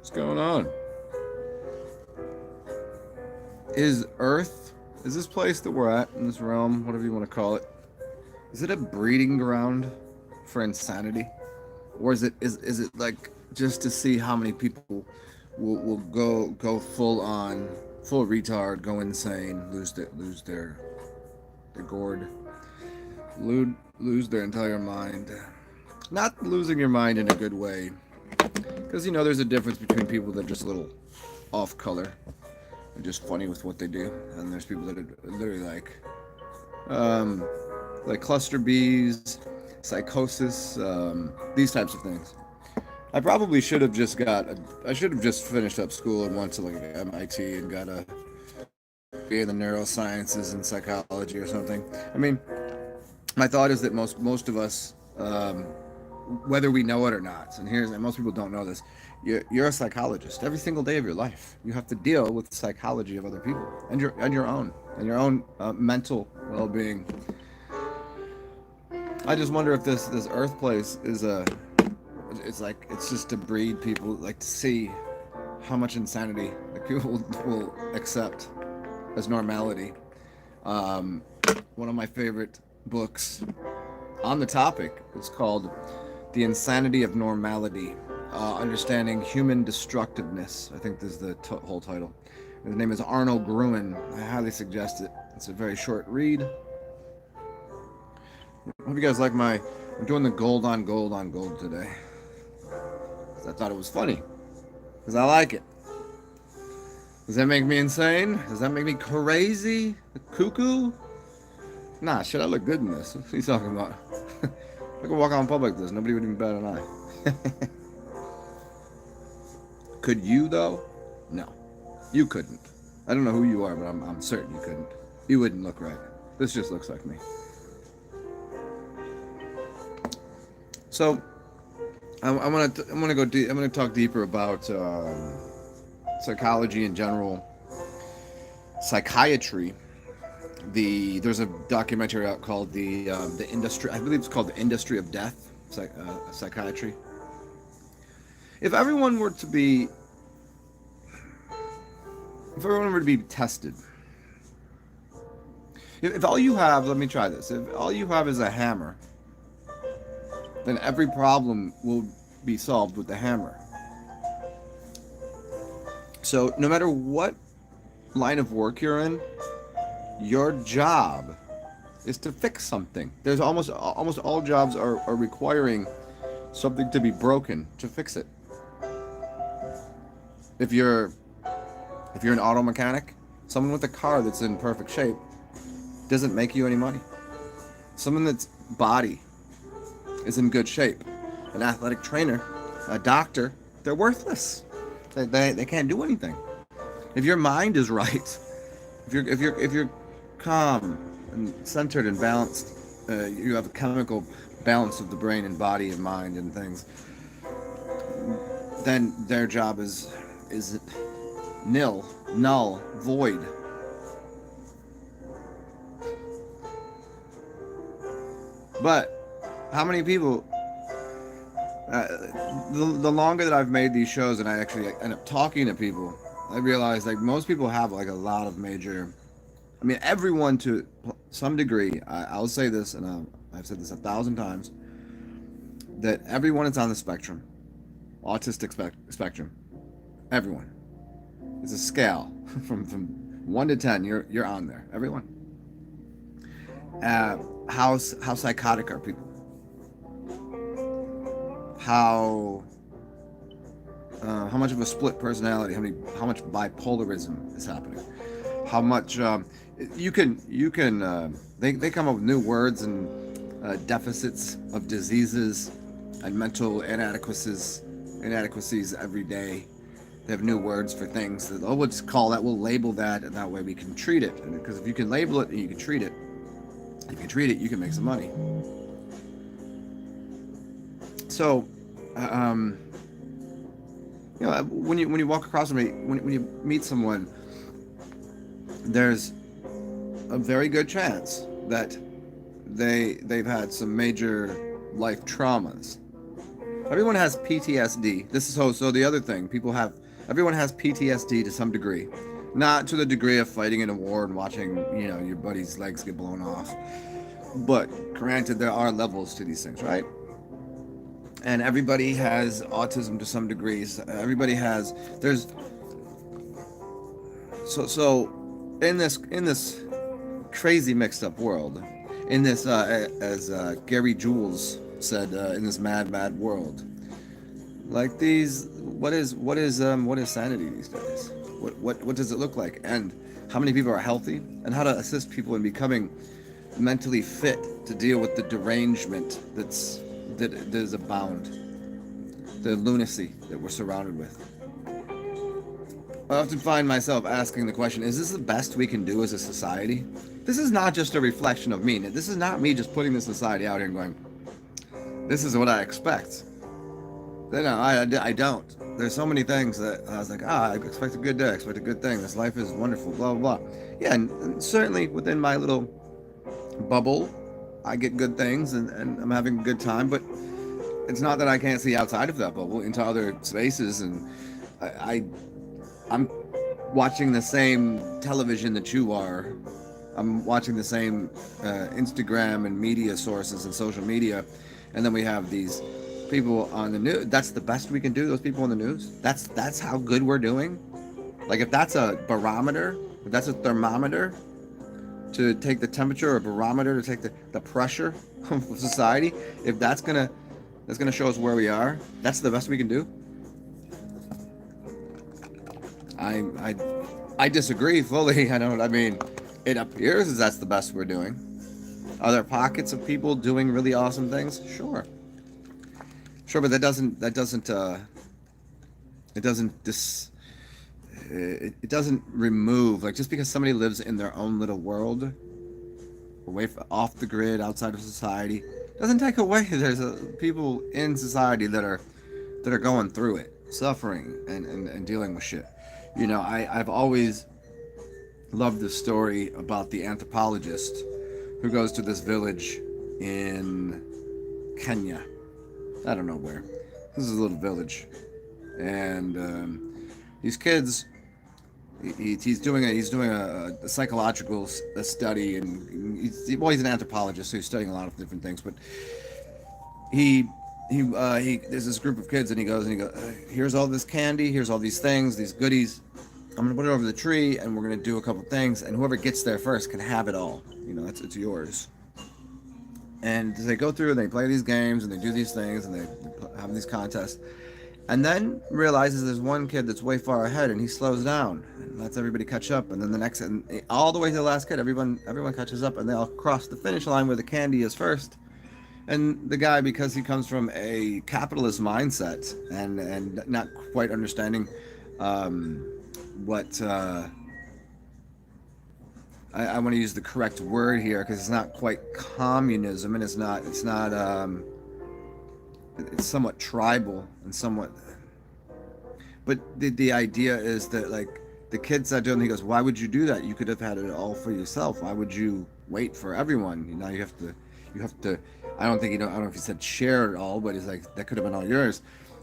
What's going on? Is Earth, is this place that we're at in this realm, whatever you want to call it, is it a breeding ground for insanity? Or is it like just to see how many people will go full on, full retard, go insane, lose their gourd, lose their entire mind? Not losing your mind in a good way, because there's a difference between people that are just a little off color and just funny with what they do, and there's people that are literally um, like cluster bees, psychosis, these types of things. I probably should have just I should have just finished up school and went to like MIT and got a B in the neurosciences and psychology or something. I mean, my thought is that most of us, whether we know it or not, and most people don't know this, you're a psychologist every single day of your life. You have to deal with the psychology of other people and your own mental well-being. I just wonder if this Earth place is it's just to breed people, like to see how much insanity like people will accept as normality. Um, One of my favorite books on the topic is called "The Insanity of Normality: Understanding Human Destructiveness." I think this is the whole title. His name is Arnold Gruen. I highly suggest it. It's a very short read. Hope you guys like I'm doing the gold on gold on gold today. I thought it was funny. Because I like it. Does that make me insane? Does that make me crazy? Cuckoo? Nah, shit, I look good in this. What are you talking about? I could walk out in public with this. Nobody would even bat an eye. Could you, though? No. You couldn't. I don't know who you are, but I'm certain you couldn't. You wouldn't look right. This just looks like me. So, I want to go deep. I'm going to talk deeper about psychology in general, psychiatry. There's a documentary out called the industry. I believe it's called The Industry of Death. Psychiatry. If everyone were to be, if everyone were to be tested, if all you have, let me try this. If all you have is a hammer, then every problem will be solved with the hammer. So no matter what line of work you're in, your job is to fix something. There's almost all jobs are requiring something to be broken to fix it. If you're an auto mechanic, someone with a car that's in perfect shape doesn't make you any money. Someone that's body is in good shape, an athletic trainer, a doctor, they're worthless. They can't do anything. If your mind is right, if you're calm and centered and balanced, you have a chemical balance of the brain and body and mind and things, then their job is null, void. But how many people? The longer that I've made these shows and I actually end up talking to people, I realize like most people have like a lot of major. I mean, everyone to some degree. I'll say this, and I've said this 1,000 times, that everyone is on the spectrum, autistic spectrum. Everyone. It's a scale from 1 to 10. You're on there. Everyone. How psychotic are people? How much of a split personality? How much bipolarism is happening? How much you can they come up with new words and deficits of diseases and mental inadequacies every day. They have new words for things that we'll label that, and that way we can treat it. And because if you can label it and you can treat it, you can make some money. So, when you walk across somebody, when you meet someone, there's a very good chance that they've had some major life traumas. Everyone has PTSD. This is so the other thing. Everyone has PTSD to some degree. Not to the degree of fighting in a war and watching, your buddy's legs get blown off. But granted, there are levels to these things, right? And everybody has autism to some degrees. There's in this crazy mixed up world, in this as Gary Jules said, in this mad world, like these, what is sanity these days? What does it look like? And how many people are healthy? And how to assist people in becoming mentally fit to deal with the derangement that is abound, the lunacy that we're surrounded with. I often find myself asking the question, is this the best we can do as a society? This is not just a reflection of me. This is not me just putting the society out here and going, this is what I expect. No, I don't. There's so many things that I was like, I expect a good day, I expect a good thing. This life is wonderful, blah, blah, blah. Yeah, and certainly within my little bubble, I get good things and I'm having a good time, but it's not that I can't see outside of that bubble into other spaces, and I'm watching the same television that you are. I'm watching the same Instagram and media sources and social media, and then we have these people on the news. That's the best we can do, those people on the news. That's how good we're doing. Like, if that's a barometer, if that's a thermometer to take the temperature, or a barometer to take the pressure of society, if that's gonna show us where we are, that's the best we can do. I disagree fully. It appears as that's the best we're doing. Are there pockets of people doing really awesome things? Sure, but that doesn't remove, like, just because somebody lives in their own little world, off the grid, outside of society, doesn't take away there's people in society that are going through it, suffering and dealing with shit. I've always loved the story about the anthropologist who goes to this village in Kenya. I don't know where. This is a little village, and these kids. He's doing a psychological study, and he's an anthropologist, so he's studying a lot of different things. But he there's this group of kids, and he goes, here's all this candy, here's all these things, these goodies. I'm gonna put it over the tree, and we're gonna do a couple things, and whoever gets there first can have it all. It's yours. And they go through and they play these games and they do these things and they have these contests. And then realizes there's one kid that's way far ahead, and he slows down and lets everybody catch up. And then the next, and all the way to the last kid, everyone catches up, and they all cross the finish line where the candy is first. And the guy, because he comes from a capitalist mindset and not quite understanding what I want to use the correct word here, because it's not quite communism, and it's somewhat tribal and somewhat, but the idea is that, like, the kid said to him, he goes, why would you do that? You could have had it all for yourself. Why would you wait for everyone? You have to I don't know if he said share it all, but he's like, that could have been all yours.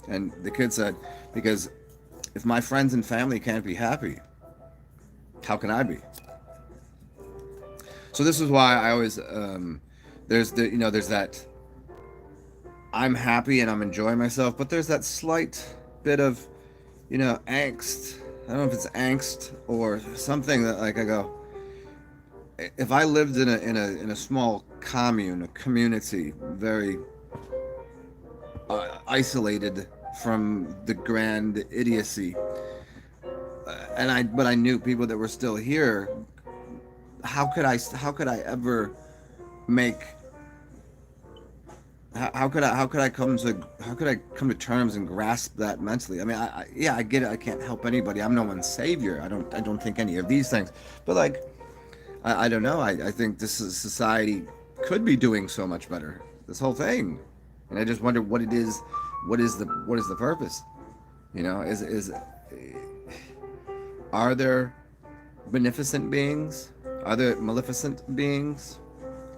And the kid said, because if my friends and family can't be happy, how can I be? So this is why I always there's that I'm happy and I'm enjoying myself, but there's that slight bit of, angst. I don't know if it's angst or something that, like, I go, if I lived in a small commune, a community, very isolated from the grand idiocy, but I knew people that were still here, how could I ever make? How could I come to terms and grasp that mentally? I get it. I can't help anybody. I'm no one's savior. I don't think any of these things. But, like, I don't know. I think this is society could be doing so much better. This whole thing, and I just wonder what it is. What is the purpose? Are there beneficent beings? Are there maleficent beings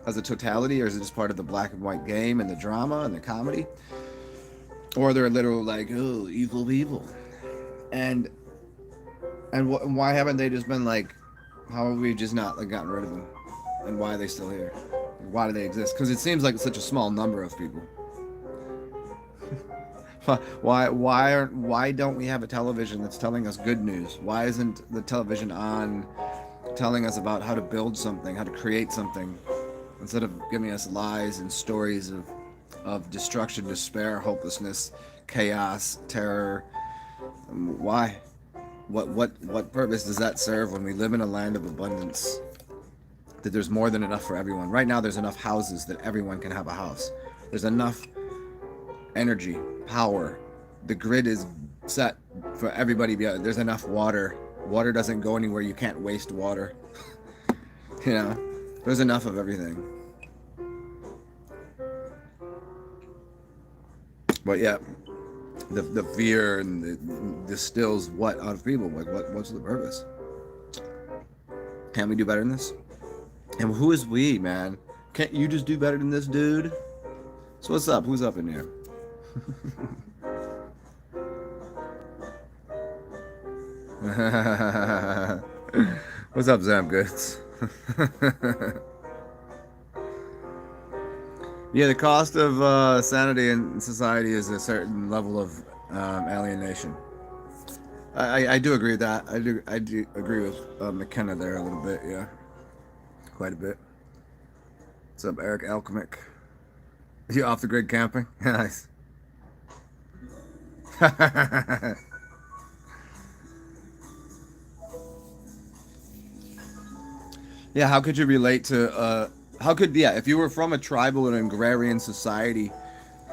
as a totality, or is it just part of the black and white game and the drama and the comedy? or they're literal like, oh, evil people. And why haven't they just been like, how have we just not like gotten rid of them? And why are they still here? Why do they exist? Because it seems like such a small number of people. Why don't we have a television that's telling us good news? Why isn't the television on telling us about how to build something, how to create something, instead of giving us lies and stories of destruction, despair, hopelessness, chaos, terror? Why? What purpose does that serve when we live in a land of abundance? That there's more than enough for everyone. Right now there's enough houses that everyone can have a house. There's enough energy, power. The grid is set for everybody. There's enough water. Water doesn't go anywhere. You can't waste water. You know, there's enough of everything. But yeah, the fear and the distills what out of people? Like what's the purpose? Can't we do better than this? And who is we, man? Can't you just do better than this, dude? So what's up? Who's up in here? What's up, Zam Goods? Yeah, the cost of sanity in society is a certain level of alienation. I do agree with that. I do agree with McKenna there a little bit. Yeah, quite a bit. What's up, Eric Alchemic? You off the grid camping? Nice. Yeah, how could you relate to if you were from a tribal and agrarian society,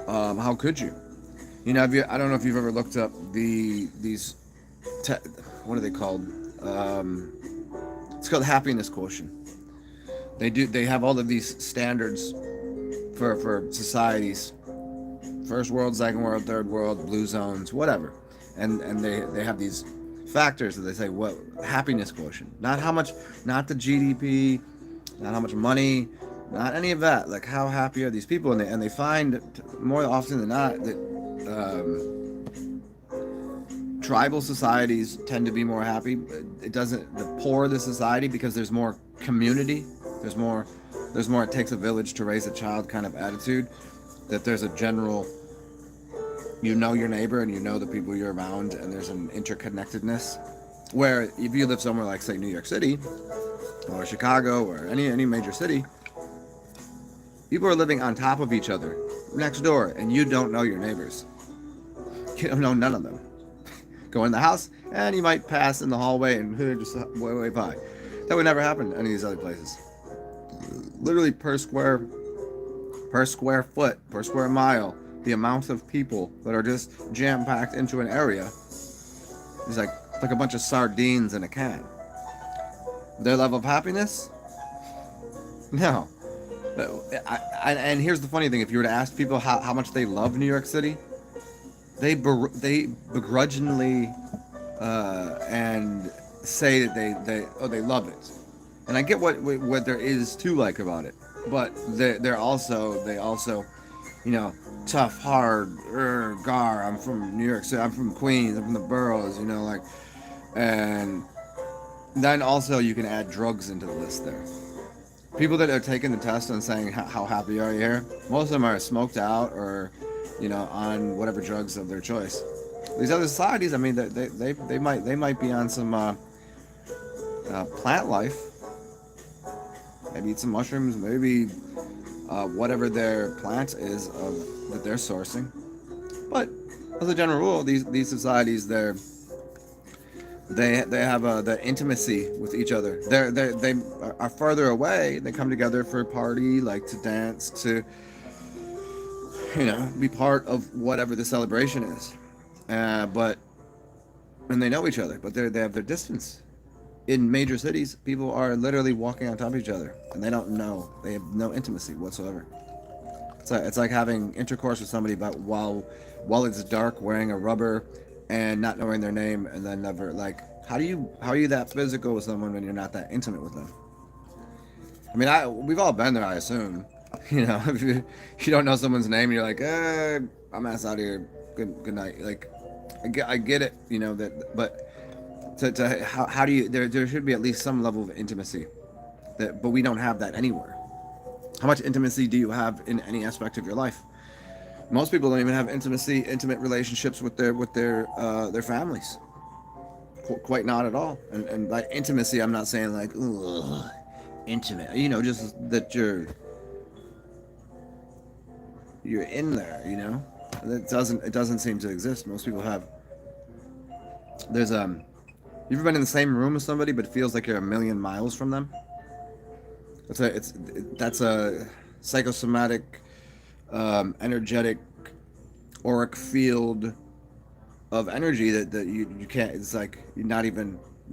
how could you? You know, I don't know if you've ever looked up these what are they called? It's called happiness quotient. They have all of these standards for societies. First world, second world, third world, blue zones, whatever. And they have these factors that they say what happiness quotient. Not how much, not the GDP, not how much money, not any of that. Like how happy are these people? And they find more often than not that tribal societies tend to be more happy. It doesn't the poorer the society because there's more community. There's more it takes a village to raise a child kind of attitude. That there's a general, you know your neighbor and you know the people you're around, and there's an interconnectedness. Where if you live somewhere like say New York City or Chicago or any major city, people are living on top of each other next door, and you don't know your neighbors. You don't know none of them. Go in the house and you might pass in the hallway and just way by. That would never happen in any of these other places. Literally per square foot, per square mile, the amount of people that are just jam-packed into an area is like a bunch of sardines in a can. Their level of happiness? No. And here's the funny thing: if you were to ask people how much they love New York City, they begrudgingly and say that they love it. And I get what there is to like about it, but they also, you know, tough, hard, gar. I'm from New York City. I'm from Queens. I'm from the boroughs. You know, like, and then also you can add drugs into the list there. People that are taking the test and saying how happy are you here, most of them are smoked out or, you know, on whatever drugs of their choice. These other societies, I mean, they might be on some plant life. Maybe eat some mushrooms. Maybe whatever their plant is that they're sourcing. But as a general rule, these societies they have the intimacy with each other. They are further away. They come together for a party, like to dance, to, you know, be part of whatever the celebration is. And they know each other, but they have their distance. In major cities, people are literally walking on top of each other, and they don't know. They have no intimacy whatsoever. It's like having intercourse with somebody, but while it's dark, wearing a rubber, and not knowing their name, and then never like. How are you that physical with someone when you're not that intimate with them? I mean, we've all been there, I assume. You know, if you don't know someone's name, you're like, I'm ass out of here. good night. Like, I get it, you know, that, but how do you, there should be at least some level of intimacy, but we don't have that anywhere. How much intimacy do you have in any aspect of your life? Most people don't even have intimate relationships with their families. Quite not at all. And by intimacy, I'm not saying like, ugh, intimate. You know, just that you're in there. You know, it doesn't seem to exist. Most people have. There's You ever been in the same room with somebody but it feels like you're a million miles from them? That's a psychosomatic, energetic, auric field of energy that you can't. It's like you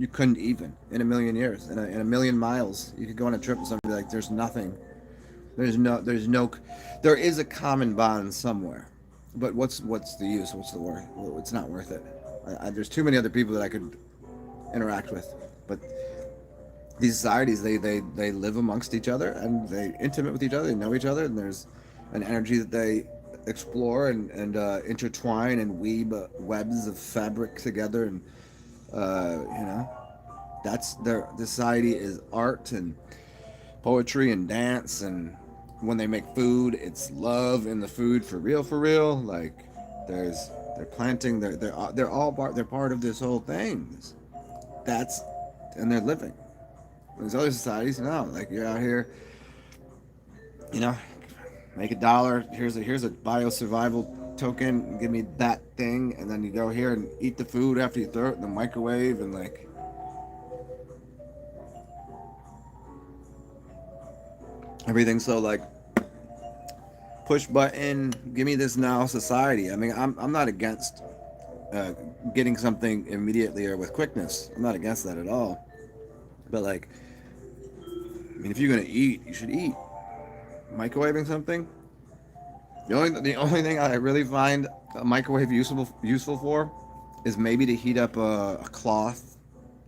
couldn't even in a million years, in a million miles. You could go on a trip with somebody like there's nothing. There is a common bond somewhere, but what's the use? What's the worth? Well, it's not worth it. There's too many other people that I could interact with, but these societies they live amongst each other and they intimate with each other, they know each other, and there's an energy that they explore and intertwine and weave webs of fabric together, and you know, that's their society is art and poetry and dance, and when they make food, it's love in the food for real. Like they're planting, they're part of this whole thing. And they're living. There's other societies, you know, like you're out here, you know, make $1. Here's a bio survival token. Give me that thing, and then you go here and eat the food after you throw it in the microwave, and like everything's so like push button. Give me this now society. I mean, I'm not against getting something immediately or with quickness. I'm not against that at all. But like, I mean, if you're gonna eat, you should eat. Microwaving something. The only thing I really find a microwave useful for is maybe to heat up a cloth.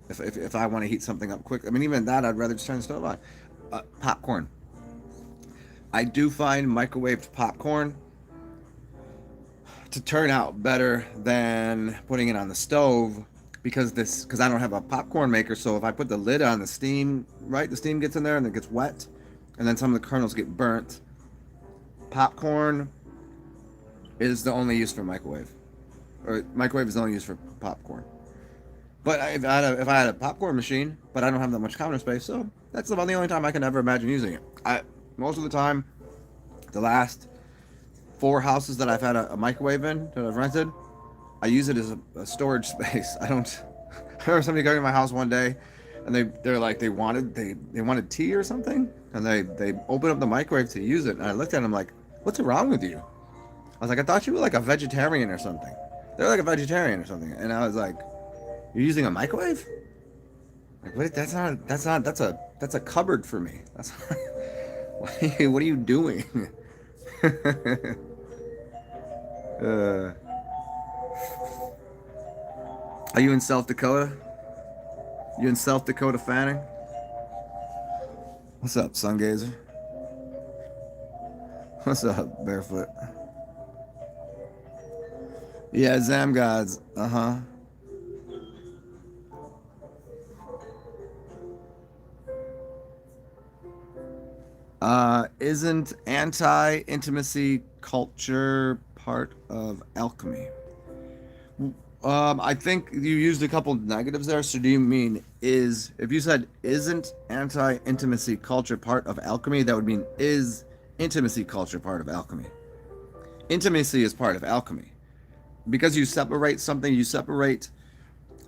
If I want to heat something up quick. I mean, even that, I'd rather just turn the stove on. Popcorn. I do find microwaved popcorn to turn out better than putting it on the stove, because I don't have a popcorn maker. So if I put the lid on, the steam gets in there and it gets wet, and then some of the kernels get burnt. Popcorn is the only use for microwave, or microwave is the only use for popcorn. But if I had a popcorn machine, but I don't have that much counter space, so that's about the only time I can ever imagine using it. Most of the time, the last 4 houses that I've had a microwave in that I've rented, I use it as a storage space. I remember somebody coming to my house one day, and they're like they wanted tea or something, and they opened up the microwave to use it, and I looked at them like, what's wrong with you? I was like, I thought you were like a vegetarian or something. They're like a vegetarian or something, and I was like, you're using a microwave? Like, wait, that's a cupboard for me. That's what are you doing? Are you in South Dakota? You in South Dakota fanning? What's up, Sungazer? What's up, Barefoot? Yeah, Zam Gods. Isn't anti-intimacy culture part of alchemy? I think you used a couple negatives there. So do you mean if you said isn't anti-intimacy culture part of alchemy, that would mean is intimacy culture part of alchemy? Intimacy is part of alchemy. Because you separate something, you separate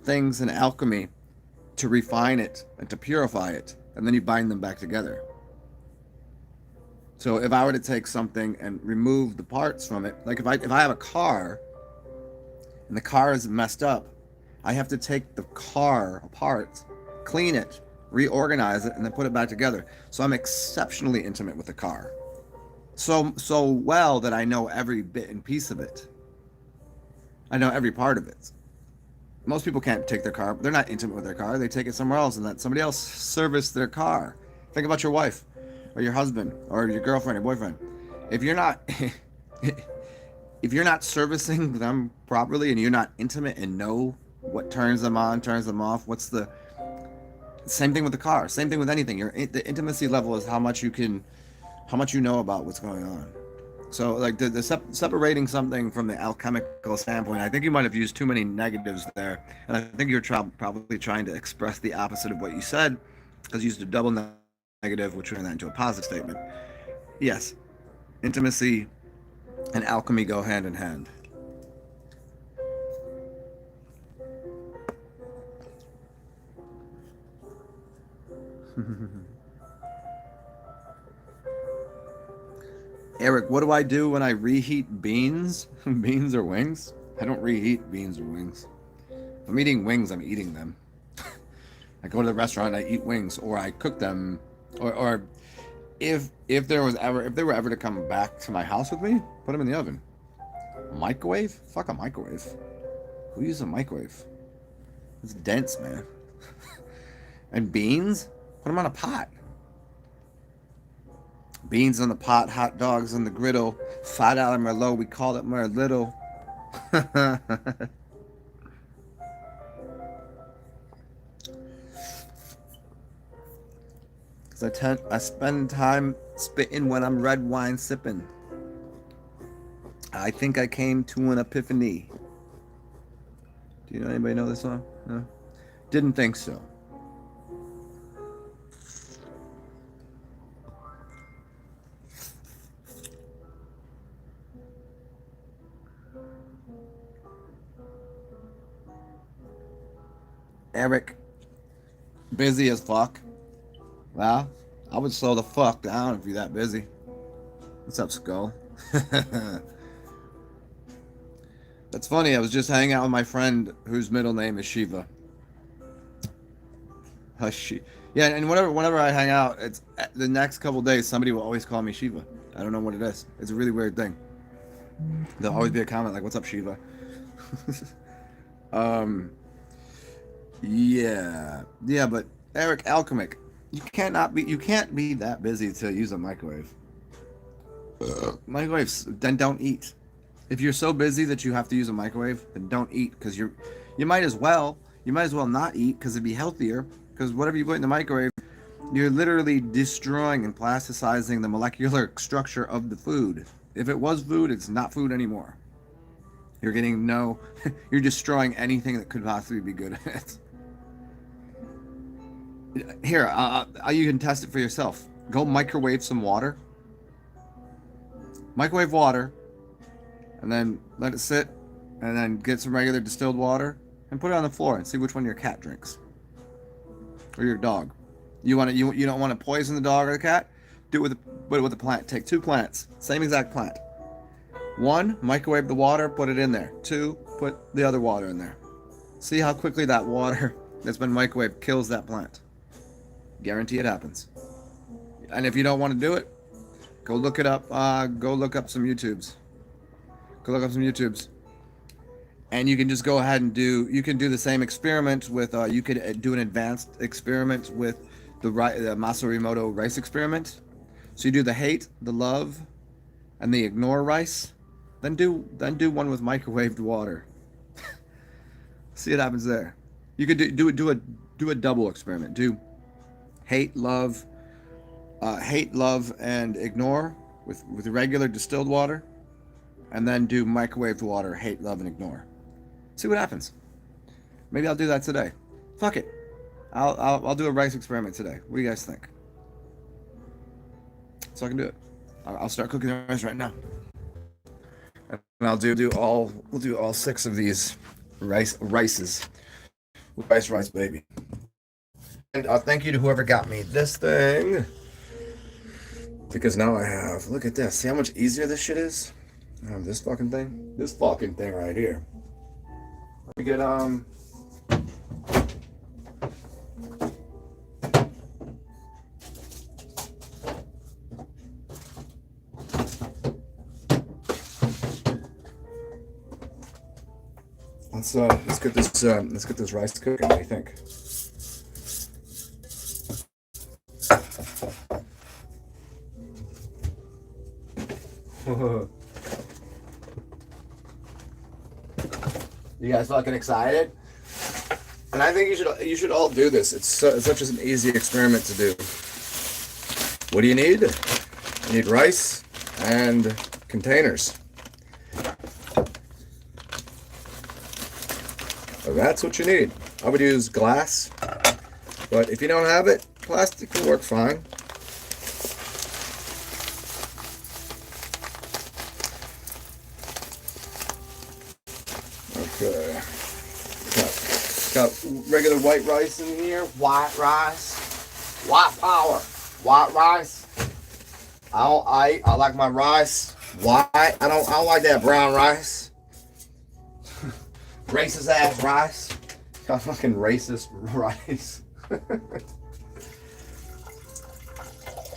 things in alchemy to refine it and to purify it, and then you bind them back together. So if I were to take something and remove the parts from it, like if I have a car and the car is messed up, I have to take the car apart, clean it, reorganize it, and then put it back together. So I'm exceptionally intimate with the car. So well that I know every bit and piece of it. I know every part of it. Most people can't take their car. They're not intimate with their car. They take it somewhere else and let somebody else service their car. Think about your wife or your husband or your girlfriend or boyfriend. If you're not if you're not servicing them properly and you're not intimate and know what turns them on, turns them off, what's the same thing with the car, same thing with anything. The intimacy level is how much you know about what's going on. So like separating something from the alchemical standpoint, I think you might have used too many negatives there, and I think you're probably trying to express the opposite of what you said, because you used a double negative, which turned that into a positive statement. Yes, intimacy and alchemy go hand in hand. Eric, what do I do when I reheat beans? Beans or wings? I don't reheat beans or wings. If I'm eating wings, I'm eating them. I go to the restaurant, I eat wings, or I cook them, or if they were ever to come back to my house with me, put them in the oven. Microwave? Fuck a microwave. Who uses a microwave? It's dense, man. And beans? Put them on a pot. Beans on the pot, hot dogs on the griddle. $5 Merlot, we call it Merlittle. Because I spend time spitting when I'm red wine sipping. I think I came to an epiphany. Do you know anybody know this song? No? Didn't think so. Eric, busy as fuck. Well, I would slow the fuck down if you're that busy. What's up, Skull? That's funny. I was just hanging out with my friend whose middle name is Shiva. Yeah, and whenever I hang out, it's the next couple days somebody will always call me Shiva. I don't know what it is. It's a really weird thing. There'll always be a comment like, "What's up, Shiva?" Yeah, but Eric, alchemic, you can't be that busy to use a microwave. Microwaves, then don't eat. If you're so busy that you have to use a microwave, then don't eat, because you might as well not eat, because it'd be healthier, because whatever you put in the microwave, you're literally destroying and plasticizing the molecular structure of the food. If it was food, it's not food anymore. You're you're destroying anything that could possibly be good in it. Here, you can test it for yourself. Go microwave some water. Microwave water, and then let it sit, and then get some regular distilled water, and put it on the floor and see which one your cat drinks, or your dog. You don't want to poison the dog or the cat? Do it with a plant. Take 2 plants, same exact plant. 1, microwave the water, put it in there. 2, put the other water in there. See how quickly that water that's been microwaved kills that plant. Guarantee it happens. And if you don't want to do it, go look it up. Go look up some YouTubes. And you can just go ahead and you can do the same experiment with, you could do an advanced experiment with the Masarumoto rice experiment. So you do the hate, the love, and the ignore rice. Then do one with microwaved water. See what happens there. You could do a double experiment. Do hate, love, and ignore with regular distilled water, and then do microwaved water, hate, love, and ignore. See what happens. Maybe I'll do that today. Fuck it. I'll do a rice experiment today. What do you guys think? So I can do it. I'll start cooking the rice right now. And I'll we'll do all 6 of these rices. Rice, baby. And thank you to whoever got me this thing. Because now I have, look at this. See how much easier this shit is? I have this fucking thing. This fucking thing right here. Let me get, let's get this rice cooking. What do you think? You guys fucking excited? And I think you should all do this. It's such an easy experiment to do. What do you need? You need rice and containers. So that's what you need. I would use glass, but if you don't have it, plastic will work fine. Okay. Got regular white rice in here. White rice. White power. White rice. I like my rice white. I don't like that brown rice. Racist ass rice. Got fucking racist rice.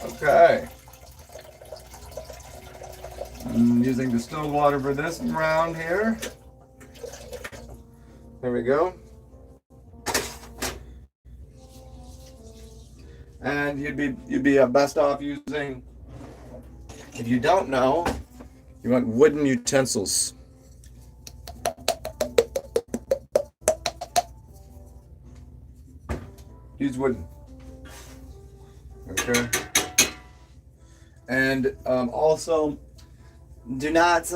Okay. I'm using distilled water for this round here. There we go. And you'd be best off using, if you don't know, you want wooden utensils. Use wooden. Okay. And also, do not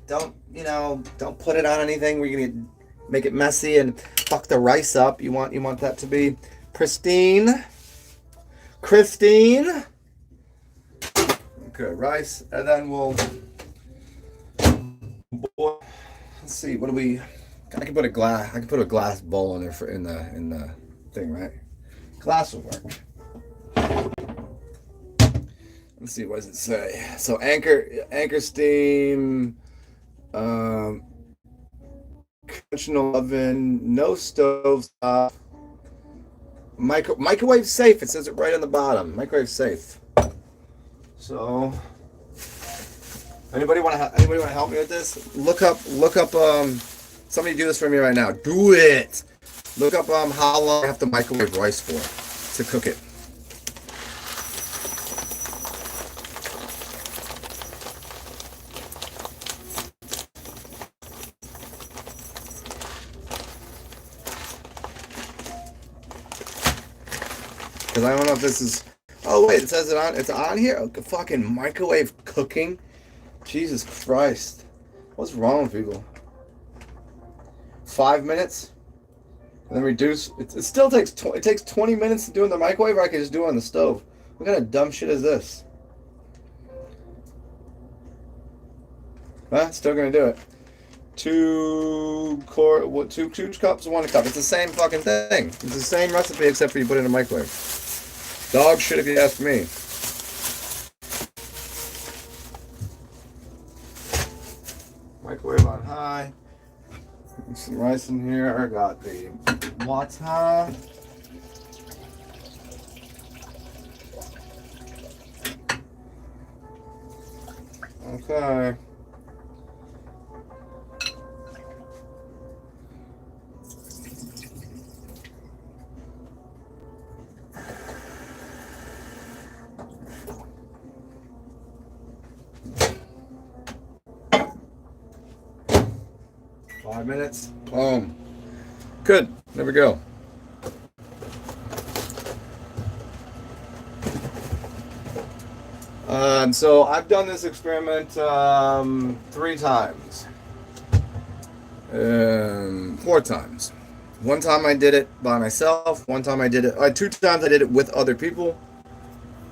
don't put it on anything where you're gonna make it messy and fuck the rice up. You want that to be pristine. Christine. Okay, rice, and then we'll boil. Let's see. What do we? I can put a glass bowl in there in the thing, right? Glass will work. Let's see. What does it say? So anchor steam, conventional oven, no stove top. Microwave safe. It says it right on the bottom. Microwave safe. So, anybody want to help me with this? Look up. Somebody do this for me right now. Do it. Look up how long I have to microwave rice for to cook it. Because I don't know if this is... Oh, wait, it says it's on here? Oh, fucking microwave cooking? Jesus Christ. What's wrong with people? 5 minutes? And then reduce... It still takes... It takes 20 minutes to do in the microwave, or I can just do it on the stove. What kind of dumb shit is this? Huh? Still gonna do it. 2 cups, 1 cup. It's the same fucking thing. It's the same recipe except for you put it in a microwave. Dog shit if you ask me. Microwave on high. Some rice in here. I got the water. Okay. Minutes. Boom. Good. There we go. So I've done this experiment 3 times. 4 times. One time I did it by myself. One time I did it. 2 times I did it with other people.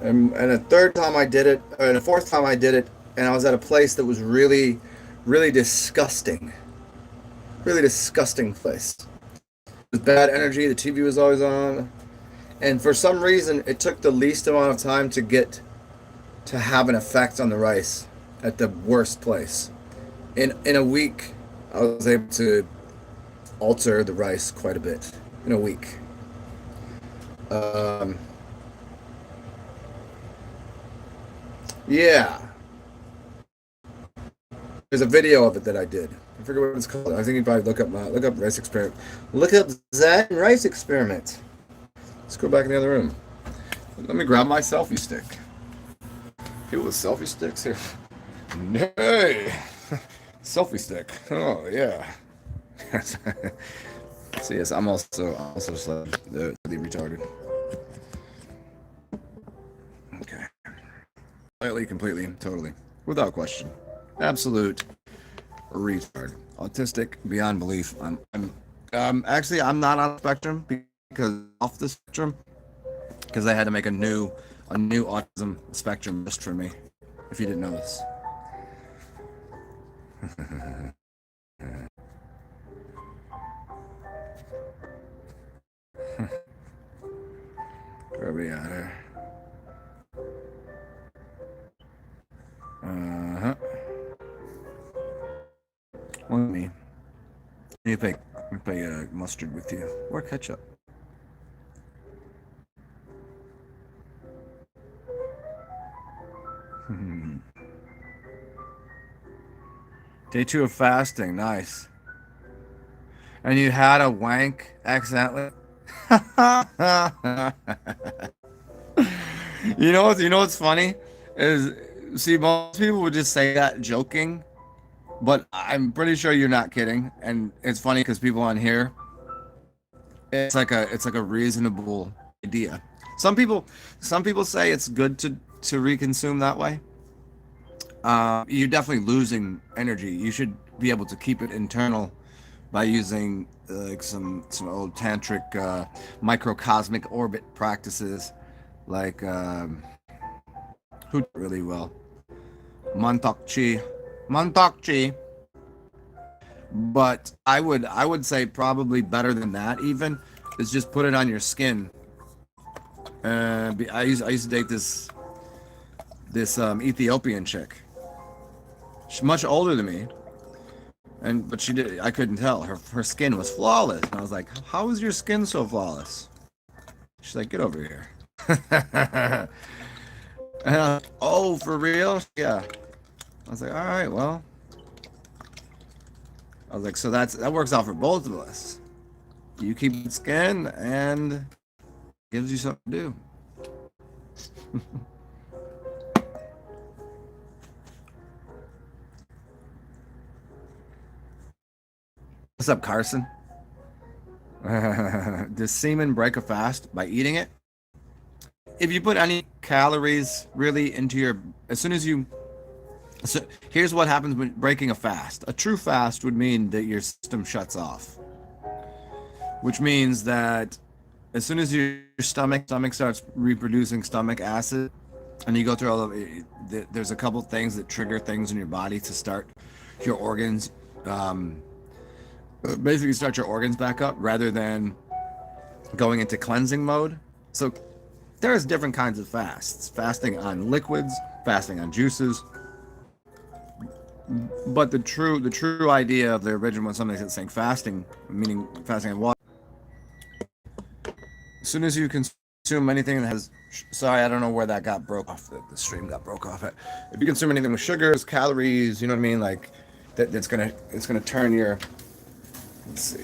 And a 3rd time I did it. And a 4th time I did it. And I was at a place that was really, really disgusting. Really disgusting place. It was bad energy. The TV was always on, and for some reason, it took the least amount of time to have an effect on the rice at the worst place. In a week, I was able to alter the rice quite a bit. In a week. Yeah. There's a video of it that I did. I forget what it's called. I think you probably look up rice experiment. Look up Zen rice experiment. Let's go back in the other room. Let me grab my selfie stick. People with selfie sticks here. Hey, selfie stick. Oh yeah. So yes, I'm also slightly retarded. Okay. Slightly, completely, totally, without question, absolute retard, autistic beyond belief. Actually I'm not on the spectrum because off the spectrum because I had to make a new autism spectrum just for me. If you didn't know this. Where are we at here? Uh-huh. Let me pay mustard with you or ketchup. Day 2 of fasting, nice. And you had a wank accidentally. You know what's funny is, see, most people would just say that joking, but I'm pretty sure you're not kidding. And it's funny because people on here, it's like a reasonable idea. Some people some people say it's good to reconsume that way. You're definitely losing energy. You should be able to keep it internal by using like some old tantric microcosmic orbit practices, like who did it really well, Montauk Chi. But I would say probably better than that even is just put it on your skin. I used to date this Ethiopian chick. She's much older than me, but she did. I couldn't tell. Her skin was flawless, and I was like, "How is your skin so flawless?" She's like, "Get over here." Oh, for real? Yeah. I was like, "All right, well." I was like, "So that works out for both of us. You keep the skin, and gives you something to do." What's up, Carson? Does semen break a fast by eating it? If you put any calories really into your, as soon as you, so here's what happens when breaking a fast. A true fast would mean that your system shuts off, which means that as soon as your stomach starts reproducing stomach acid, and you go through all of it, there's a couple things that trigger things in your body to start your organs, um, basically start your organs back up rather than going into cleansing mode. So there's different kinds of fasts. Fasting on liquids, fasting on juices. But the true idea of the original when somebody's saying fasting, meaning fasting on water, as soon as you consume anything that has, sorry, I don't know where that got broke off. The stream got broke off. It. If you consume anything with sugars, calories, you know what I mean, like it's gonna turn your, let's see,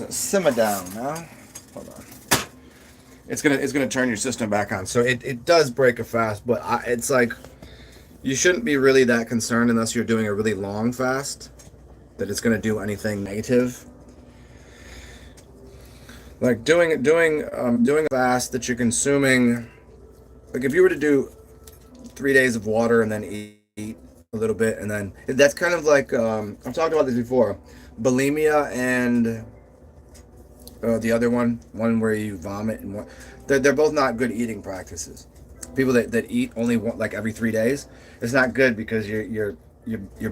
simmer down now. Hold on. It's gonna turn your system back on. So it does break a fast, but it's like you shouldn't be really that concerned unless you're doing a really long fast that it's gonna do anything negative. Like doing a fast that you're consuming, like if you were to do 3 days of water and then eat a little bit, and then that's kind of like I've talked about this before, bulimia and the other one where you vomit, and they're both not good eating practices. People that eat only one, like every 3 days, it's not good because you're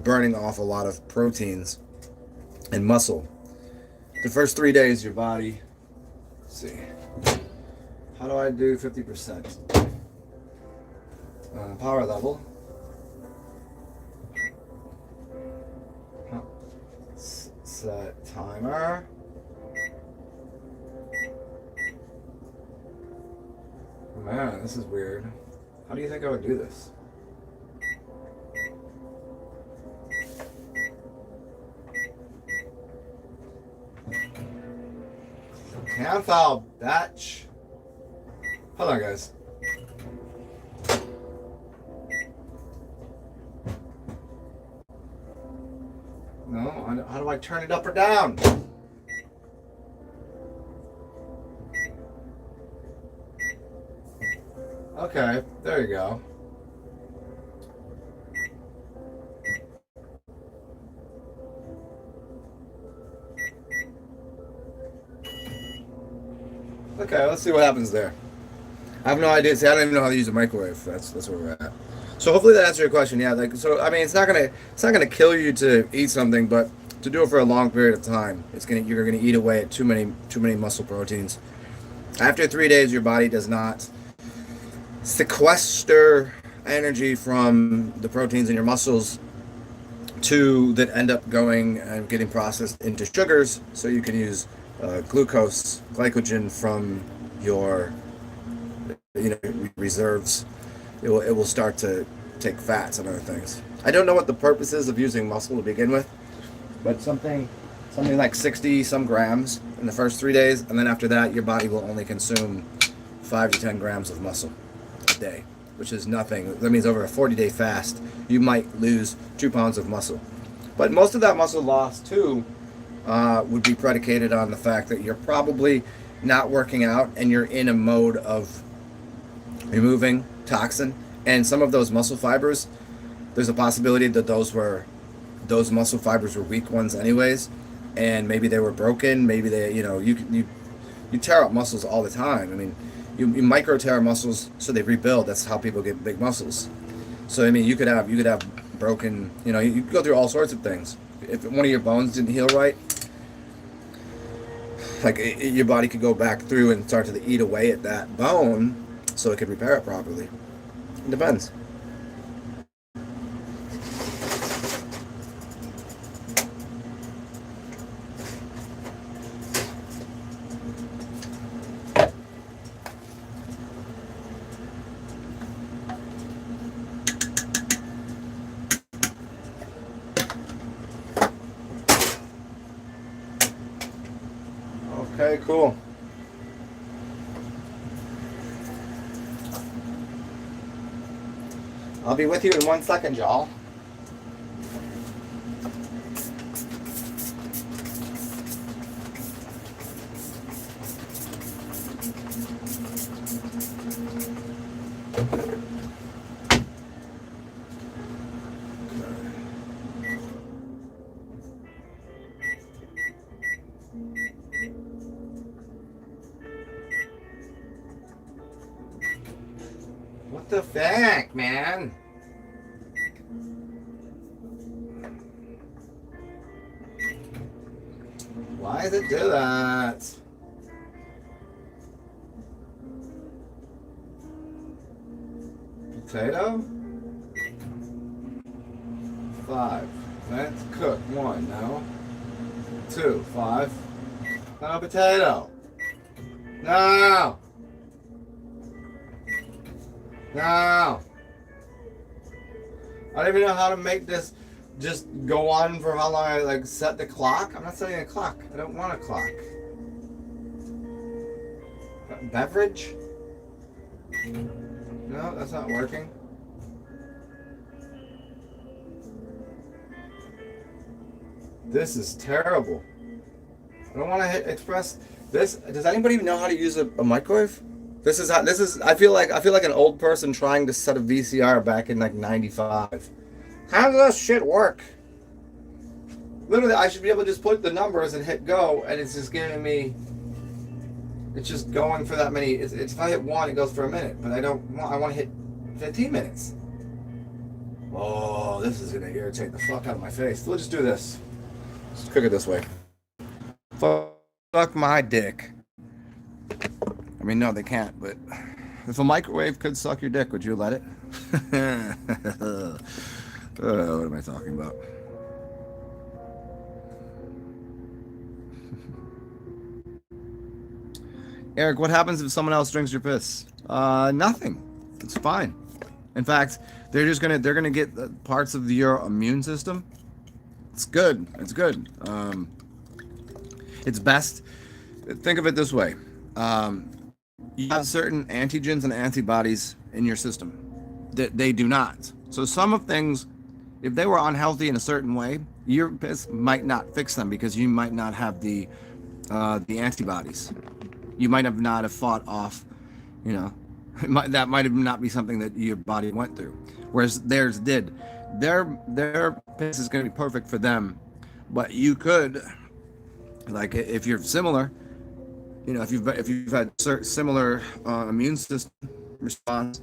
burning off a lot of proteins and muscle. The first 3 days, your body. Let's see, how do I do 50%? Power level. Set timer. Man, this is weird. How do you think I would do this? Cancel, batch. Hold on, guys. No, how do I I turn it up or down? Okay, there you go. Okay, let's see what happens there. I have no idea. See, I don't even know how to use a microwave. That's where we're at. So hopefully that answers your question. Yeah, like so. I mean, it's not gonna kill you to eat something, but to do it for a long period of time, you're gonna eat away at too many muscle proteins. After 3 days, your body does not sequester energy from the proteins in your muscles that end up going and getting processed into sugars, so you can use glucose, glycogen from your reserves. It will start to take fats and other things. I don't know what the purpose is of using muscle to begin with, but something like 60 some grams in the first 3 days, and then after that your body will only consume 5 to 10 grams of muscle a day, which is nothing. That means over a 40-day fast you might lose 2 pounds of muscle, but most of that muscle loss too would be predicated on the fact that you're probably not working out and you're in a mode of removing toxin, and some of those muscle fibers, there's a possibility that those muscle fibers were weak ones anyways, and maybe they were broken. Maybe they, you tear up muscles all the time. I mean, you micro tear muscles so they rebuild. That's how people get big muscles. So I mean, you could have broken, you could go through all sorts of things. If one of your bones didn't heal right, like your body could go back through and start to eat away at that bone so it could repair it properly. It depends. Okay, cool. I'll be with you in 1 second, y'all. What the fuck, man? Why does it do that? Potato? 5. Let's cook. 1, no. 2, 5. No, potato. No! No! I don't even know how to make this just go on for how long I set the clock. I'm not setting a clock. I don't want a clock. Beverage? No, that's not working. This is terrible. I don't want to hit express this. Does anybody even know how to use a microwave? This is I feel like an old person trying to set a VCR back in 95. How does this shit work? Literally, I should be able to just put the numbers and hit go, and it's just giving me. It's just going for that many. It's if I hit 1, it goes for a minute, but I want to hit 15 minutes. Oh, this is gonna irritate the fuck out of my face. We'll just do this. Let's cook it this way. Fuck my dick. I mean, no, they can't, but if a microwave could suck your dick, would you let it? What am I talking about? Eric, what happens if someone else drinks your piss? Nothing. It's fine. In fact, they're gonna get parts of your immune system. It's good. It's good. It's best. Think of it this way. You have certain antigens and antibodies in your system that they do not. So some of things, if they were unhealthy in a certain way, your piss might not fix them because you might not have the antibodies. You might have not have fought off, you know, that might have not be something that your body went through, whereas theirs did. Their piss is going to be perfect for them, but you could, like, if you're similar, you know, if you've had similar immune system response,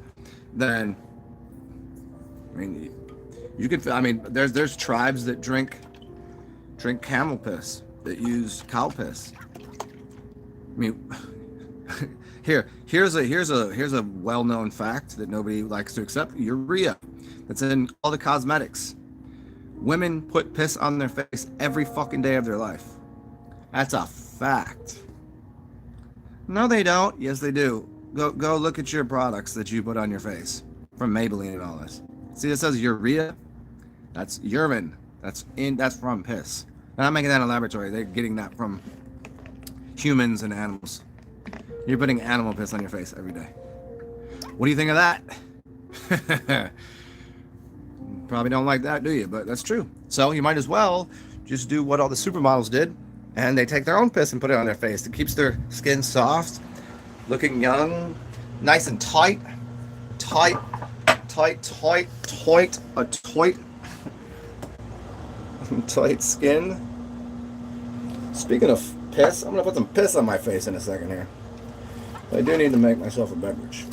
then I mean, you could. I mean, there's tribes that drink camel piss, that use cow piss. I mean, here's a well-known fact that nobody likes to accept: urea. That's in all the cosmetics. Women put piss on their face every fucking day of their life. That's a fact. No, they don't. Yes, they do. Go look at your products that you put on your face from Maybelline and all this. See, it says urea. That's urine. That's from piss. They're not making that in a laboratory. They're getting that from humans and animals. You're putting animal piss on your face every day. What do you think of that? Probably don't like that, do you? But that's true. So you might as well just do what all the supermodels did, and they take their own piss and put it on their face. It keeps their skin soft, looking young, nice and tight, tight skin. Speaking of piss, I'm gonna put some piss on my face in a second here. I do need to make myself a beverage.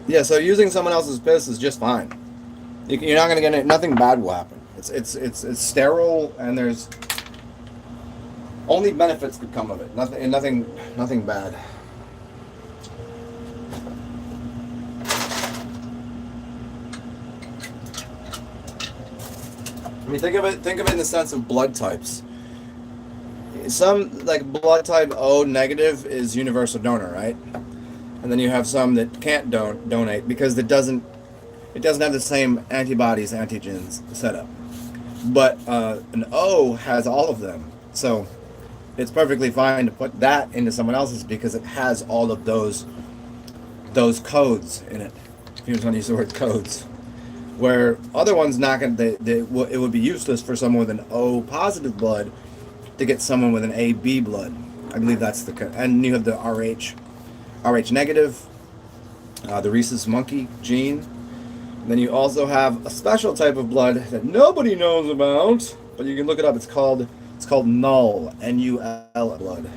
Yeah, so using someone else's piss is just fine. You're not gonna get it. Nothing bad will happen. It's sterile, and there's only benefits could come of it. Nothing bad. I mean, think of it in the sense of blood types. Some, like, blood type O negative is universal donor, right? And then you have some that can't donate because it doesn't have the same antibodies, antigens set up. But an O has all of them, so it's perfectly fine to put that into someone else's because it has all of those codes in it. If you just want to use the word codes, where other ones not gonna, it would be useless for someone with an O positive blood to get someone with an AB blood. I believe that's and you have the RH negative, the rhesus monkey gene. And then you also have a special type of blood that nobody knows about, but you can look it up. It's called null, NUL blood.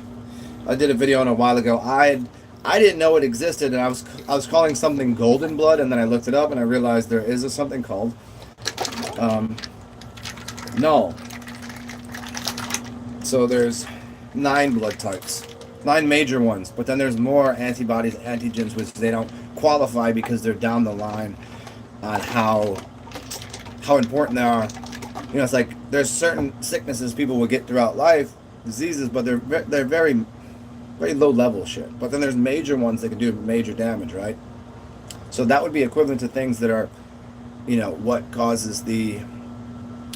I did a video on a while ago. I didn't know it existed, and I was calling something golden blood, and then I looked it up and I realized there is something called null. So there's 9 blood types, 9 major ones, but then there's more antibodies, antigens, which they don't qualify because they're down the line on how important they are. You know, it's like there's certain sicknesses people will get throughout life, diseases, but they're very, very low level shit. But then there's major ones that can do major damage, right? So that would be equivalent to things that are, you know, what causes you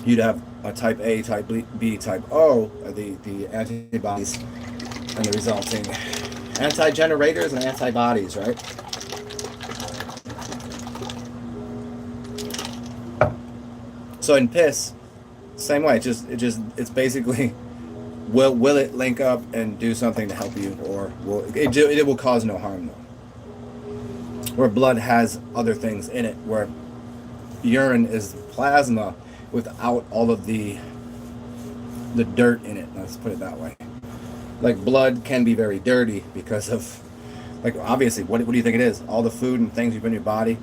to have a type A, type B, type O, the antibodies and the resulting anti-generators and antibodies, right? So in piss, same way. It's basically, will it link up and do something to help you, or it will cause no harm though. Where blood has other things in it, where urine is plasma without all of the dirt in it. Let's put it that way. Like, blood can be very dirty because of, like, obviously, what do you think it is? All the food and things you put in your body.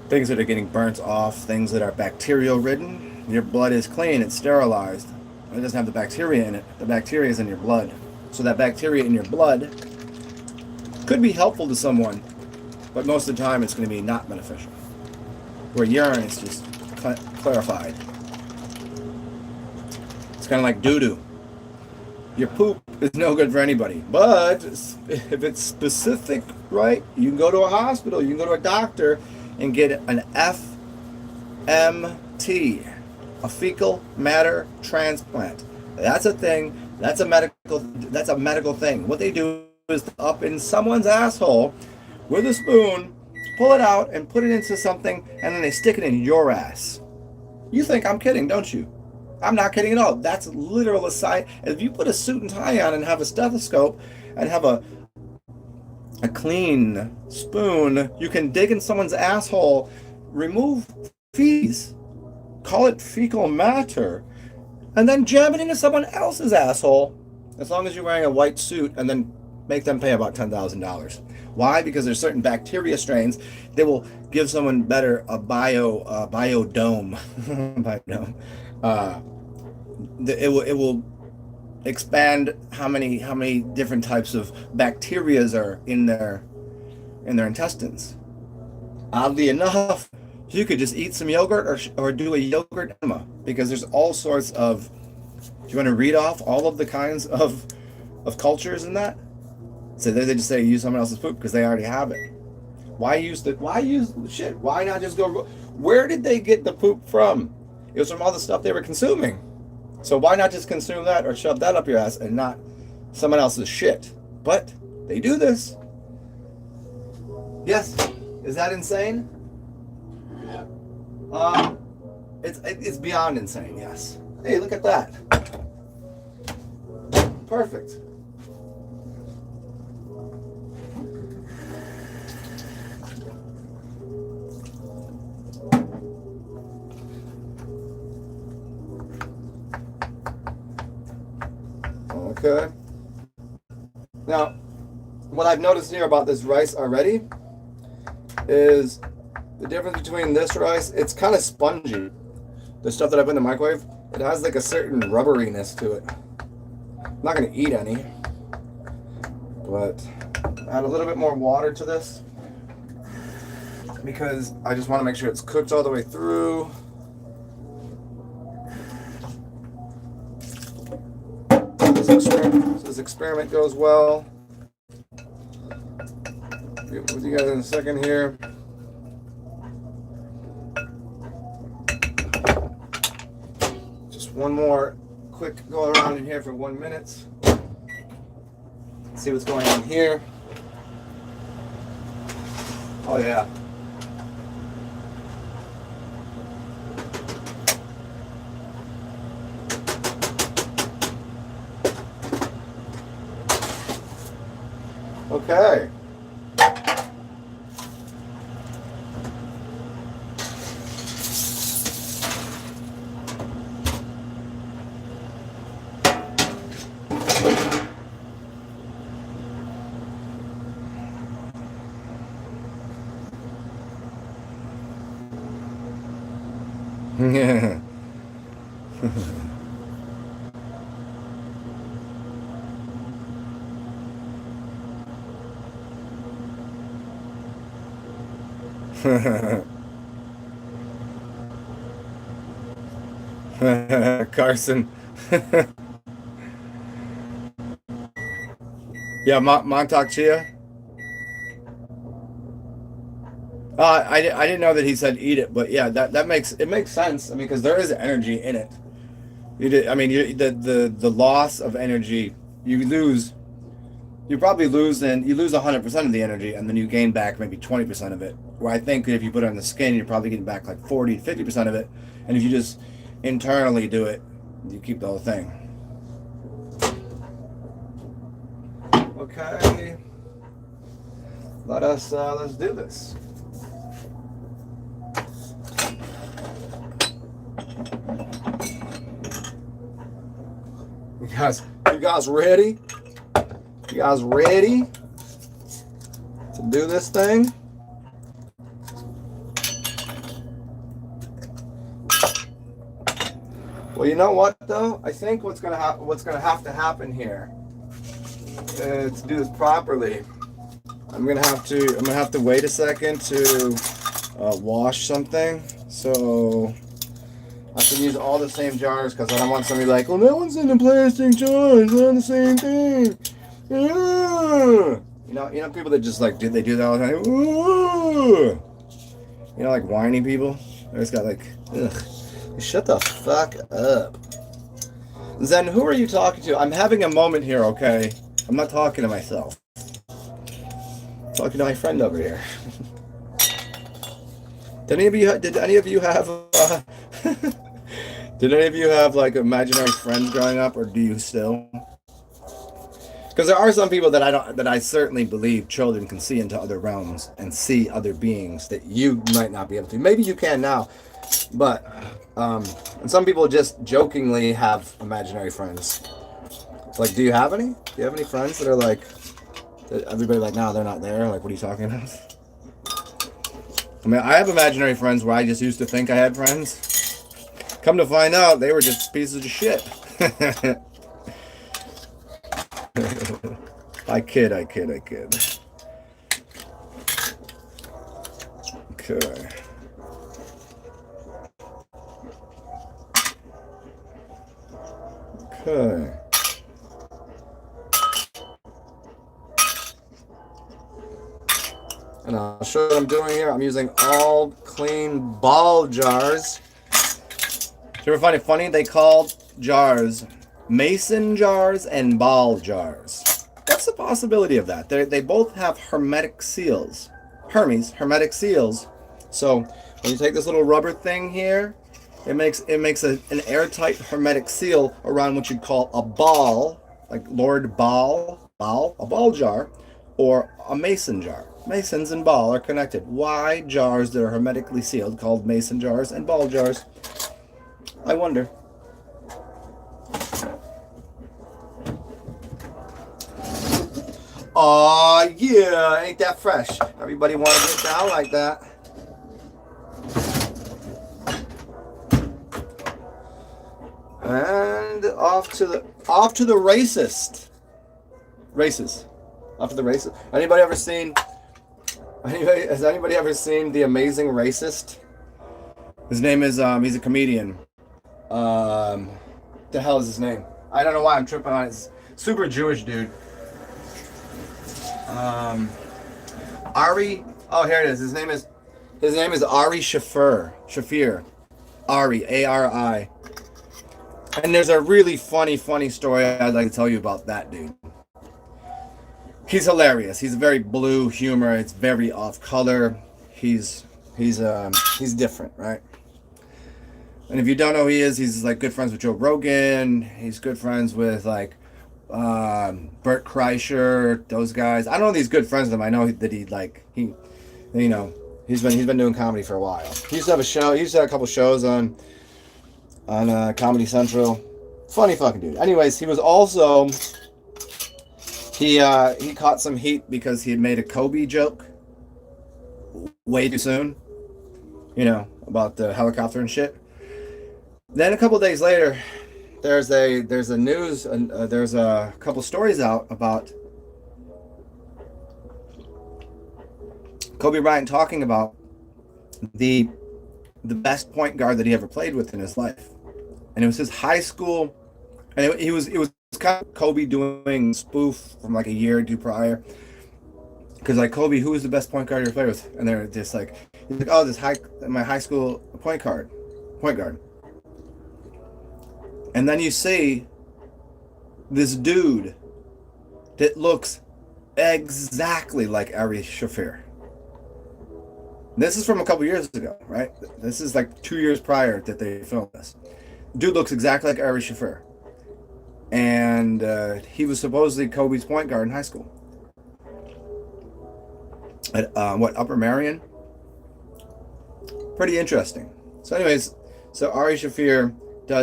Things that are getting burnt off, things that are bacterial ridden. Your blood is clean, it's sterilized. It doesn't have the bacteria in it. The bacteria is in your blood. So that bacteria in your blood could be helpful to someone, but most of the time it's going to be not beneficial. Where urine is just clarified. It's kind of like doo-doo. Your poop is no good for anybody. But if it's specific, right, you can go to a hospital, you can go to a doctor, and get an FMT, a fecal matter transplant. That's a thing. That's a medical thing. What they do is up in someone's asshole with a spoon, pull it out and put it into something, and then they stick it in your ass. You think I'm kidding, don't you? I'm not kidding at all. That's literal aside. If you put a suit and tie on and have a stethoscope and have a clean spoon, you can dig in someone's asshole, remove feces, call it fecal matter, and then jam it into someone else's asshole, as long as you're wearing a white suit, and then make them pay about $10,000. Why? Because there's certain bacteria strains that will give someone better a biodome. Biodome. It will expand how many different types of bacterias are in their intestines. Oddly enough, you could just eat some yogurt or do a yogurt enema, because there's all sorts of. Do you want to read off all of the kinds of cultures in that? So they just say use someone else's poop because they already have it. Why use shit? Why not just go? Where did they get the poop from? It was from all the stuff they were consuming. So why not just consume that or shove that up your ass and not someone else's shit? But they do this. Yes. Is that insane? Yeah. It's beyond insane, yes. Hey, look at that. Perfect. Okay. Now, what I've noticed here about this rice already is the difference between this rice, it's kind of spongy. The stuff that I put in the microwave, it has like a certain rubberiness to it. I'm not going to eat any, but add a little bit more water to this because I just want to make sure it's cooked all the way through. This experiment goes well. I'll be with you guys in a second here. Just one more quick go around in here for 1 minute. See what's going on here. Oh yeah. Okay. Yeah. Carson. Yeah, Montauk Chia. I didn't know that he said eat it, but yeah, that makes sense. I mean, because there is energy in it. The loss of energy, you probably lose 100% of the energy, and then you gain back maybe 20% of it. Where I think if you put it on the skin, you're probably getting back like 40 to 50% of it, and if you just internally do it, you keep the whole thing. Okay, let's do this. You guys ready? You guys ready to do this thing? Well, you know what though? I think what's gonna have to happen here to do this properly. I'm gonna have to wait a second to wash something, so I can use all the same jars because I don't want somebody like, well, that one's in a plastic jar. It's not the same thing. You know, people that just like they do that all the time. Like whiny people. I just got like, ugh. Shut the fuck up. Zen, who are you talking to? I'm having a moment here, okay? I'm not talking to myself. I'm talking to my friend over here. Did any of you have did any of you have like imaginary friends growing up, or do you still? Because there are some people that I certainly believe children can see into other realms and see other beings that you might not be able to. Maybe you can now, but and some people just jokingly have imaginary friends. Like, do you have any? Do you have any friends that are like that everybody like, no, they're not there? Like, what are you talking about? I mean, I have imaginary friends where I just used to think I had friends. Come to find out, they were just pieces of shit. I kid. Okay. Okay. And I'll show you what I'm doing here. I'm using all clean ball jars. Do you ever find it funny? They call jars mason jars and ball jars. What's the possibility of that? They both have hermetic seals. Hermetic seals. So when you take this little rubber thing here, it makes an airtight hermetic seal around what you'd call a ball, like Lord Ball, a ball jar, or a mason jar. Masons and ball are connected. Why jars that are hermetically sealed called mason jars and ball jars? I wonder. Aw, yeah, ain't that fresh? Everybody want to get down like that. And off to the races. Off to the races. Has anybody ever seen The Amazing Racist? His name is he's a comedian. The hell is his name? I don't know why I'm tripping on it. It's super Jewish dude. Ari. Oh, here it is. His name is Ari Shafir. Ari, A-R-I. And there's a really funny story I'd like to tell you about that dude. He's hilarious. He's very blue humor. It's very off color. He's different, right? And if you don't know who he is, he's like good friends with Joe Rogan. He's good friends with like Bert Kreischer, those guys. I don't know these good friends with him. I know that he's been doing comedy for a while. He used to have a show. He used to have a couple shows on Comedy Central. Funny fucking dude. Anyways, he was also he caught some heat because he had made a Kobe joke way too soon. You know, about the helicopter and shit. Then a couple days later, there's a couple stories out about Kobe Bryant talking about the best point guard that he ever played with in his life, and it was his high school, and it was kind of Kobe doing spoof from like a year or two prior, because like, Kobe, who was the best point guard you ever played with? And they're just like, he's like, oh, my high school point guard. And then you see this dude that looks exactly like Ari Shafir. This is from a couple years ago, right? This is like 2 years prior that they filmed this. Dude looks exactly like Ari Shafir. And he was supposedly Kobe's point guard in high school. At Upper Marion? Pretty interesting. So anyways, Ari Shafir he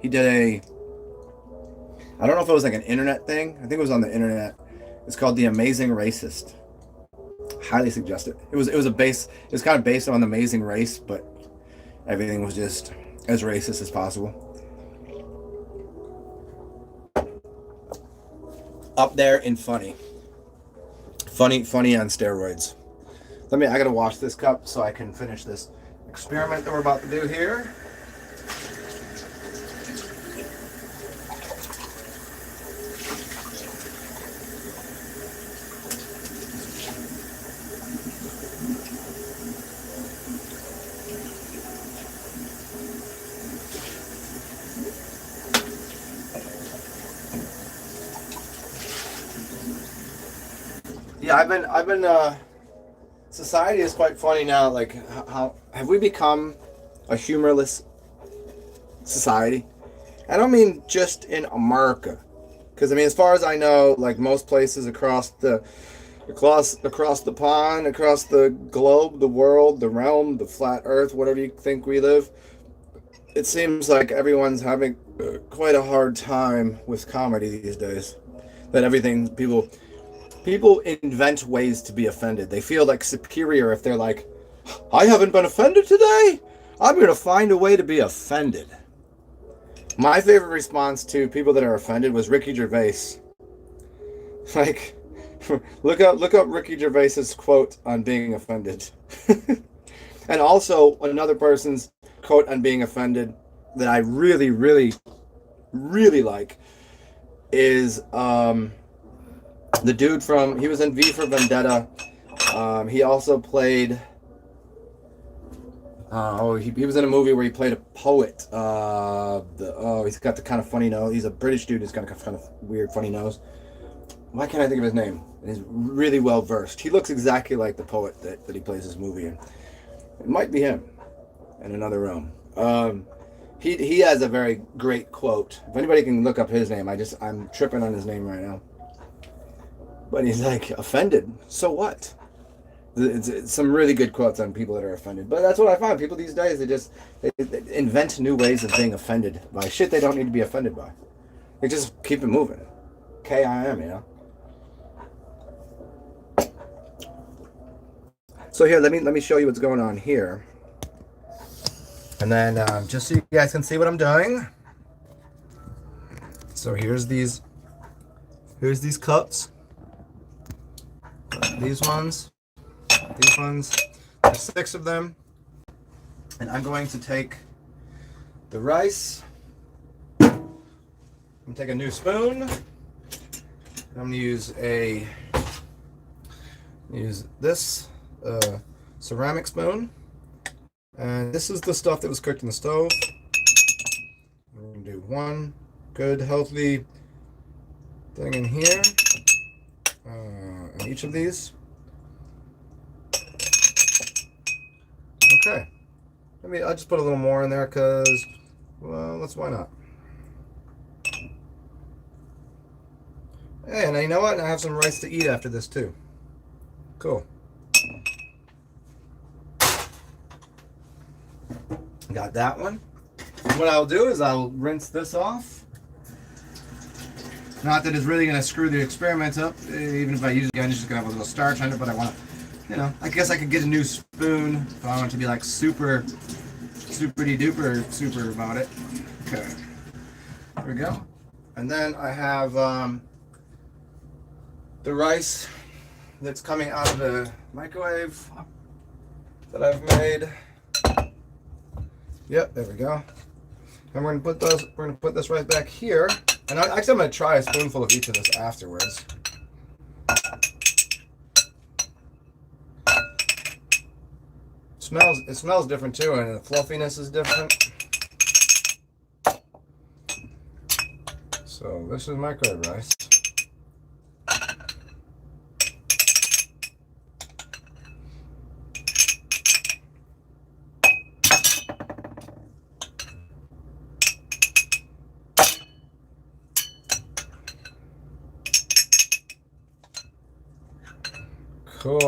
did a, I don't know if it was like an internet thing. I think it was on the internet. It's called The Amazing Racist. Highly suggest it. It was kind of based on The Amazing Race, but everything was just as racist as possible. Up there and funny on steroids. I gotta wash this cup so I can finish this experiment that we're about to do here. Yeah, I've been society is quite funny now. Like, how have we become a humorless society? I don't mean just in America, because I mean, as far as I know, like most places across the pond, across the globe, the world, the realm, the flat Earth, whatever you think we live, it seems like everyone's having quite a hard time with comedy these days. That everything people invent ways to be offended. They feel like superior if they're like, I haven't been offended today. I'm going to find a way to be offended. My favorite response to people that are offended was Ricky Gervais. Like, look up Ricky Gervais's quote on being offended. And also another person's quote on being offended that I really, really, really like is the dude he was in V for Vendetta. He also played, he was in a movie where he played a poet. He's got the kind of funny nose. He's a British dude. He's got a kind of weird, funny nose. Why can't I think of his name? And he's really well versed. He looks exactly like the poet that he plays his movie in. It might be him in another realm. He has a very great quote. If anybody can look up his name, I'm tripping on his name right now. But he's like, offended. So what? It's some really good quotes on people that are offended. But that's what I find. People these days, they invent new ways of being offended by shit they don't need to be offended by. They just keep it moving. KIM, you know? So here, let me show you what's going on here. And then just so you guys can see what I'm doing. So here's these cups. These ones. There's 6 of them. And I'm going to take the rice. I'm going to take a new spoon. I'm going to use this ceramic spoon. And this is the stuff that was cooked in the stove. We're going to do one good, healthy thing in here. In each of these. Okay. I'll just put a little more in there because, well, why not? Hey, and you know what? I have some rice to eat after this too. Cool. Got that one. What I'll do is I'll rinse this off. Not that it's really going to screw the experiment up. Even if I use it again, it's just going to have a little starch on it. But I want to, I guess I could get a new spoon if I want to be like super duper super about it. Okay. There we go. And then I have the rice that's coming out of the microwave that I've made. Yep, there we go. And we're gonna put this right back here. And I'm gonna try a spoonful of each of this afterwards. It smells different too, and the fluffiness is different. So this is microwave rice. Cool.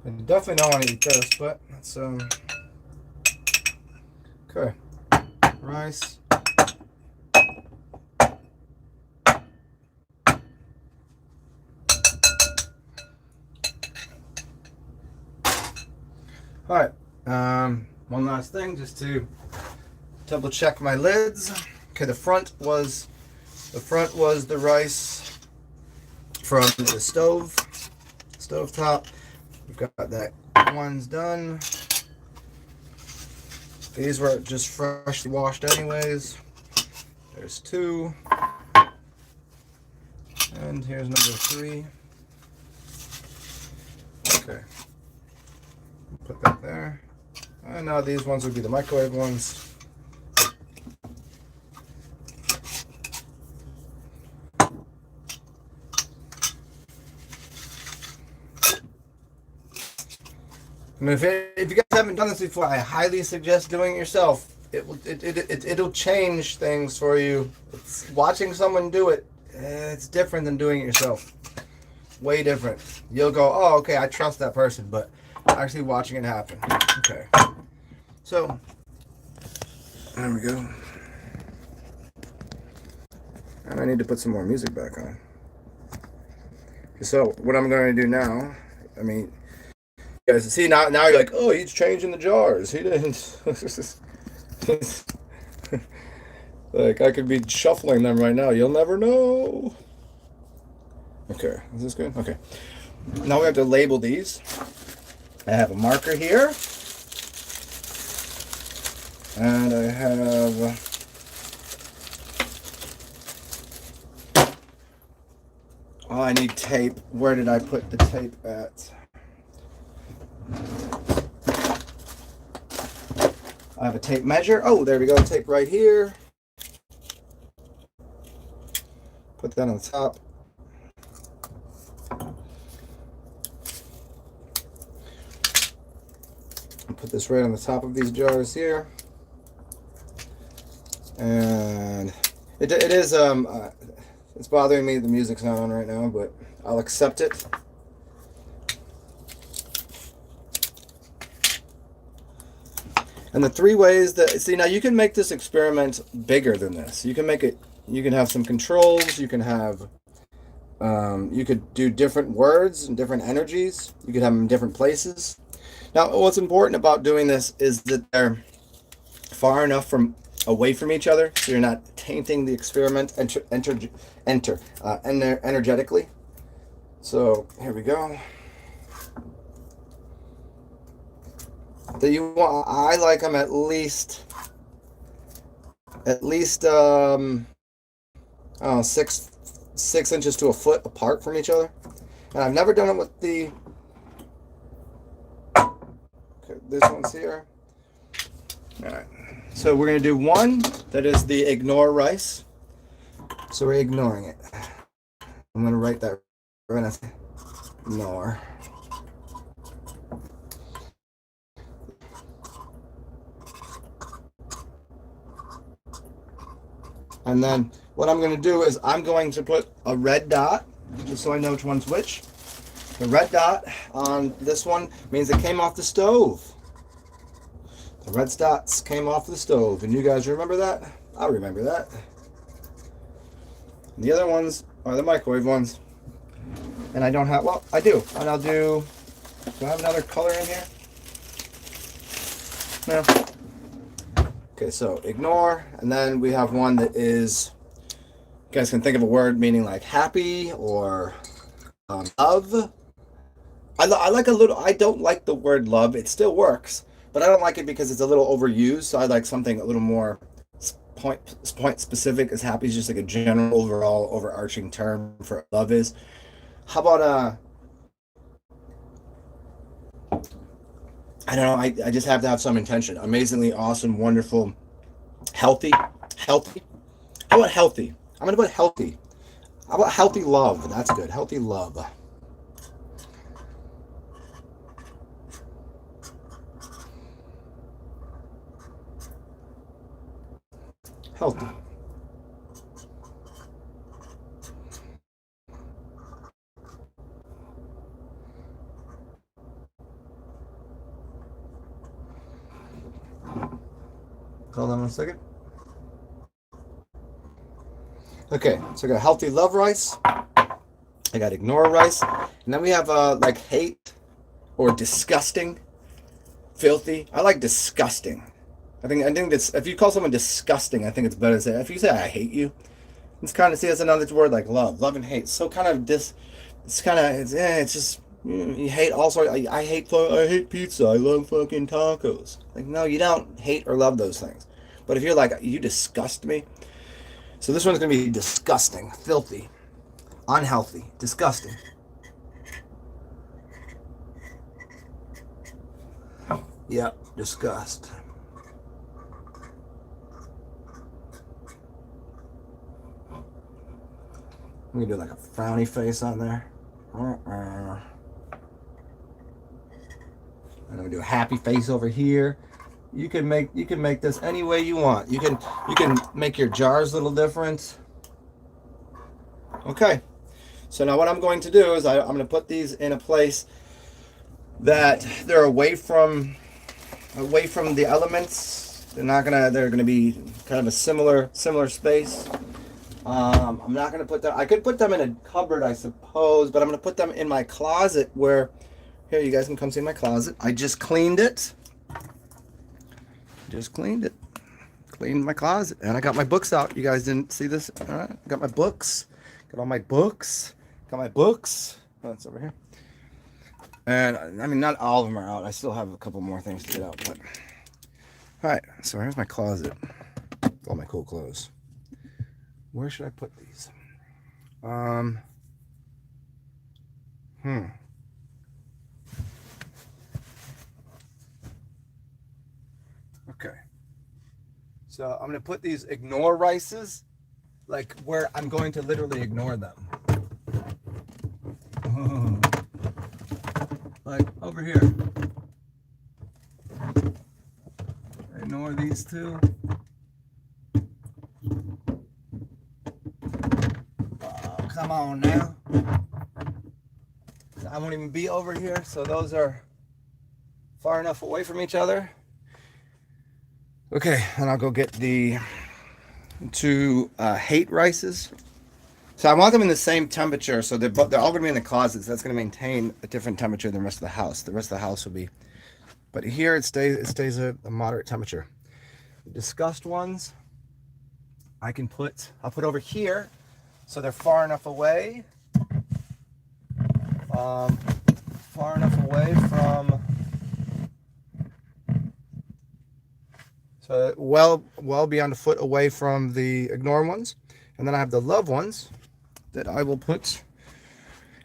I definitely don't want to eat this, but that's okay. Rice. All right. One last thing, just to double check my lids. Okay, the front was the rice from the stove top. We've got that one's done. These were just freshly washed anyways. There's 2. And here's number 3. Okay. Put that there. And now these ones would be the microwave ones. And if you guys haven't done this before, I highly suggest doing it yourself. It'll change things for you. Watching someone do it, it's different than doing it yourself. Way different. You'll go, oh, okay, I trust that person, but actually watching it happen. Okay. So, there we go. And I need to put some more music back on. So, what I'm going to do now, I mean, you guys see, now you're like, oh, he's changing the jars. He didn't. Like, I could be shuffling them right now. You'll never know. Okay, is this good? Okay. Now we have to label these. I have a marker here. And I have... Oh, I need tape. Where did I put the tape at? I have a tape measure. Oh, there we go. Tape right here. Put that on the top. Put this right on the top of these jars here. And it is it's bothering me the music's not on right now, but I'll accept it. And the three ways that, see, now you can make this experiment bigger than this. You can make it, you can have some controls, you can have, you could do different words and different energies. You could have them in different places. Now, what's important about doing this is that they're far enough away from each other, so you're not tainting the experiment energetically. So here we go. I like them at least I don't know, 6 inches to a foot apart from each other. And I've never done it with the, okay, this one's here. All right. So we're going to do one that is the ignore rice. So we're ignoring it. I'm going to write that right now. Ignore. And then what I'm going to do is I'm going to put a red dot, just so I know which one's which. The red dot on this one means it came off the stove. The red dots came off the stove. And you guys remember that? I remember that. The other ones are the microwave ones. And I don't have, well, I do. And I'll do I have another color in here? No. Okay, so ignore. And then we have one that is, you guys can think of a word meaning like happy or love. I like a little, I don't like the word love. It still works, but I don't like it because it's a little overused. So I like something a little more point specific, as happy is just like a general overall overarching term for love is. How about I don't know, I just have to have some intention. Amazingly awesome, wonderful, healthy. How about healthy? I'm gonna put healthy. How about healthy love? That's good. Healthy love. Healthy. Hold on one second. Okay, so I got healthy love rice. I got ignore rice. And then we have like hate or disgusting, filthy. I like disgusting. I think that's, if you call someone disgusting, I think it's better to say, if you say I hate you, it's kind of, see, that's another word like love and hate. So kind of it's just, you hate also, I hate pizza, I love fucking tacos. Like, no, you don't hate or love those things. But if you're like, you disgust me. So this one's going to be disgusting, filthy, unhealthy, disgusting. Yep, disgust. I'm going to do like a frowny face on there. And I'm going gonna do a happy face over here. You can make this any way you want. You can make your jars a little different. Okay. So now what I'm going to do is I'm going to put these in a place that they're away from the elements. They're gonna be kind of a similar space. I'm not gonna put them. I could put them in a cupboard, I suppose, but I'm gonna put them in my closet where. Here, you guys can come see my closet. I just cleaned it. Cleaned my closet, and I got my books out. You guys didn't see this? All right, I got my books. Got all my books. Got my books. Oh, it's over here. And I mean, not all of them are out. I still have a couple more things to get out. But all right, so here's my closet. All my cool clothes. Where should I put these? Okay. So I'm gonna put these ignore rices, like where I'm going to literally ignore them. Like over here. Ignore these two. Oh, come on now. I won't even be over here, so those are far enough away from each other. Okay, and I'll go get the two hate rices. So I want them in the same temperature, so they're all going to be in the closet, so that's going to maintain a different temperature than the rest of the house. The rest of the house will be, but here it stays a moderate temperature. The discussed ones, I'll put over here, so they're far enough away. Far enough away from, so well beyond a foot away from the ignore ones. And then I have the love ones that I will put.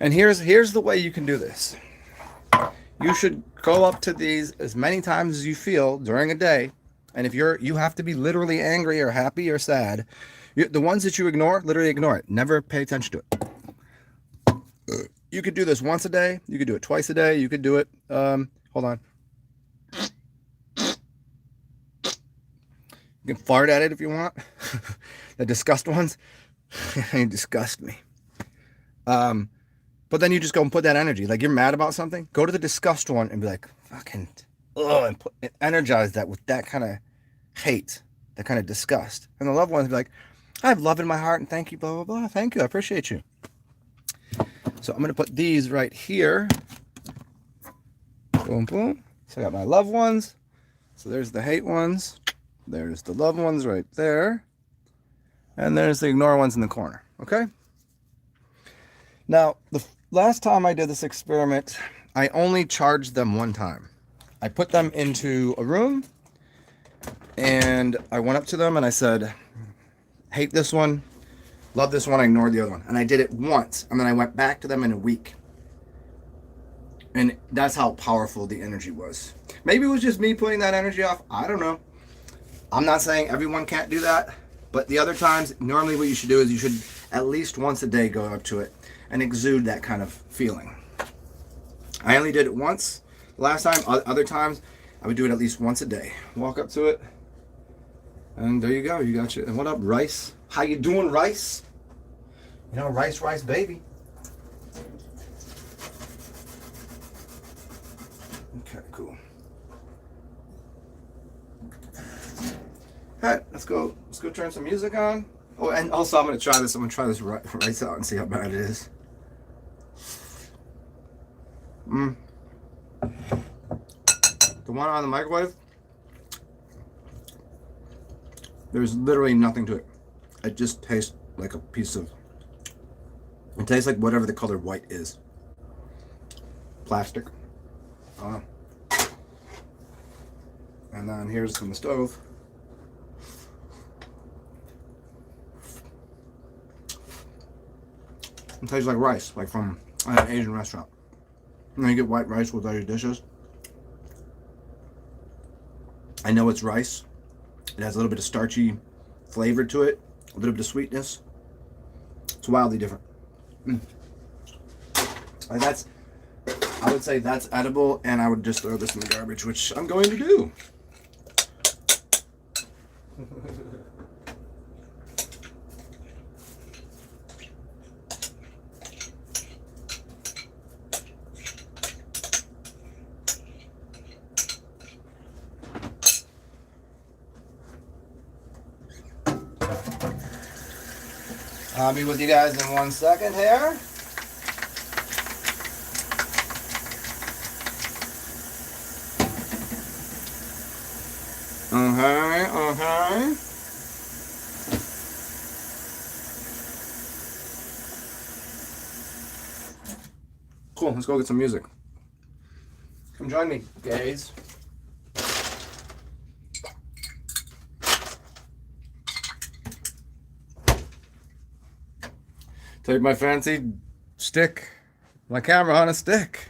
And here's the way you can do this. You should go up to these as many times as you feel during a day. And if you have to be literally angry or happy or sad, the ones that you ignore, literally ignore it. Never pay attention to it. You could do this once a day. You could do it twice a day. You could do it, hold on. You can fart at it if you want. The disgust ones, they disgust me. But then you just go and put that energy. Like you're mad about something, go to the disgust one and be like, fucking, and energize that with that kind of hate, that kind of disgust. And the loved ones be like, I have love in my heart and thank you, blah, blah, blah. Thank you, I appreciate you. So I'm going to put these right here. Boom, boom. So I got my loved ones. So there's the hate ones. There's the loved ones right there. And there's the ignore ones in the corner. Okay? Now, the last time I did this experiment, I only charged them one time. I put them into a room and I went up to them and I said, hate this one. Love this one, I ignored the other one. And I did it once, and then I went back to them in a week. And that's how powerful the energy was. Maybe it was just me putting that energy off. I don't know. I'm not saying everyone can't do that. But the other times, normally what you should do is you should at least once a day go up to it and exude that kind of feeling. I only did it once last time. Other times, I would do it at least once a day. Walk up to it. And there you go. You got your... And what up, Rice? How you doing, Rice? You know, rice, baby. Okay, cool. All right, let's go turn some music on. Oh, and also I'm gonna try this. I'm gonna try this rice out and see how bad it is. The one on the microwave, there's literally nothing to it. It just tastes like a piece of, it tastes like whatever the color white is. Plastic. And then here's from the stove. It tastes like rice, like from an Asian restaurant. And then you get white rice with all your dishes. I know it's rice. It has a little bit of starchy flavor to it, a little bit of sweetness. It's wildly different. And that's I would say that's edible, and I would just throw this in the garbage, which I'm going to do. I'll be with you guys in 1 second here. Okay. Cool, let's go get some music. Come join me, gays. Take my fancy stick, my camera on a stick.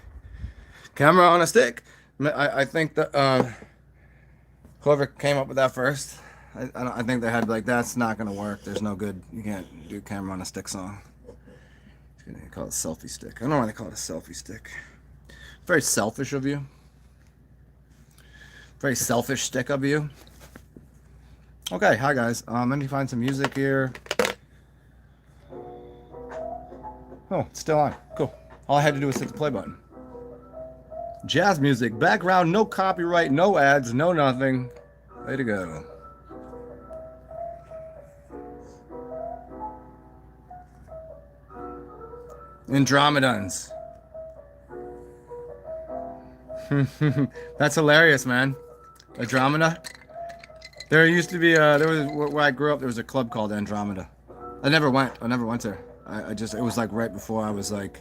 Camera on a stick. I think that whoever came up with that first, I think they had like, that's not gonna work. There's no good. You can't do camera on a stick song. They call it a selfie stick. I don't know why they call it a selfie stick. Very selfish of you. Very selfish stick of you. Okay, hi guys. Let me find some music here. Oh, it's still on. Cool. All I had to do was hit the play button. Jazz music, background, no copyright, no ads, no nothing. Way to go. Andromedons. That's hilarious, man. Andromeda. There used to be there was where I grew up. There was a club called Andromeda. I never went there. I just, it was like right before I was like,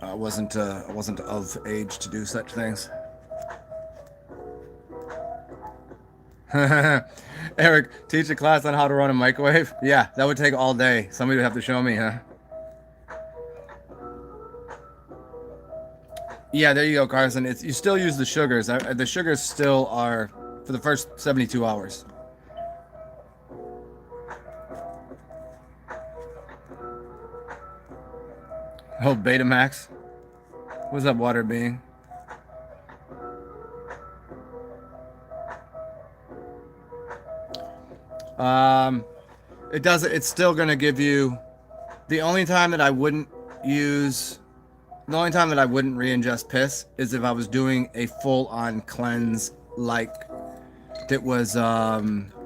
I wasn't of age to do such things. Eric, teach a class on how to run a microwave. Yeah, that would take all day. Somebody would have to show me, huh? Yeah, there you go, Carson. You still use the sugars. The sugars still are for the first 72 hours. Oh, Betamax. What's up, water being? It's still gonna give you, the only time that I wouldn't re-ingest piss is if I was doing a full-on cleanse, like that was,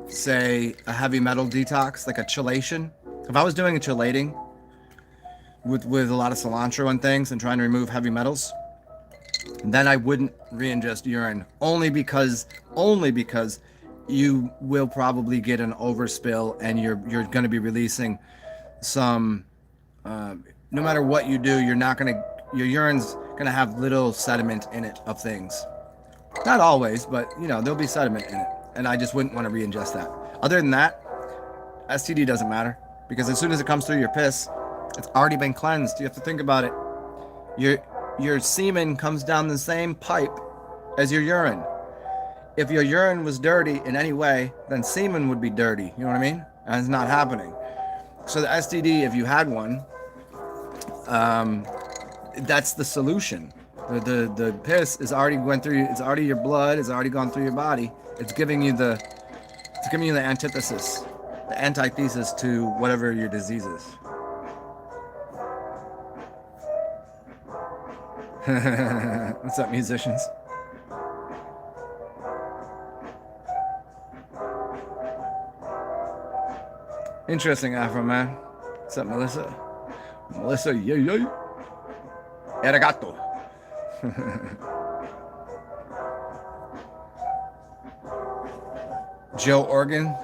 say, a heavy metal detox, like a chelation. If I was doing a chelating with a lot of cilantro and things and trying to remove heavy metals, then I wouldn't re-ingest urine, only because you will probably get an overspill and you're going to be releasing some, no matter what you do, your urine's going to have little sediment in it of things. Not always, but there'll be sediment in it, and I just wouldn't want to re-ingest that. Other than that, STD doesn't matter, because as soon as it comes through your piss, it's already been cleansed. You have to think about it. Your semen comes down the same pipe as your urine. If your urine was dirty in any way, then semen would be dirty. You know what I mean? And it's not happening. So the STD, if you had one, that's the solution. The piss is already went through. It's already your blood. It's already gone through your body. It's giving you the antithesis, the antithesis to whatever your disease is. What's up, musicians? Interesting Afro, man. What's up, Melissa? Melissa, yay. Arigato. Joe Organ's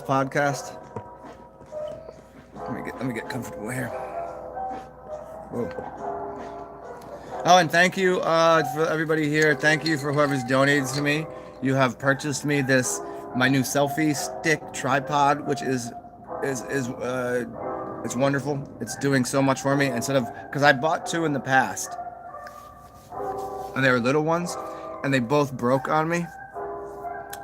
podcast. Let me get comfortable here. Whoa. Oh, and thank you for everybody here. Thank you for whoever's donated to me. You have purchased me my new selfie stick tripod, which is it's wonderful. It's doing so much for me. Because I bought two in the past, and they were little ones, and they both broke on me.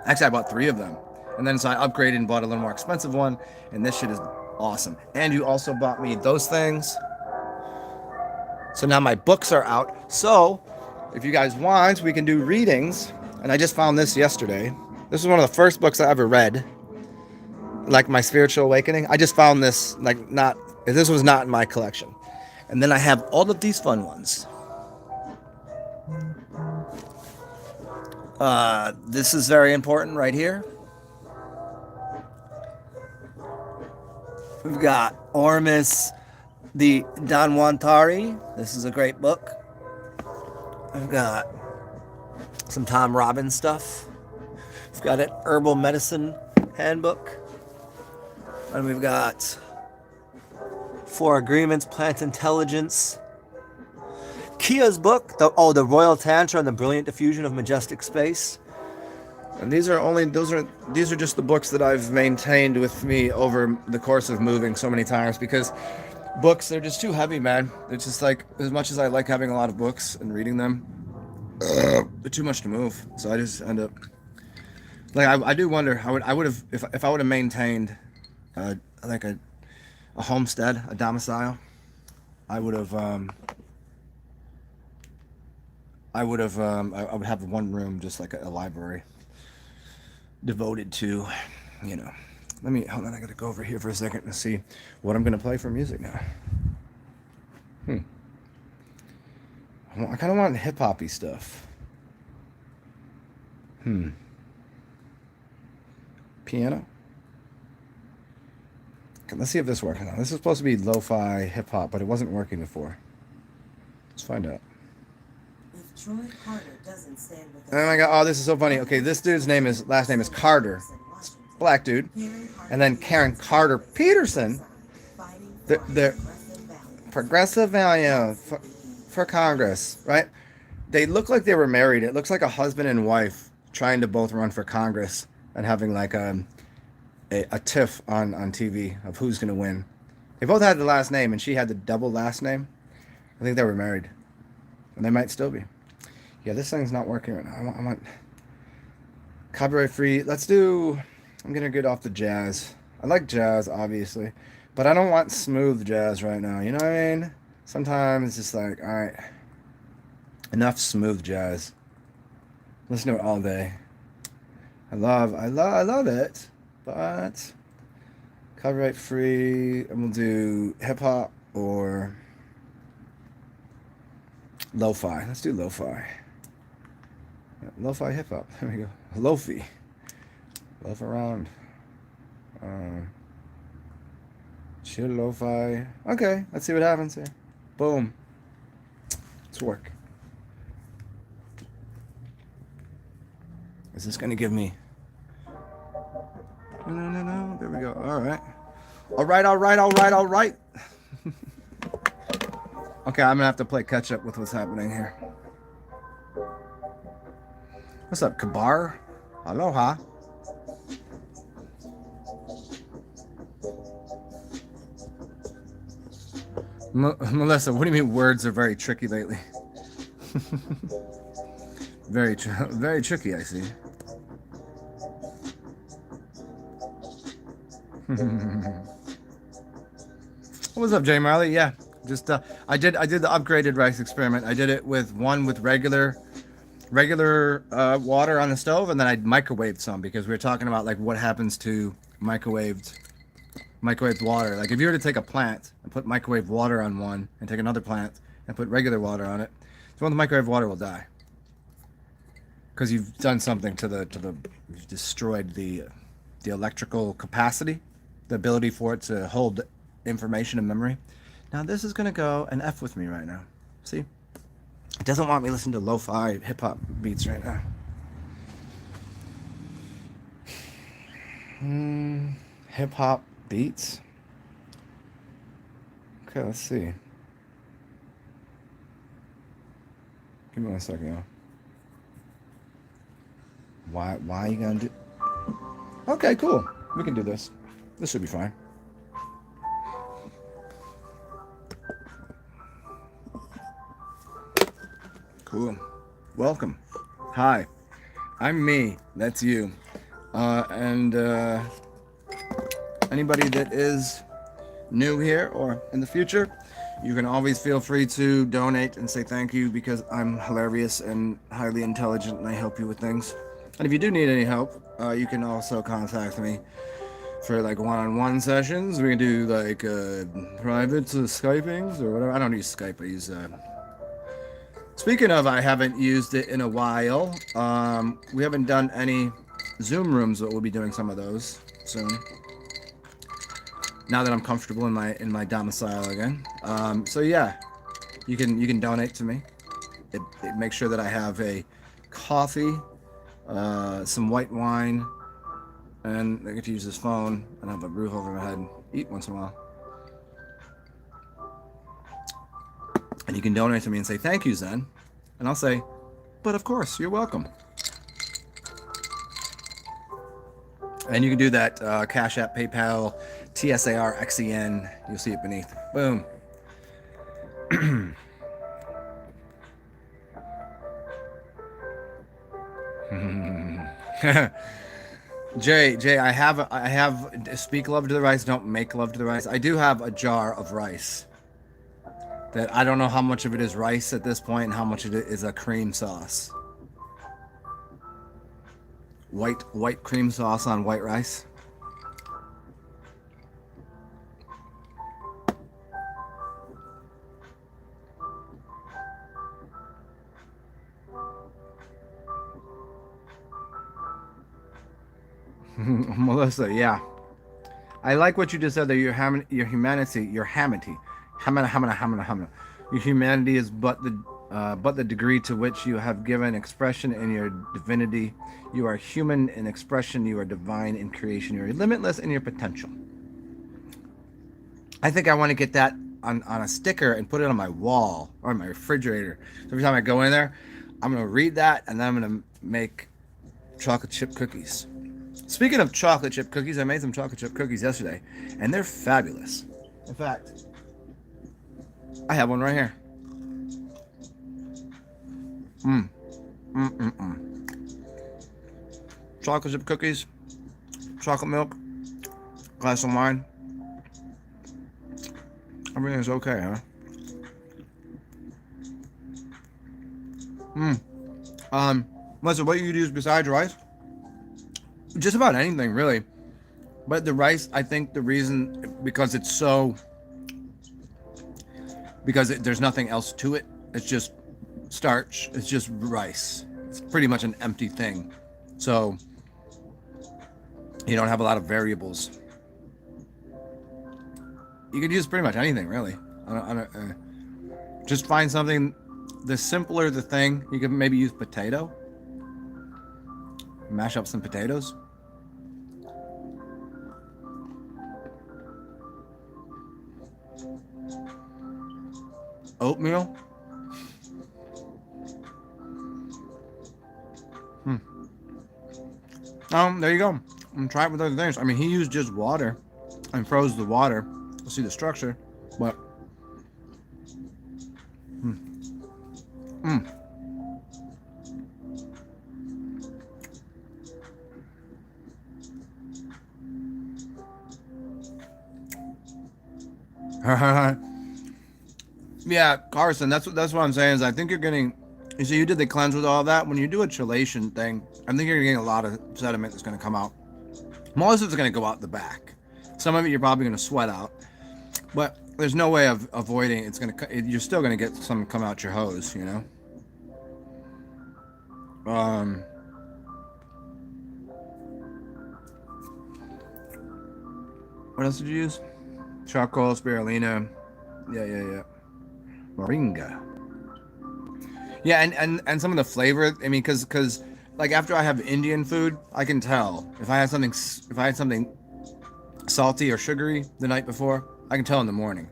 Actually, I bought 3 of them, and then so I upgraded and bought a little more expensive one, and this shit is awesome. And you also bought me those things. So now my books are out. So if you guys want, we can do readings. And I just found this yesterday. This is one of the first books I ever read, like my spiritual awakening. I just found this, like, this was not in my collection. And then I have all of these fun ones. This is very important right here. We've got Ormus the Danwantari. This is a great book. I've got some Tom Robbins stuff. We've got an herbal medicine handbook. And we've got 4 Agreements, Plant Intelligence. Kia's book, the Royal Tantra and the Brilliant Diffusion of Majestic Space. And these are just the books that I've maintained with me over the course of moving so many times, because books, they're just too heavy, man. It's just like, as much as I like having a lot of books and reading them, they're too much to move. So I just end up, like, I do wonder, I would have, if I would have maintained like a homestead, a domicile, I would have one room, just like a library, devoted to, hold on, I gotta go over here for a second and see what I'm gonna play for music now. I kind of want hip-hoppy stuff. Piano? Okay, let's see if this works now. This is supposed to be lo-fi hip-hop, but it wasn't working before. Let's find out. Troy Carter doesn't stand with oh my god, oh, this is so funny. Okay, this dude's last name is Carter. Black dude. And then Karen Carter Peterson. The Progressive Value for Congress, right? They look like they were married. It looks like a husband and wife trying to both run for Congress and having like a tiff on TV of who's going to win. They both had the last name, and she had the double last name. I think they were married. And they might still be. Yeah, this thing's not working right now. I want copyright free. I'm gonna get off the jazz. I like jazz, obviously, but I don't want smooth jazz right now. You know what I mean? Sometimes it's just like, all right, enough smooth jazz. Listen to it all day. I love it, but copyright free. And we'll do hip hop or lo-fi. Let's do lo-fi. Yeah, lo-fi hip hop. There we go. Lo-fi. Loaf around. Chill lo-fi. Okay, let's see what happens here. Boom. Let's work. Is this gonna give me? No. There we go. All right. All right. Okay, I'm gonna have to play catch up with what's happening here. What's up, Kabar? Aloha. Melissa, what do you mean words are very tricky lately? very tricky, I see. What's up, Jay Marley? Yeah, just I did the upgraded rice experiment. I did it with regular water on the stove, and then I microwaved some, because we were talking about like what happens to microwaved water. Like if you were to take a plant and put microwaved water on one, and take another plant and put regular water on it, the one with microwave water will die, because you've done something you've destroyed the electrical capacity, the ability for it to hold information and memory. Now this is gonna go and F with me right now. See? It doesn't want me listening to lo-fi hip-hop beats right now. Hip-hop beats? Okay, let's see. Give me 1 second, y'all. Why are you gonna do... Okay, cool. We can do this. This should be fine. Cool. Welcome. Hi. I'm me. That's you. And anybody that is new here or in the future, You can always feel free to donate and say thank you because I'm hilarious and highly intelligent and I help you with things. And if you do need any help, you can also contact me for like one-on-one sessions. We can do like private Skypings or whatever. I don't use Skype. I use. Speaking of, I haven't used it in a while. We haven't done any Zoom rooms, but we'll be doing some of those soon. Now that I'm comfortable in my domicile again. So yeah, you can donate to me. It makes sure that I have a coffee, some white wine, and I get to use this phone and have a roof over my head. Eat once in a while. And you can donate to me and say thank you, Zen. And I'll say, but of course, you're welcome. And you can do that CashApp, PayPal, TsarXen. You'll see it beneath. Boom. Jay, I have speak love to the rice, don't make love to the rice. I do have a jar of rice that I don't know how much of it is rice at this point and how much of it is a cream sauce. White cream sauce on white rice. Melissa, yeah. I like what you just said there. Your humanity. Your humanity is but the degree to which you have given expression in your divinity. You are human in expression. You are divine in creation. You are limitless in your potential. I think I want to get that on a sticker and put it on my wall or my refrigerator. So every time I go in there, I'm going to read that and then I'm going to make chocolate chip cookies. Speaking of chocolate chip cookies, I made some chocolate chip cookies yesterday, and they're fabulous. In fact, I have one right here. Chocolate chip cookies, chocolate milk, glass of wine. Everything's okay, huh? Melissa, what you use besides rice? Just about anything, really. But the rice, I think the reason, because it's so, there's nothing else to it. It's just starch. It's just rice. It's pretty much an empty thing. So you don't have a lot of variables. You could use pretty much anything, really. Just find something. The simpler the thing, you could maybe use potato. Mash up some potatoes. Oatmeal. There you go. And try it with other things. I mean, he used just water and froze the water. You'll see the structure, but yeah, Carson, that's what I'm saying is I think you're getting. You see, you did the cleanse with all that. When you do a chelation thing, I think you're getting a lot of sediment that's going to come out. Most of it's going to go out the back. Some of it you're probably going to sweat out, but there's no way of avoiding it's going to. You're still going to get some come out your hose, you know. What else did you use? Charcoal, spirulina. Yeah. Moringa. Yeah, and some of the flavor. I mean, because like after I have Indian food, I can tell if I had something salty or sugary the night before. I can tell in the morning.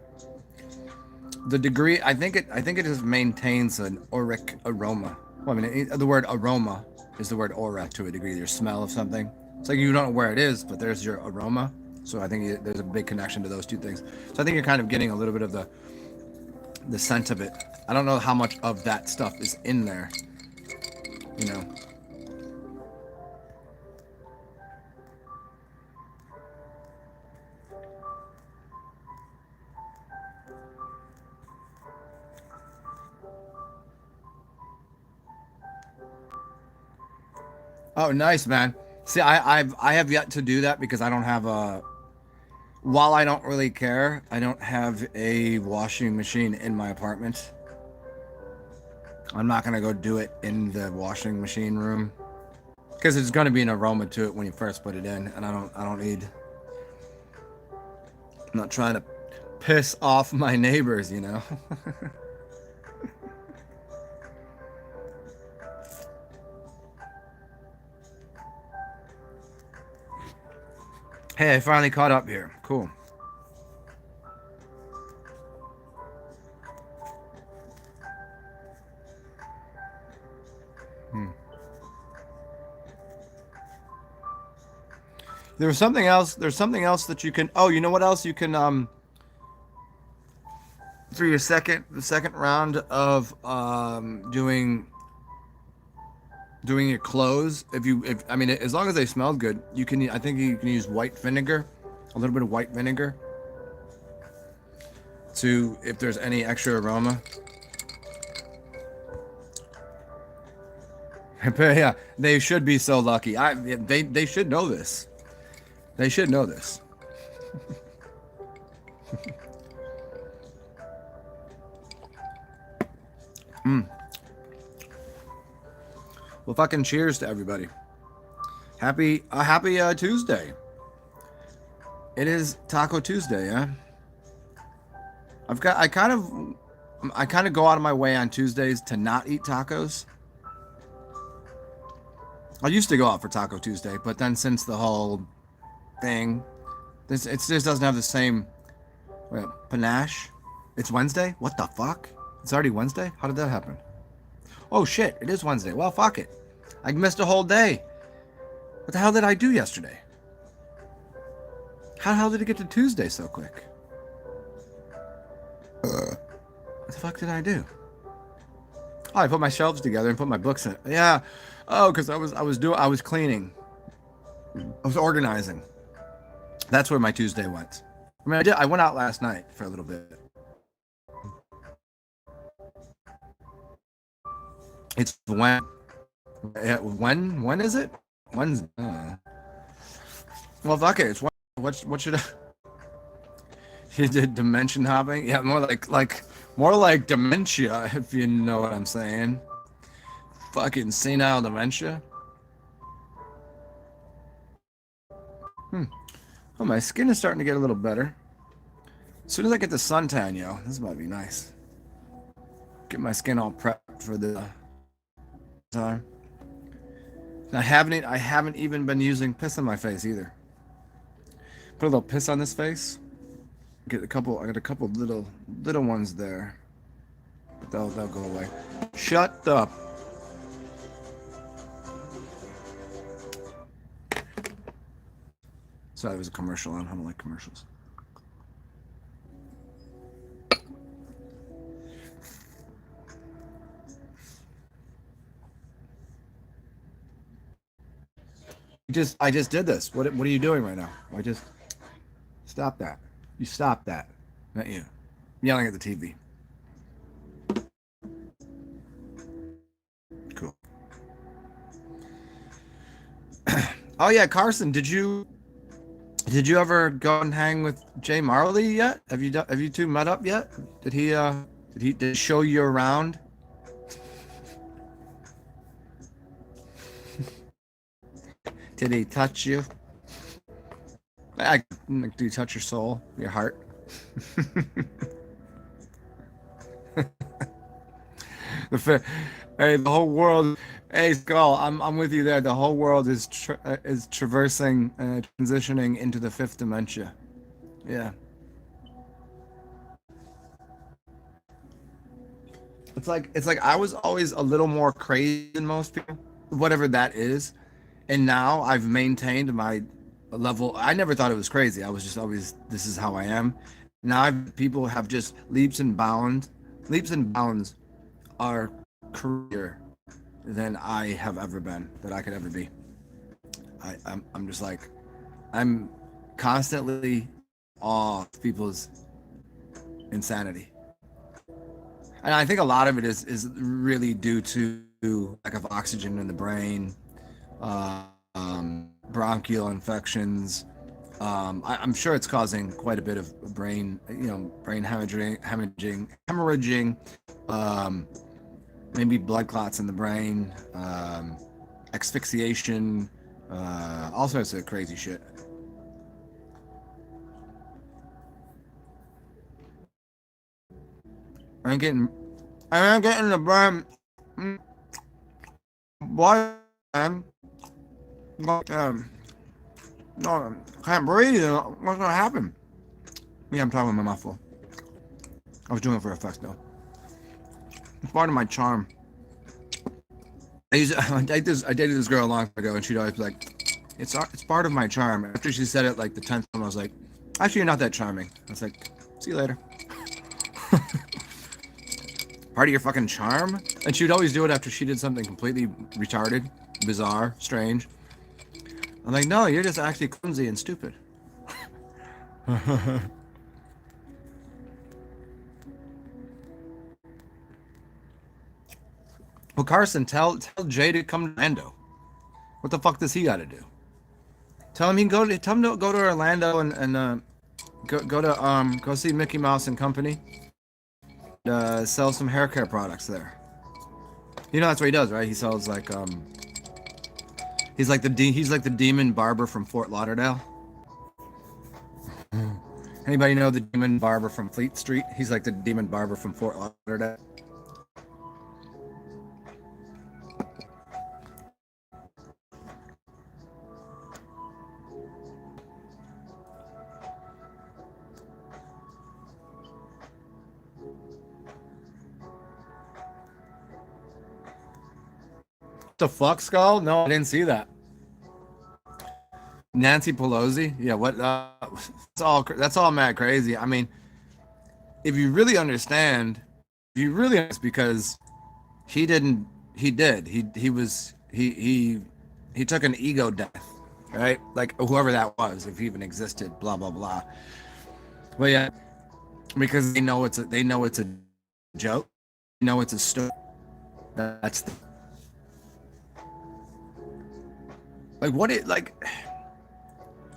The degree, I think it just maintains an auric aroma. Well, I mean, the word aroma is the word aura to a degree. Your smell of something. It's like you don't know where it is, but there's your aroma. So I think there's a big connection to those two things. So I think you're kind of getting a little bit of the scent of it. I don't know how much of that stuff is in there, you know. Oh, nice, man. See, I have yet to do that because I don't have a. While I don't really care, I don't have a washing machine in my apartment. I'm not gonna go do it in the washing machine room because there's gonna be an aroma to it when you first put it in, and I don't need. I'm not trying to piss off my neighbors, you know. Hey, I finally caught up here. Cool. Hmm. There's something else. There's something else that you can. Oh, you know what else you can for your the second round of doing your clothes. If I mean, as long as they smell good, you can. I think you can use white vinegar, a little bit of white vinegar, to if there's any extra aroma. But yeah, they should be so lucky. They should know this. They should know this. Mm. Well, fucking cheers to everybody. Happy Tuesday. It is Taco Tuesday, yeah. I kind of go out of my way on Tuesdays to not eat tacos. I used to go out for Taco Tuesday, but then since the whole thing, it just doesn't have the same panache. It's Wednesday? What the fuck? It's already Wednesday? How did that happen? Oh shit, it is Wednesday. Well, fuck it. I missed a whole day. What the hell did I do yesterday? How the hell did it get to Tuesday so quick? What the fuck did I do? Oh, I put my shelves together and put my books in. Yeah. Oh, because I was cleaning. I was organizing. That's where my Tuesday went. I mean, I went out last night for a little bit. It's when is it? When's well, fuck it. It's when. What should I? You did dimension hopping? Yeah, more like dementia, if you know what I'm saying. Fucking senile dementia. Oh, my skin is starting to get a little better. As soon as I get the suntan, yo, this might be nice. Get my skin all prepped for the time. I haven't even been using piss on my face either. Put a little piss on this face. I got a couple little ones there. But they'll go away. Shut up. Sorry, it was a commercial. I don't like commercials. I just did this. What are you doing right now? I just stop that. You stop that. Not you. I'm yelling at the TV. Cool. Oh yeah, Carson, did you ever go and hang with Jay Marley yet? Have you two met up yet? Did he show you around? Did he touch you? Do you touch your soul, your heart? Hey, the whole world. Hey, Skull, I'm with you there. The whole world is traversing, transitioning into the fifth dementia. Yeah. It's like I was always a little more crazy than most people, whatever that is, and now I've maintained my level. I never thought it was crazy. I was just always, this is how I am. Now people have just leaps and bounds are career than I have ever been, that I could ever be. I'm just like, I'm constantly awe of people's insanity. And I think a lot of it is really due to lack of oxygen in the brain, bronchial infections. I'm sure it's causing quite a bit of brain, brain hemorrhaging, um, maybe blood clots in the brain, asphyxiation, all sorts of crazy shit. I'm getting, I'm getting the brain. Why? But, no, can't breathe. What's gonna happen? Yeah, I'm talking with my mouth full. I was doing it for effect though. It's part of my charm. I dated this girl a long time ago, and she'd always be like, "It's part of my charm." After she said it like the 10th time, I was like, "Actually, you're not that charming." I was like, "See you later." Part of your fucking charm? And she'd always do it after she did something completely retarded, bizarre, strange. I'm like, "No, you're just actually clumsy and stupid." Well, Carson, tell Jay to come to Orlando. What the fuck does he got to do? Tell him he can tell him to go to Orlando and go see Mickey Mouse and Company. Sell some hair care products there. You know that's what he does, right? He sells like he's like the demon barber from Fort Lauderdale. Anybody know the demon barber from Fleet Street? He's like the demon barber from Fort Lauderdale. The fuck, Skull? No, I didn't see that. Nancy Pelosi? Yeah, what? That's all mad crazy. I mean, if you really understand, if you really understand, because he didn't, he did. He took an ego death, right? Like whoever that was, if he even existed, blah blah blah. But yeah, because they know it's a joke, you know it's a story. That's like what it like.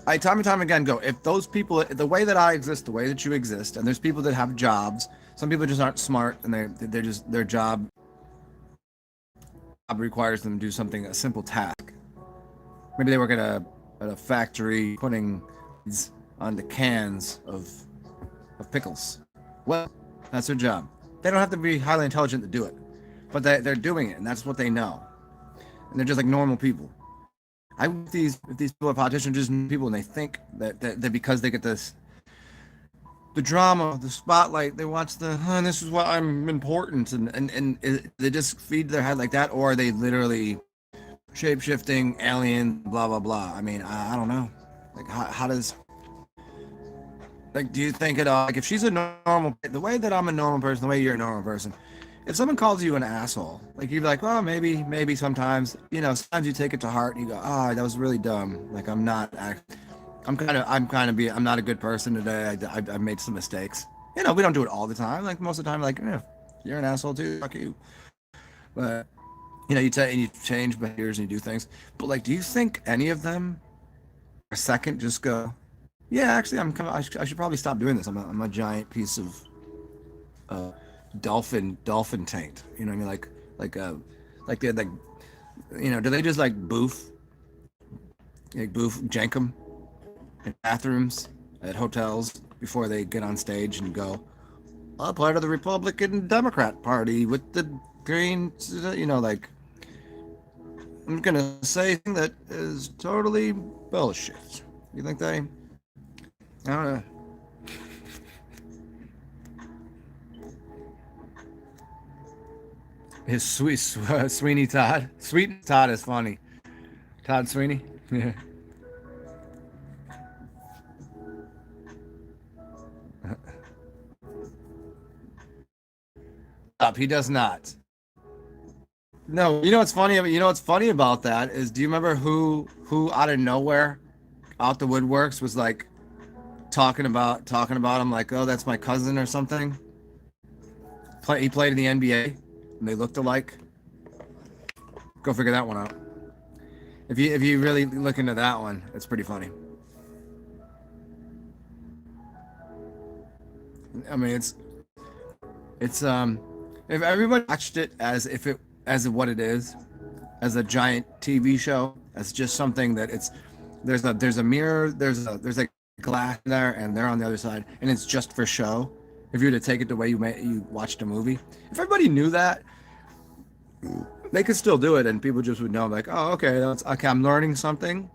I time and time again go, if those people, the way that I exist, the way that you exist, and there's people that have jobs, some people just aren't smart, and they're just their job requires them to do something, a simple task. Maybe they work at a factory putting on the cans of pickles. Well, that's their job. They don't have to be highly intelligent to do it, but they're doing it, and that's what they know. And they're just like normal people. If these people are politicians, just people, and they think that because they get the drama, the spotlight, they watch this is why I'm important, and they just feed their head like that, or are they literally shape shifting alien, blah blah blah. I mean, I don't know. Like how does like do you think it like if she's a normal, the way that I'm a normal person, the way you're a normal person, if someone calls you an asshole, like you'd be like, well, maybe sometimes, sometimes you take it to heart and you go, oh, that was really dumb. Like I'm not a good person today. I made some mistakes. We don't do it all the time. Like most of the time, like, you're an asshole too. Fuck you. But you change behaviors and you do things. But like, do you think any of them a second just go, yeah, actually, I should probably stop doing this. I'm a giant piece of uh, dolphin taint. You know what I mean? Like they like, do they just like boof jankum in bathrooms at hotels before they get on stage and go, I'm part of the Republican Democrat Party with the green, like, I'm gonna say something that is totally bullshit. You think they? I don't know. His Sweeney Todd. Sweet Todd is funny. Todd Sweeney. Yeah. Up. He does not. No, you know what's funny? You know what's funny about that is, do you remember who out of nowhere, out the woodworks, was like talking about him like, oh, that's my cousin or something. He played in the NBA, and they looked alike. Go figure that one out. If you really look into that one, it's pretty funny. I mean, it's if everybody watched it as if it as what it is, as a giant TV show, as just something that it's there's a mirror, there's like glass there, and they're on the other side, and it's just for show. If you were to take it the way you watched a movie, if everybody knew that, they could still do it, and people just would know, like, oh, okay, that's okay. I'm learning something,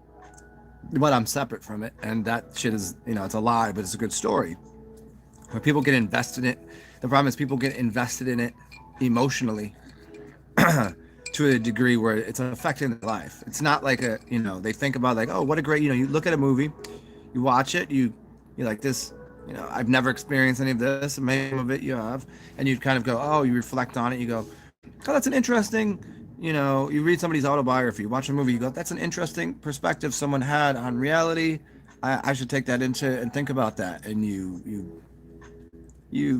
but I'm separate from it, and that shit is, it's a lie, but it's a good story. When people get invested in it, the problem is people get invested in it emotionally to a degree where it's affecting their life. It's not like they think about like, oh, what a great, you look at a movie, you watch it, you like this, I've never experienced any of this, and maybe some of it you have, and you kind of go, oh, you reflect on it, you go, oh, that's an interesting, you read somebody's autobiography, you watch a movie, you go, that's an interesting perspective someone had on reality. I should take that into and think about that, and you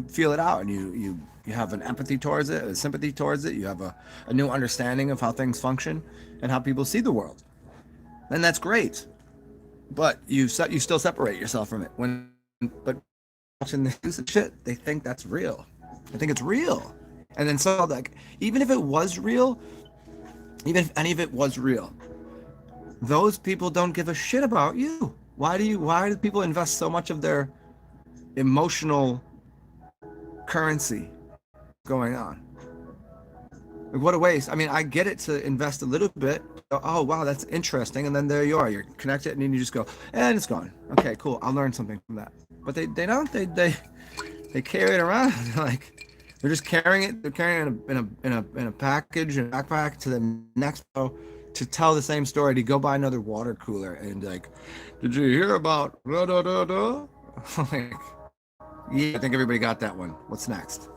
feel it out, and you have an empathy towards it, a sympathy towards it. You have a new understanding of how things function and how people see the world, and that's great. But you still separate yourself from it. But watching the news and shit, they think that's real. I think it's real, and then so like even if it was real, even if any of it was real, those people don't give a shit about you. Why do people invest so much of their emotional currency going on? Like, what a waste. I mean, I get it to invest a little bit. Oh, wow, that's interesting. And then there you are. You're connected, and then you just go, and it's gone. Okay, cool. I'll learn something from that. But they don't. They carry it around. Like, they're just carrying it. They're carrying it in a package, in a backpack to the next pro to tell the same story. To go buy another water cooler and like, did you hear about da da da da? Like, yeah, I think everybody got that one. What's next?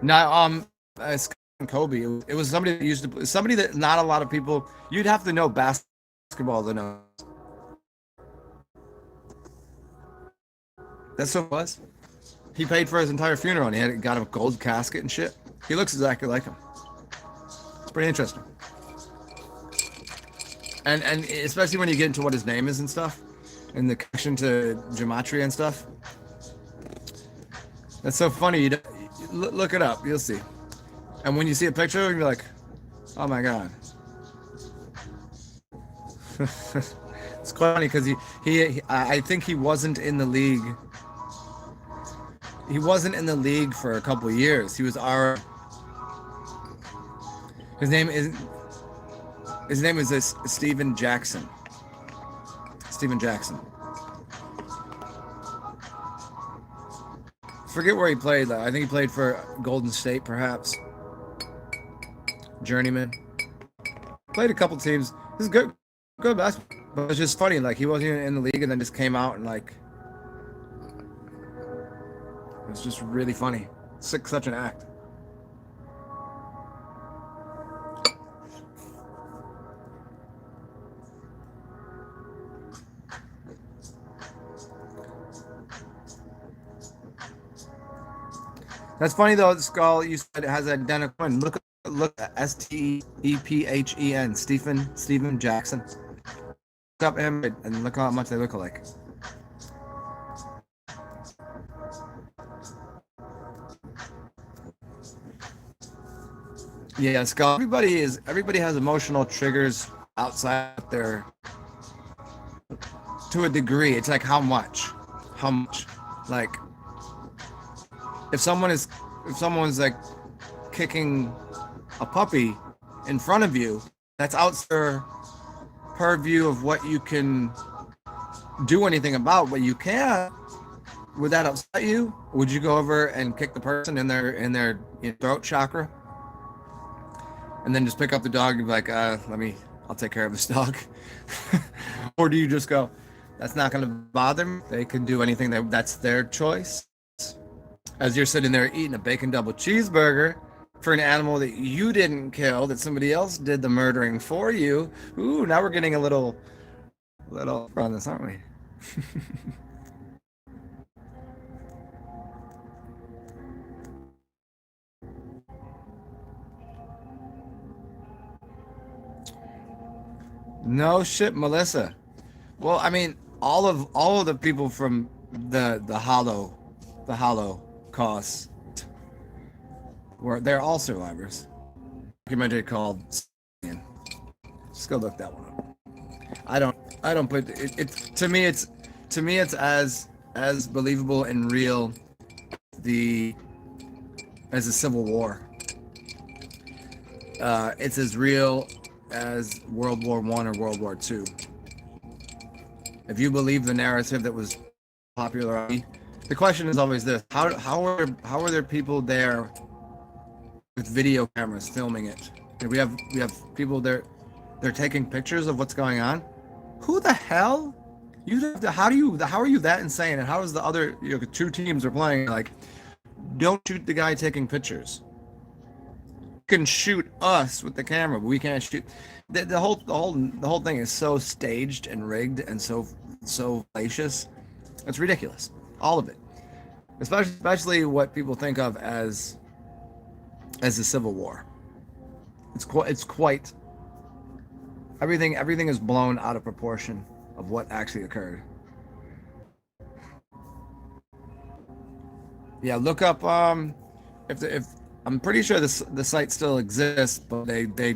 Now, it's Kobe. It was somebody that somebody that not a lot of people. You'd have to know basketball to know. That's what it was. He paid for his entire funeral, and got him a gold casket and shit. He looks exactly like him. It's pretty interesting. And especially when you get into what his name is and stuff, and the connection to gematria and stuff. That's so funny. Look it up. You'll see. And when you see a picture, you're like, oh my god. It's quite funny because I think he wasn't in the league. He wasn't in the league for a couple of years. He was our. His name is this Steven Jackson. Steven Jackson. Forget where he played though. I think he played for Golden State, perhaps. Journeyman. Played a couple teams. This is good basketball. But it's just funny, like he wasn't even in the league and then just came out and like it's just really funny. Such an act. That's funny though. The skull you said it has an identical twin. Look at Stephen Steven Jackson. Look up him and look how much they look alike. Yeah, skull. Everybody has emotional triggers outside their to a degree. It's like how much, like if someone's like kicking a puppy in front of you, that's outside her view of what you can do anything about. But you can't. Would that upset you? Would you go over and kick the person in their throat chakra, and then just pick up the dog and be like, I'll take care of this dog? Or do you just go, that's not going to bother me? They can do anything that's their choice. As you're sitting there eating a bacon double cheeseburger for an animal that you didn't kill, that somebody else did the murdering for you. Ooh, now we're getting a little on this, aren't we? No shit, Melissa. Well, I mean, all of the people from the Holocaust they're all survivors. Documentary called. Just go look that one up. I don't I don't put it to me it's as believable and real the as the Civil War. It's as real as World War I or World War II. If you believe the narrative that was popular, the question is always this: how are there people there with video cameras filming it? We have people there, they're taking pictures of what's going on. Who the hell? How are you that insane? And how is the other two teams are playing like? Don't shoot the guy taking pictures. You can shoot us with the camera, but we can't shoot. The whole thing is so staged and rigged and so fallacious. It's ridiculous. All of it, especially what people think of as the Civil War. It's quite everything is blown out of proportion of what actually occurred. Yeah, look up if I'm pretty sure the site still exists, but they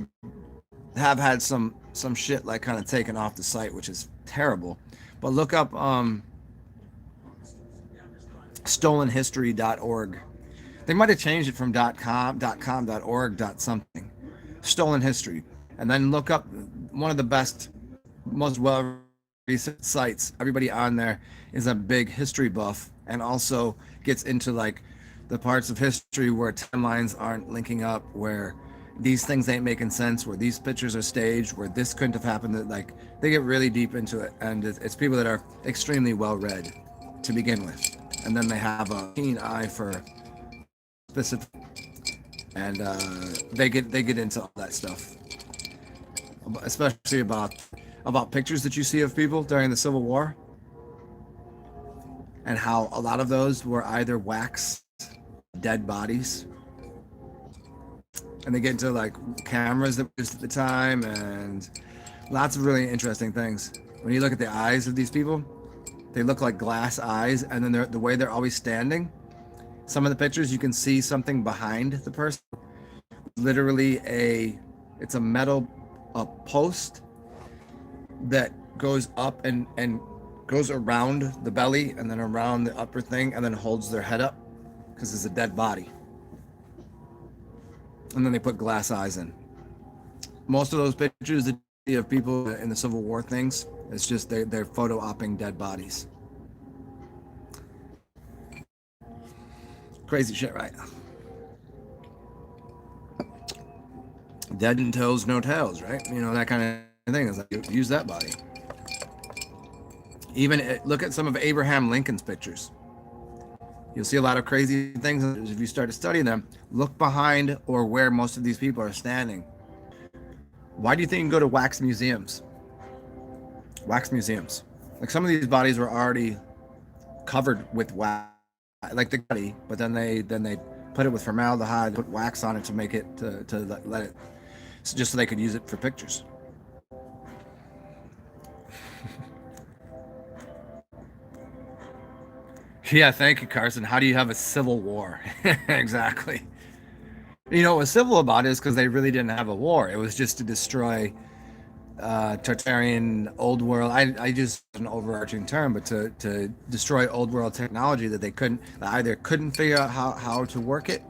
have had some shit like kind of taken off the site, which is terrible. But look up stolenhistory.org. They might have changed it from .com, .org, .something. Stolen History. And then look up one of the best, most well researched sites. Everybody on there is a big history buff and also gets into like the parts of history where timelines aren't linking up, where these things ain't making sense, where these pictures are staged, where this couldn't have happened. That like they get really deep into it, and it's people that are extremely well read to begin with, and then they have a keen eye for specific, and they get into all that stuff, especially about pictures that you see of people during the Civil War, and how a lot of those were either wax dead bodies, and they get into like cameras that were used at the time and lots of really interesting things. When you look at the eyes of these people, they look like glass eyes, and then the way they're always standing. Some of the pictures you can see something behind the person. Literally it's a metal post that goes up and goes around the belly and then around the upper thing and then holds their head up because it's a dead body. And then they put glass eyes in. Most of those pictures that you have people in the Civil War things, it's just they're photo-opping dead bodies. Crazy shit, right? Dead and tails, no tails, right? That kind of thing. Is like, use that body. Even look at some of Abraham Lincoln's pictures. You'll see a lot of crazy things if you start to study them. Look behind or where most of these people are standing. Why do you think you can go to wax museums? Wax museums. Like some of these bodies were already covered with wax, like the body, but then they put it with formaldehyde, put wax on it to make it to let it, just so they could use it for pictures. Yeah, thank you, Carson. How do you have a civil war? Exactly. What was civil about it is because they really didn't have a war. It was just to destroy Tartarian old world. I just an overarching term, but to destroy old world technology that they either couldn't figure out how to work it,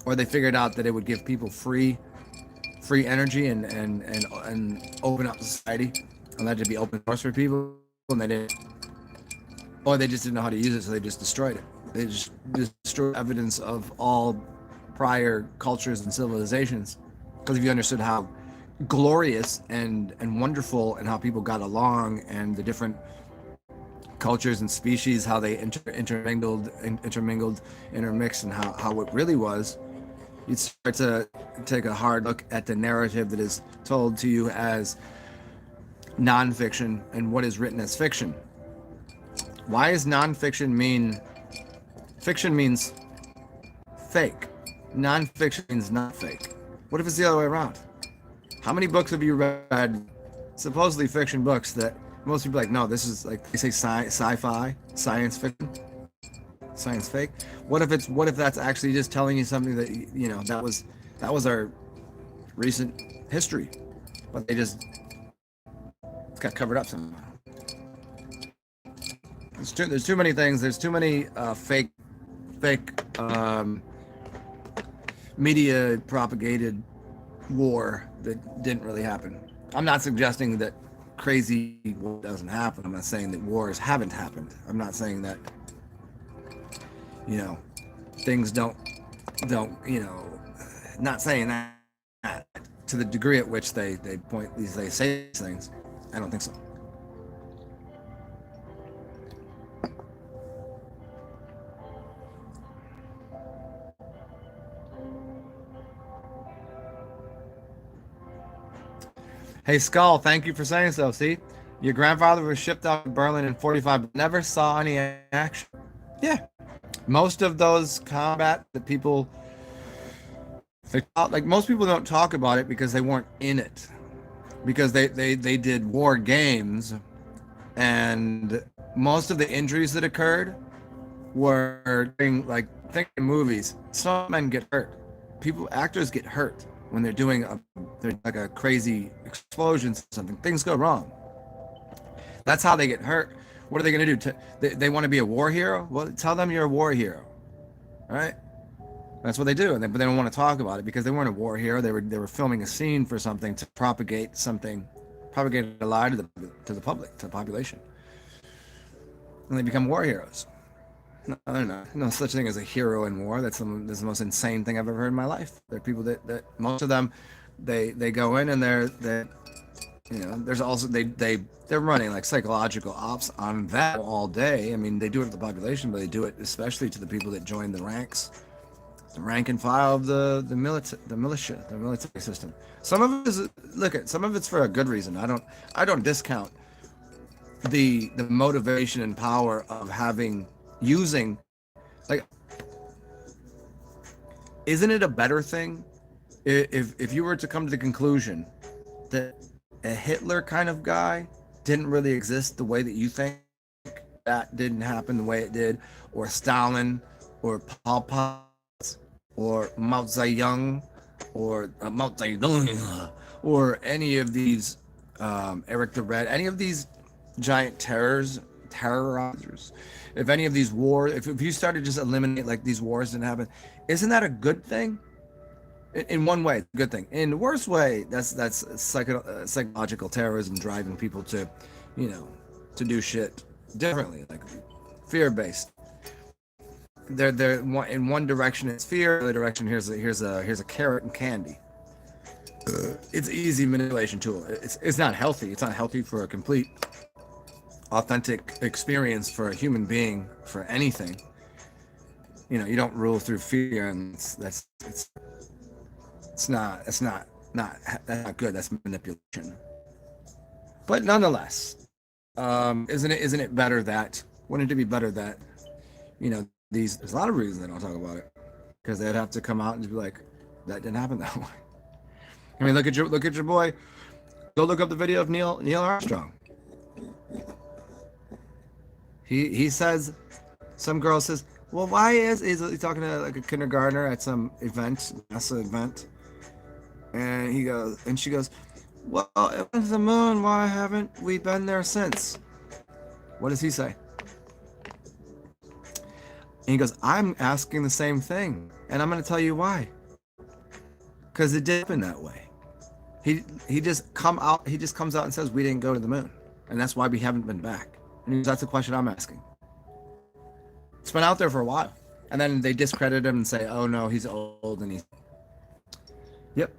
or they figured out that it would give people free energy and open up society and let it be open source for people, and they didn't. Or they just didn't know how to use it, so they just destroyed it. They just destroyed evidence of all prior cultures and civilizations. Because if you understood how glorious and wonderful and how people got along and the different cultures and species, how they intermingled, intermixed, and how it really was, you'd start to take a hard look at the narrative that is told to you as nonfiction and what is written as fiction. Why is nonfiction mean? Fiction means fake. Nonfiction means not fake. What if it's the other way around? How many books have you read supposedly fiction books that most people are like, no, this is like they say sci-fi, science fiction, science fake. What if that's actually just telling you something that that was our recent history, but it's got covered up somehow. There's too many things. There's too many fake media propagated war that didn't really happen. I'm not suggesting that crazy war doesn't happen. I'm not saying that wars haven't happened. I'm not saying that things don't not saying that to the degree at which they say these things. I don't think so. Hey, Skull, thank you for saying so. See, your grandfather was shipped out to Berlin in 45, but never saw any action. Yeah. Most of those combat that people, like most people don't talk about it because they weren't in it. Because they did war games, and most of the injuries that occurred were think in movies. Some men get hurt. Actors get hurt when they're doing like a crazy explosion or something. Things go wrong. That's how they get hurt. What are they going to do? They want to be a war hero? Well, tell them you're a war hero. All right? That's what they do. But they don't want to talk about it because they weren't a war hero. They were filming a scene for something to propagate a lie to the public, to the population. And they become war heroes. No, they're not. No such thing as a hero in war. That's the most insane thing I've ever heard in my life. There are people that most of them, they go in and they're there's also they're running like psychological ops on that all day. I mean, they do it to the population, but they do it especially to the people that join the ranks, the rank and file of the military system. Some of it is some of it's for a good reason. I don't discount the motivation and power of using, like, isn't it a better thing if you were to come to the conclusion that a Hitler kind of guy didn't really exist the way that you think, that didn't happen the way it did, or Stalin, or Pol Pot, or Mao Zedong, or Mao Zedong, or any of these Eric the Red, any of these giant terrorizers, if any of these wars, if you started to just eliminate like these wars didn't happen, isn't that a good thing? In one way, it's a good thing. In the worst way, that's psychological terrorism, driving people to, to do shit differently, like fear-based. They're in one direction it's fear, the other direction here's a carrot and candy. It's easy manipulation tool. It's not healthy. It's not healthy for a complete, authentic experience for a human being, for anything. You don't rule through fear, and that's not good. That's manipulation. But nonetheless, isn't it better that? Wouldn't it be better that there's a lot of reasons they don't talk about it, because they'd have to come out and just be like, that didn't happen that way. I mean, look at your boy. Go look up the video of Neil Armstrong. He says, some girl says, well, why is he talking to like a kindergartner at some NASA event, and she goes, well, it went to the moon. Why haven't we been there since? What does he say? And he goes, I'm asking the same thing, and I'm going to tell you why. Because it did happen that way. He just comes out and says we didn't go to the moon, and that's why we haven't been back. And he goes, that's the question I'm asking. It's been out there for a while, and then they discredit him and say, oh no, he's old, and yep.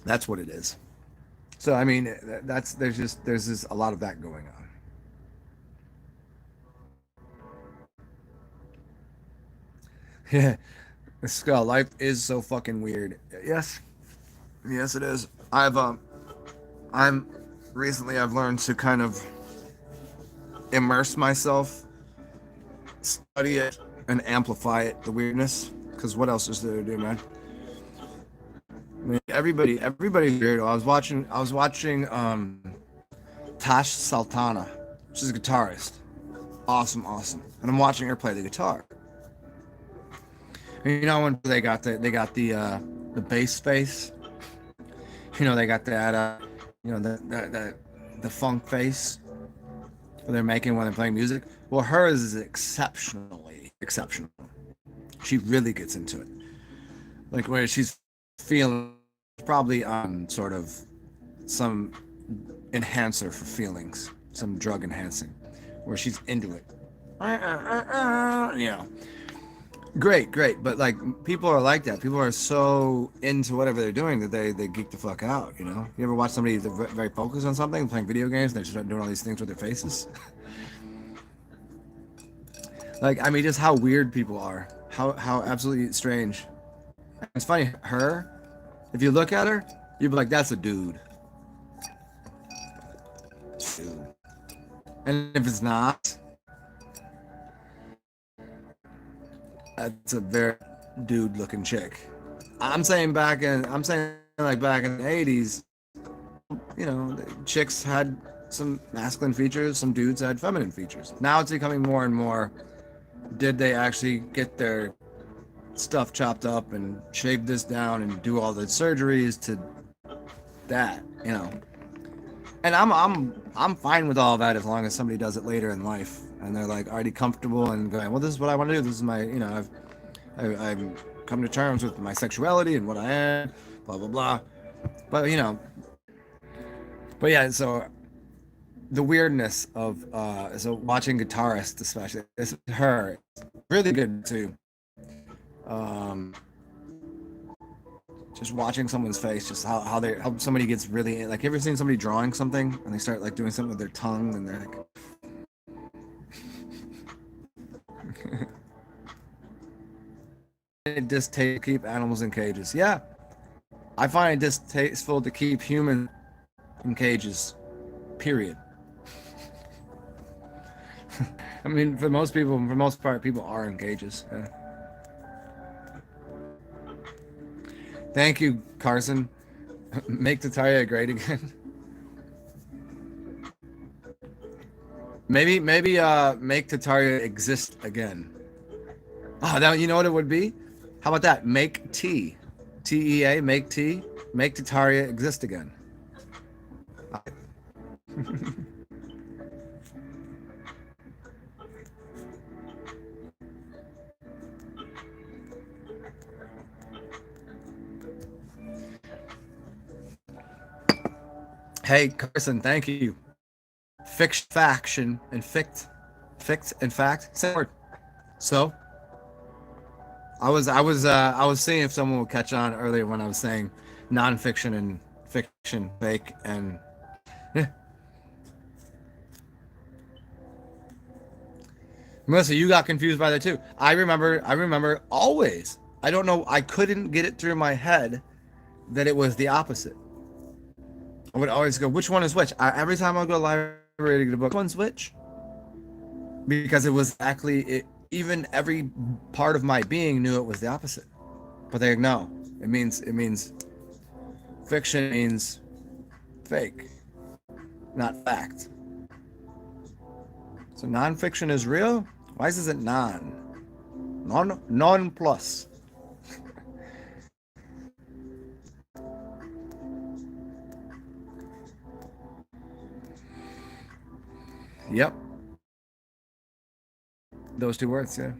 That's what it is. So I mean, there's just a lot of that going on. Yeah, Skull, life is so fucking weird. Yes, it is. I've learned to kind of immerse myself, study it, and amplify it, the weirdness. Because what else is there to do, man? mean, everybody's weird. I was watching Tash Sultana, she's a guitarist. Awesome. And I'm watching her play the guitar. And you know when they got the bass face. You know they got that the funk face they're making when they're playing music. Well, hers is exceptionally exceptional. She really gets into it. Like where she's feeling probably on sort of some enhancer for feelings, some drug enhancing, where she's into it. You know, great. But like people are like that. People are so into whatever they're doing that they geek the fuck out. You know, you ever watch somebody that's very focused on something, playing video games, and they start doing all these things with their faces? Like, I mean, just how weird people are. How absolutely strange. It's funny, her, if you look at her, you'd be like, that's a dude. And if it's not, that's a very dude looking chick. I'm saying like back in the 80s, you know, the chicks had some masculine features, some dudes had feminine features. Now it's becoming more and more, did they actually get their stuff chopped up and shave this down and do all the surgeries to that, you know? And I'm fine with all that as long as somebody does it later in life and they're like already comfortable and going, well, this is what I want to do. This is my, you know, I've come to terms with my sexuality and what I am, blah blah blah. But you know, but yeah. So the weirdness of so watching guitarists, especially this her, really good too. Um, just watching someone's face, just how somebody gets really like. You ever seen somebody drawing something and they start like doing something with their tongue and they're like. It distasteful to keep animals in cages. Yeah, I find it distasteful to keep humans in cages. Period. I mean, for most part, people are in cages. Yeah. Thank you, Carson. Make Tataria great again. maybe make Tataria exist again. Oh, that, you know what it would be? How about that? Make tea. TEA, make tea. Make Tataria exist again. Hey, Carson, thank you. Faction and fict and fact, same word. So, I was seeing if someone would catch on earlier when I was saying nonfiction and fiction, fake and. Yeah. Melissa, you got confused by that too. I remember always. I don't know. I couldn't get it through my head that it was the opposite. I would always go, which one is which? Every time I go to the library to get a book, which one's which? Because it was exactly it. Even every part of my being knew it was the opposite. But they no. It means fiction means fake, not fact. So nonfiction is real? Why is it non? Non plus. Yep. Those two words, yeah.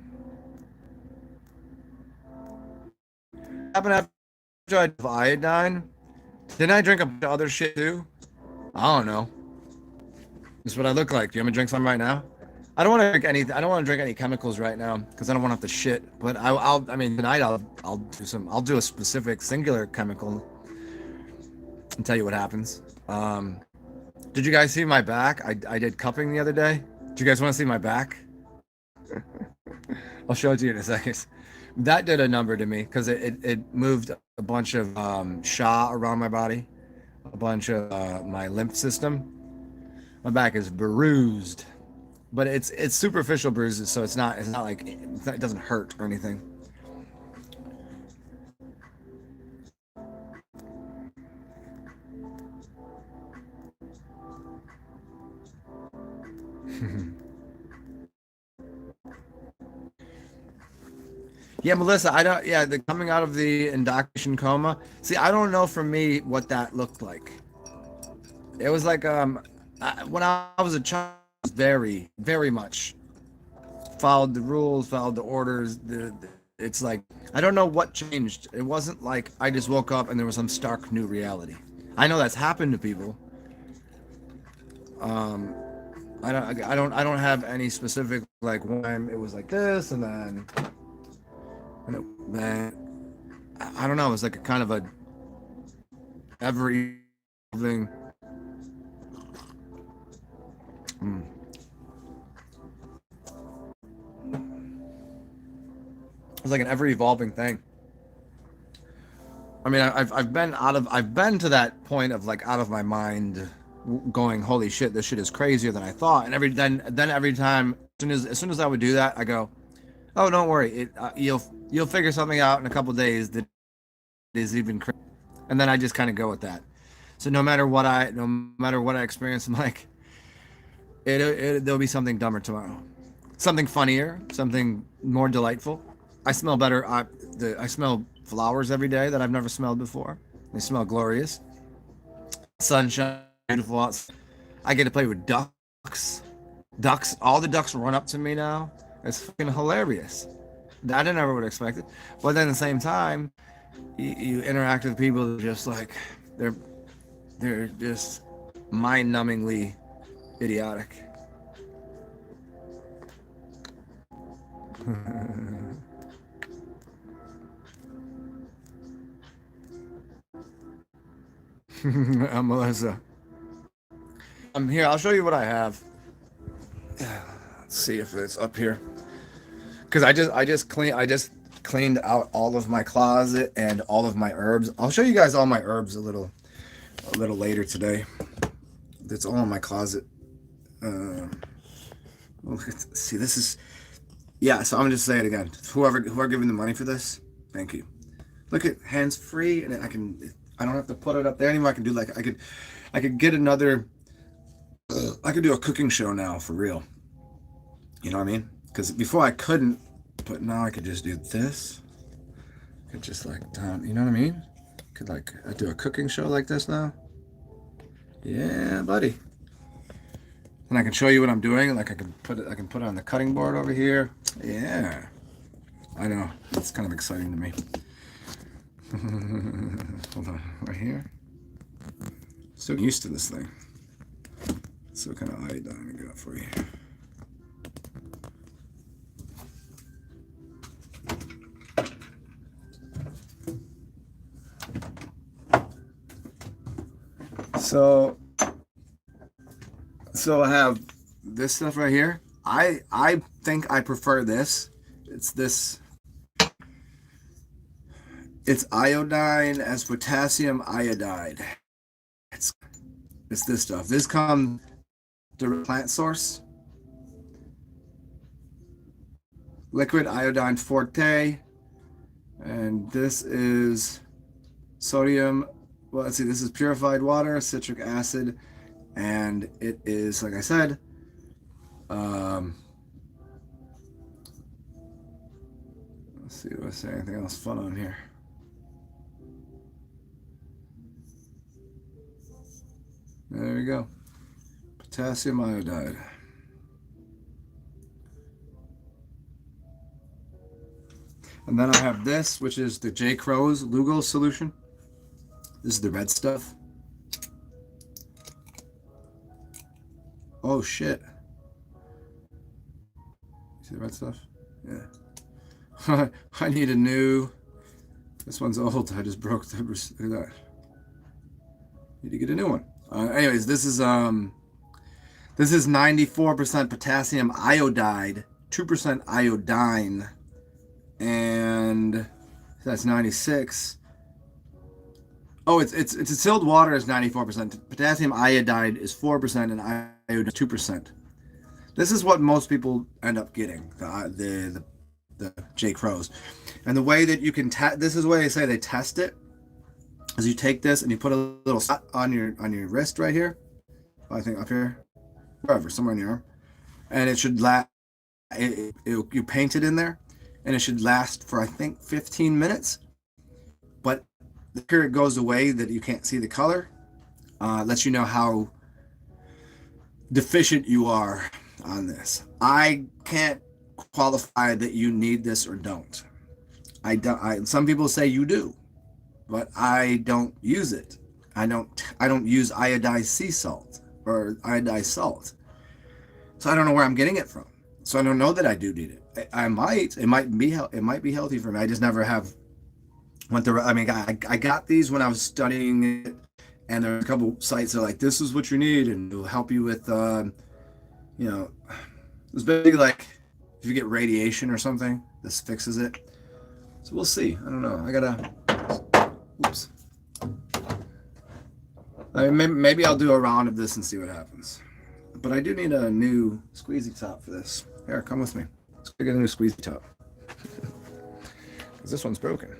Happened after I had iodine. Didn't I drink a bunch of other shit too? I don't know. This is what I look like. Do you want me to drink some right now? I don't want to drink any. I don't want to drink any chemicals right now because I don't want to have to shit. But I mean, tonight I'll do some. I'll do a specific singular chemical and tell you what happens. Did you guys see my back? I did cupping the other day. Do you guys want to see my back? I'll show it to you in a second. That did a number to me because it moved a bunch of sha around my body, a bunch of my lymph system. My back is bruised, but it's superficial bruises, so it's not like it doesn't hurt or anything. Yeah, Melissa, I don't. Yeah, the coming out of the indoctrination coma. See, I don't know for me what that looked like. It was like when I was a child, I was very, very much followed the rules, followed the orders. It's like I don't know what changed. It wasn't like I just woke up and there was some stark new reality. I know that's happened to people. Um, I don't have any specific like when it was like this and then I don't know. It was like a kind of a ever evolving. Mm, it was like an ever evolving thing. I mean, I've been to that point of like out of my mind, going, holy shit, this shit is crazier than I thought. And then every time, as soon as I would do that, I go, oh, don't worry, you'll figure something out in a couple days that is even crazy. And then I just kind of go with that. So no matter what I experience, I'm like, there'll be something dumber tomorrow, something funnier, something more delightful. I smell better. I smell flowers every day that I've never smelled before. They smell glorious. Sunshine, beautiful outside. I get to play with ducks. Ducks, all the ducks run up to me now. It's fucking hilarious. That I never would have expected. But then at the same time, you interact with people that are just like they're just mind-numbingly idiotic. I'm Melissa. I'm here. I'll show you what I have. Let's see if it's up here. Because I just cleaned out all of my closet and all of my herbs. I'll show you guys all my herbs a little later today. That's all in my closet. Let's see, this is yeah. So I'm gonna just say it again. Whoever giving the money for this, thank you. Look at hands free, and I don't have to put it up there anymore. I can do like I could get another. I could do a cooking show now for real. You know what I mean? Because before I couldn't, but now I could just do this. I could just like down. You know what I mean? Could like I do a cooking show like this now. Yeah, buddy. And I can show you what I'm doing. Like I can put it on the cutting board over here. Yeah, I know. It's kind of exciting to me. Hold on, right here. So used to this thing. So kind of iodine I got for you. So I have this stuff right here. I think I prefer this. It's this. It's iodine as potassium iodide. It's this stuff. This comes to plant source. Liquid iodine forte. And this is sodium. Well, let's see. This is purified water, citric acid, and it is, like I said, let's see if I say anything else fun on here. There we go. Potassium iodide. And then I have this, which is the J. Crow's Lugol solution. This is the red stuff. Oh shit. See the red stuff? Yeah. I need a new. This one's old. I just broke the. Look at that. Need to get a new one. Anyways, this is 94% potassium iodide, 2% iodine, and that's 96. Oh, it's distilled water is 94%. Potassium iodide is 4%, and iodine is 2%. This is what most people end up getting, the J. Crow's. And the way that you can this is the way they say they test it, is you take this and you put a little spot on your wrist right here. I think up here, wherever, somewhere in your arm. and it should last. You paint it in there, and it should last for I think 15 minutes. But the quicker it goes away that you can't see the color, lets you know how deficient you are on this. I can't qualify that you need this or don't. I don't. Some people say you do, but I don't use it. I don't use iodized sea salt or iodized salt. So I don't know where I'm getting it from. So I don't know that I do need it. I might. It might be healthy for me. I just never have went through. I mean, I got these when I was studying it, and there are a couple sites that are like, this is what you need, and it'll help you with, it's basically like if you get radiation or something, this fixes it. So we'll see. I don't know. I gotta. Oops. I mean, maybe I'll do a round of this and see what happens. But I do need a new squeezy top for this. Here, come with me. Let's get a new squeezy top. Because this one's broken.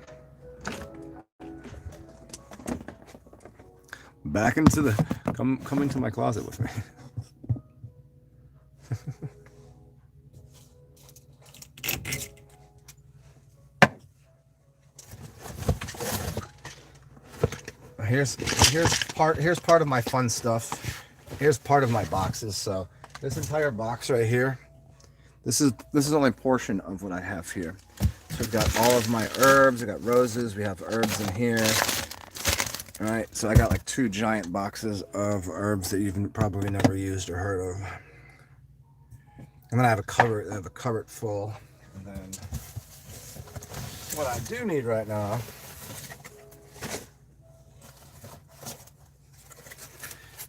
Back into the... Come into my closet with me. Here's part of my fun stuff. Here's part of my boxes. So this entire box right here, this is only a portion of what I have here. So I've got all of my herbs. I got roses. We have herbs in here. All right. So I got like 2 giant boxes of herbs that you've probably never used or heard of. And then I have a cupboard full. And then what I do need right now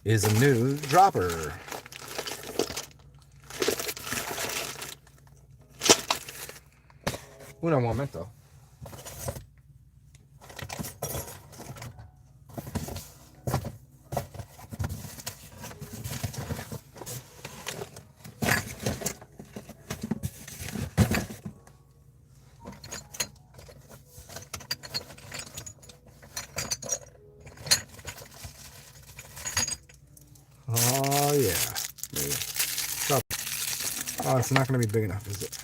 is a new dropper. Un momento. Oh yeah. Stop. Oh, it's not going to be big enough, is it?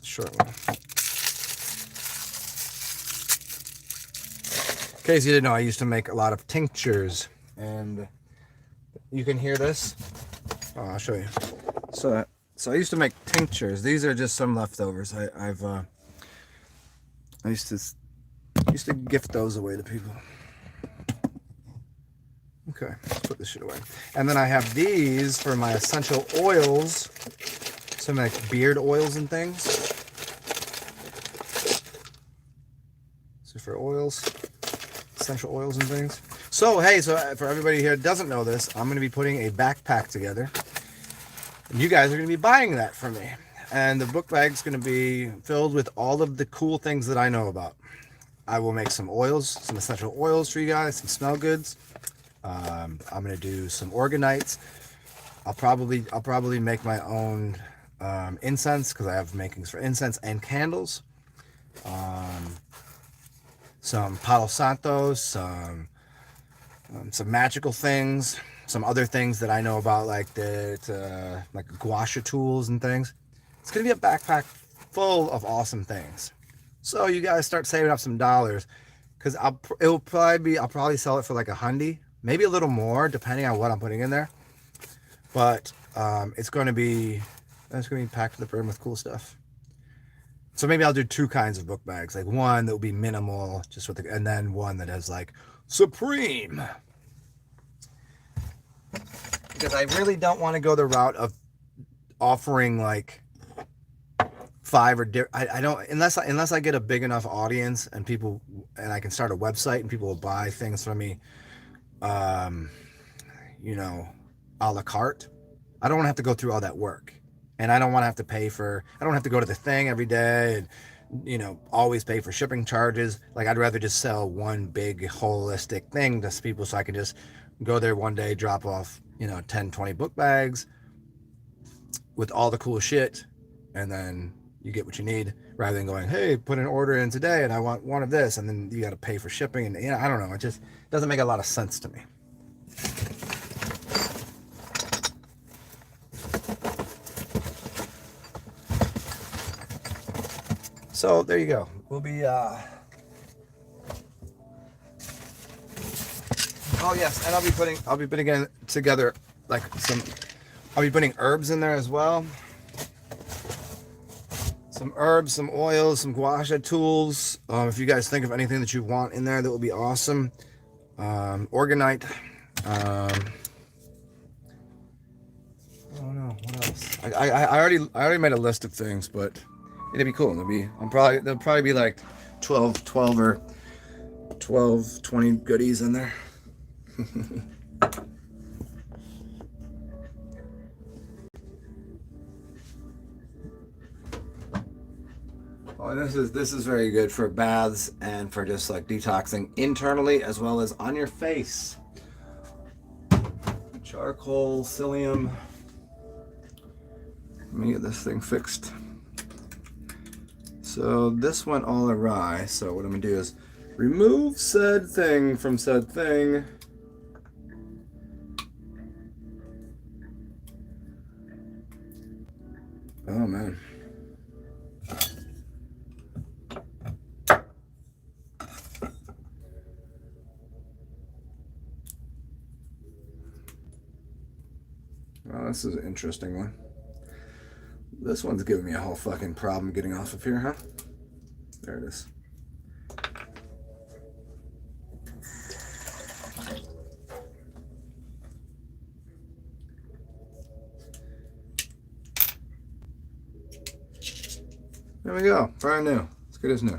Short one. In case you didn't know, I used to make a lot of tinctures, and you can hear this. Oh, I'll show you. So I used to make tinctures. These are just some leftovers. I used to gift those away to people. Okay, let's put this shit away. And then I have these for my essential oils, some like beard oils and things. So for oils, essential oils and things. So hey, for everybody here that doesn't know this, I'm going to be putting a backpack together. And you guys are going to be buying that from me. And the book bag's going to be filled with all of the cool things that I know about. I will make some oils, some essential oils for you guys, some smell goods. I'm going to do some organites. I'll probably make my own incense, because I have makings for incense and candles. Some Palo Santos, some magical things, some other things that I know about, like like gua sha tools and things. It's going to be a backpack full of awesome things. So you guys start saving up some dollars, because I'll probably sell it for like $100. Maybe a little more, depending on what I'm putting in there. But it's going to be packed to the brim with cool stuff. So maybe I'll do 2 kinds of book bags. Like one that will be minimal, just with and then one that has like Supreme. Because I really don't want to go the route of offering like 5 or I don't, unless I get a big enough audience and people, and I can start a website and people will buy things from me. A la carte. I don't want to have to go through all that work, and I don't want to have to I don't have to go to the thing every day and, always pay for shipping charges. Like, I'd rather just sell one big holistic thing to people, so I can just go there one day, drop off, 10, 20 book bags with all the cool shit, and then you get what you need, rather than going, hey, put an order in today and I want one of this, and then you got to pay for shipping. And I don't know, it just doesn't make a lot of sense to me. So there you go. We'll be oh yes, and I'll be putting together like I'll be putting herbs in there as well. Some herbs, some oils, some gua sha tools. If you guys think of anything that you want in there, that would be awesome. Organite. I don't know what else. I already made a list of things, but it'd be cool. There'll probably be like 12 or 20 goodies in there. Oh, this is very good for baths and for just like detoxing internally as well as on your face. Charcoal, psyllium. Let me get this thing fixed. So this went all awry. So what I'm gonna do is remove said thing from said thing. Oh man. Well, this is an interesting one. This one's giving me a whole fucking problem getting off of here, huh? There it is. There we go. Brand new. As good as new.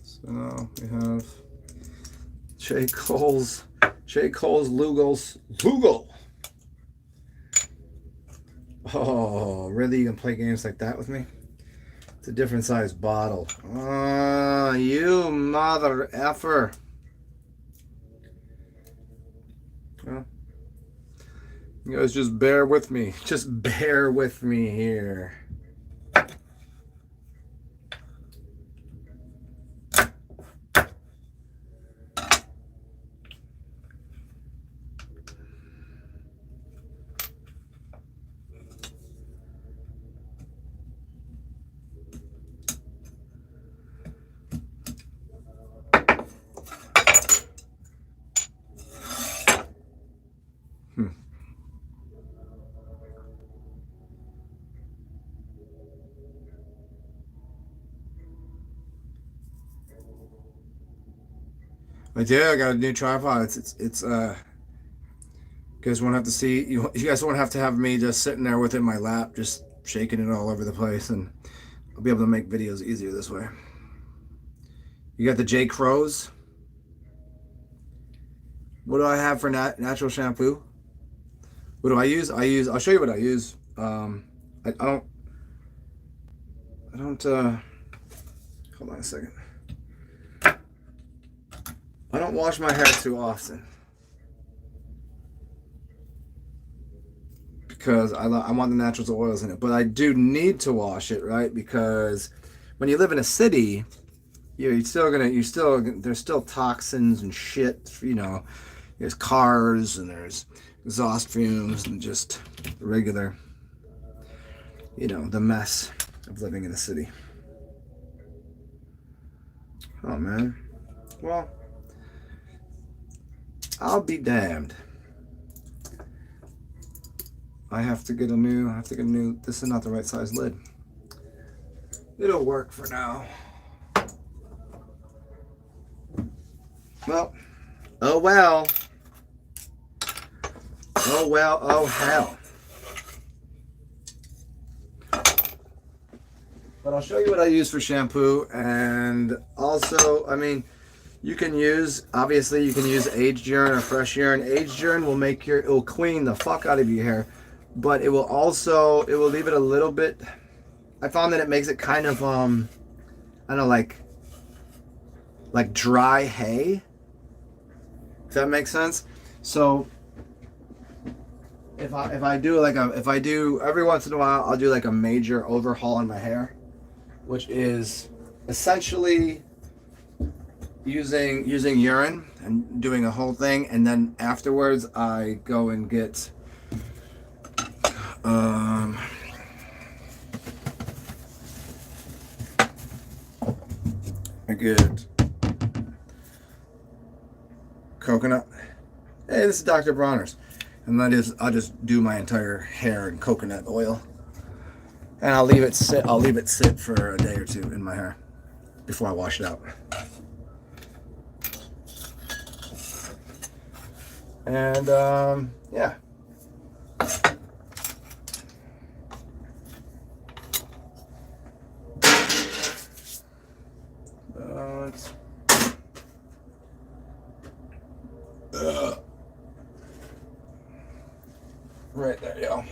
So now we have J. Cole's Lugal. Oh, really? You can play games like that with me? It's a different size bottle. Oh, you mother effer. Well, you guys just bear with me. Just bear with me here. I do. I got a new tripod. It's you guys won't have to see you guys won't have to have me just sitting there with it in my lap, just shaking it all over the place, and I'll be able to make videos easier this way. You got the J. Crows. What do I have for natural shampoo? What do I use? I'll show you what I use. I don't hold on a second. I don't wash my hair too often because I want the natural oils in it, but I do need to wash it, right? Because when you live in a city, there's still toxins and shit, you know. There's cars and there's exhaust fumes and just regular, you know, the mess of living in a city. Oh man. Well, I'll be damned. I have to get a new, this is not the right size lid. It'll work for now. Well, oh well. Oh well, oh hell. But I'll show you what I use for shampoo, and also, I mean, you can use aged urine or fresh urine. Aged urine will it will clean the fuck out of your hair, but it will leave it a little bit. I found that it makes it kind of, I don't know, like dry hay. If that makes sense. So if I do every once in a while, I'll do like a major overhaul on my hair, which is essentially using urine and doing a whole thing, and then afterwards I go and get get coconut. Hey, this is Dr. Bronner's. And I'll just do my entire hair in coconut oil. And I'll leave it sit for a day or two in my hair before I wash it out. And yeah. Right there, yo.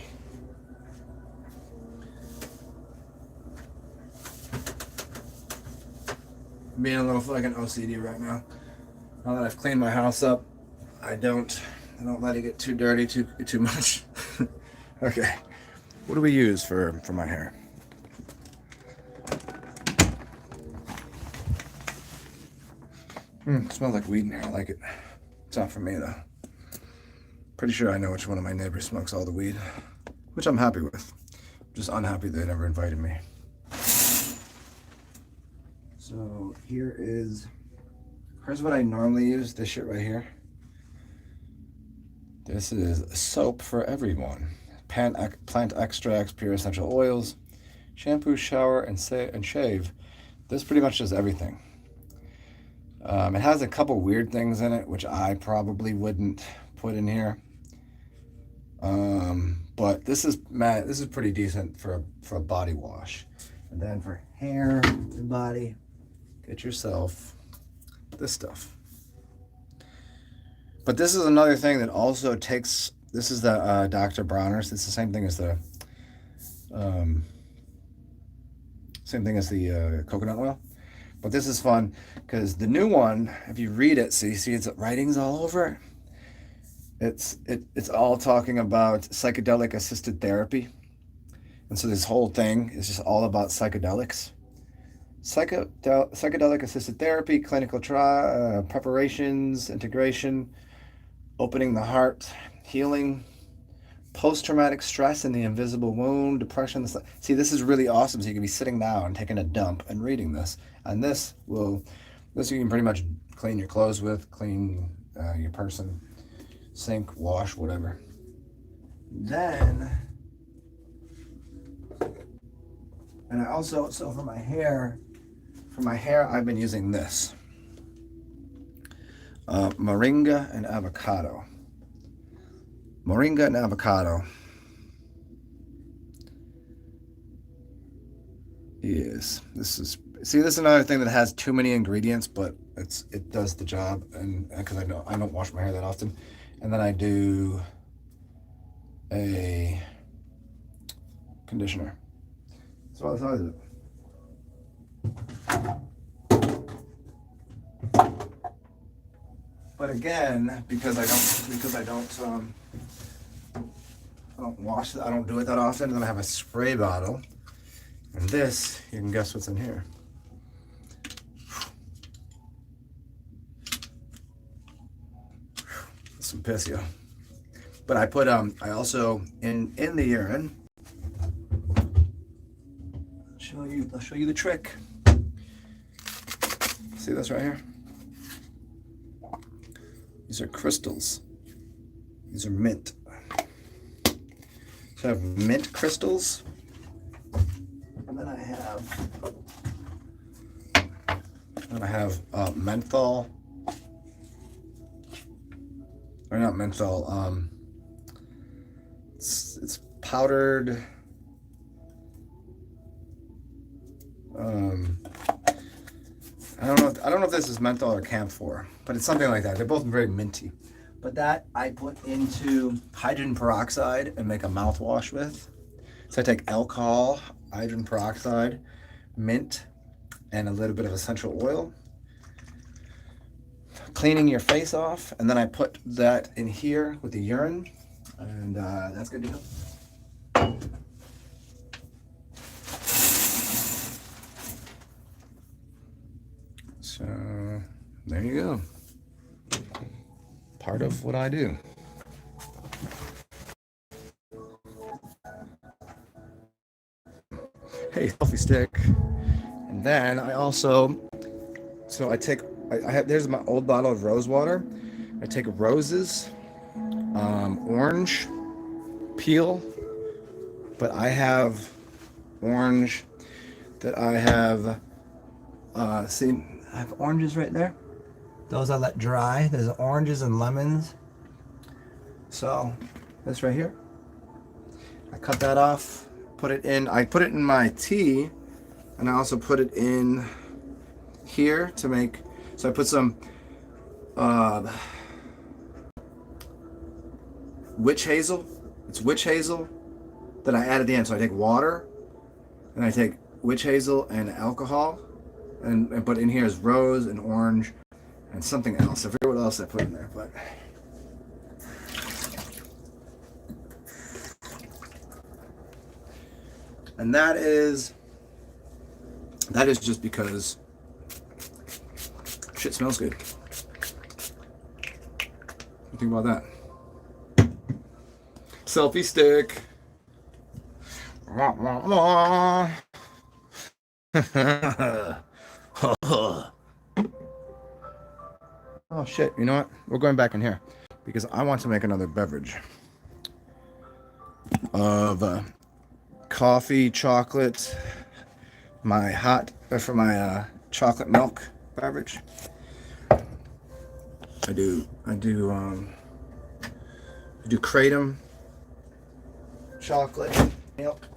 Being a little fucking OCD right now. Now that I've cleaned my house up, I don't let it get too dirty too much. Okay. What do we use for my hair? It smells like weed in here. I like it. It's not for me though. Pretty sure I know which one of my neighbors smokes all the weed, which I'm happy with. I'm just unhappy they never invited me. So here's what I normally use. This shit right here. This is soap for everyone. Plant extracts, pure essential oils, shampoo, shower, and shave. This pretty much does everything. It has a couple weird things in it, which I probably wouldn't put in here. But this is pretty decent for a body wash. And then for hair and body, get yourself this stuff. But this is another thing that also takes. This is the Dr. Bronner's. It's the same thing as the coconut oil. But this is fun because the new one, if you read it, so you see its writings all over it. It's all talking about psychedelic assisted therapy. And so this whole thing is just all about psychedelics. Psychedelic assisted therapy, clinical trial, preparations, integration, opening the heart, healing, post-traumatic stress and the invisible wound, depression. See, this is really awesome. So you can be sitting down, taking a dump, and reading this. And this you can pretty much clean your clothes with, clean your person, sink, wash, whatever. Then, and I also, so for my hair, I've been using this. Moringa and avocado. Moringa and avocado is, this is another thing that has too many ingredients, but it does the job, and because I don't wash my hair that often. And then I do a conditioner. So that's how I do it. But again, because I don't wash it, I don't do it that often, then I have a spray bottle. And this, you can guess what's in here. Some piss, yo. But I put I also in the urine. I'll show you the trick. See this right here? These are crystals. These are mint. So I have mint crystals. And then I have menthol. Or not menthol. It's powdered. I don't know if this is menthol or camphor, but it's something like that. They're both very minty. But that I put into hydrogen peroxide and make a mouthwash with. So I take alcohol, hydrogen peroxide, mint, and a little bit of essential oil. Cleaning your face off, and then I put that in here with the urine, and that's good to go. So there you go. Part of what I do. Hey, selfie stick. And then I also So I have, there's my old bottle of rose water. I take roses, orange peel, but I have orange that I have, see, I have oranges right there. Those I let dry. There's oranges and lemons. So this right here, I cut that off, put it in, I put it in my tea, and I also put it in here to make, so I put some witch hazel. It's witch hazel that I add at the end. So I take water, and I take witch hazel and alcohol, but in here is rose and orange and something else. I forget what else I put in there, but and that is just because shit smells good. What do you think about that? Selfie stick. Oh shit, you know what? We're going back in here because I want to make another beverage of coffee, chocolate, my chocolate milk beverage. I do kratom chocolate milk.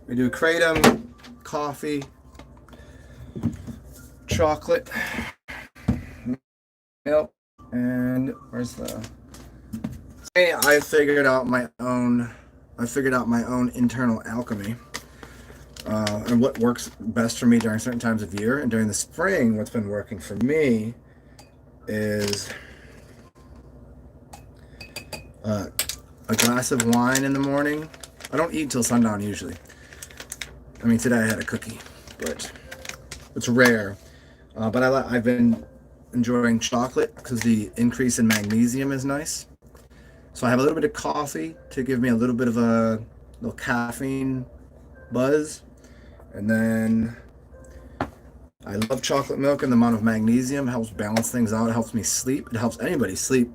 We do kratom, coffee, chocolate, milk, and where's the? I figured out my own internal alchemy, and what works best for me during certain times of year. And during the spring, what's been working for me is a glass of wine in the morning. I don't eat till sundown usually. I mean, today I had a cookie, but it's rare. But I've been enjoying chocolate because the increase in magnesium is nice. So I have a little bit of coffee to give me a little bit of a little caffeine buzz. And then I love chocolate milk, and the amount of magnesium helps balance things out. It helps me sleep. It helps anybody sleep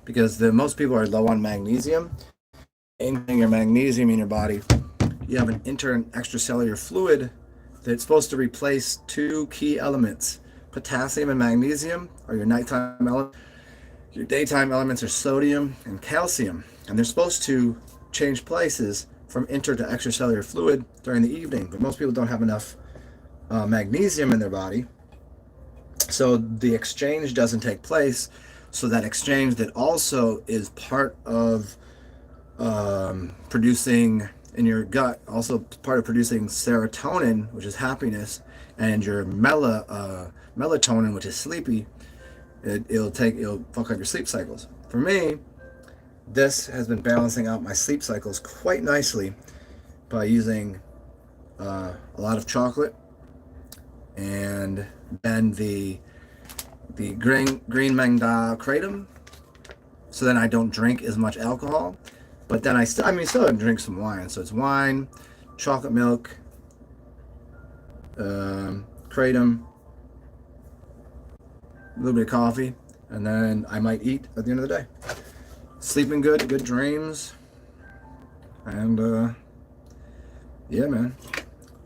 because most people are low on magnesium. Increasing your magnesium in your body, you have an inter and extracellular fluid that's supposed to replace two key elements. Potassium and magnesium are your nighttime elements. Your daytime elements are sodium and calcium, and they're supposed to change places from inter to extracellular fluid during the evening, but most people don't have enough magnesium in their body, so the exchange doesn't take place. So that exchange that also is part of producing in your gut, also part of producing serotonin, which is happiness, and your melatonin, which is sleepy. It'll fuck up your sleep cycles. For me, this has been balancing out my sleep cycles quite nicely by using a lot of chocolate, and then the green manga kratom. So then I don't drink as much alcohol, but then I still drink some wine. So it's wine, chocolate milk, kratom, a little bit of coffee, and then I might eat at the end of the day. Sleeping good, good dreams, and yeah, man.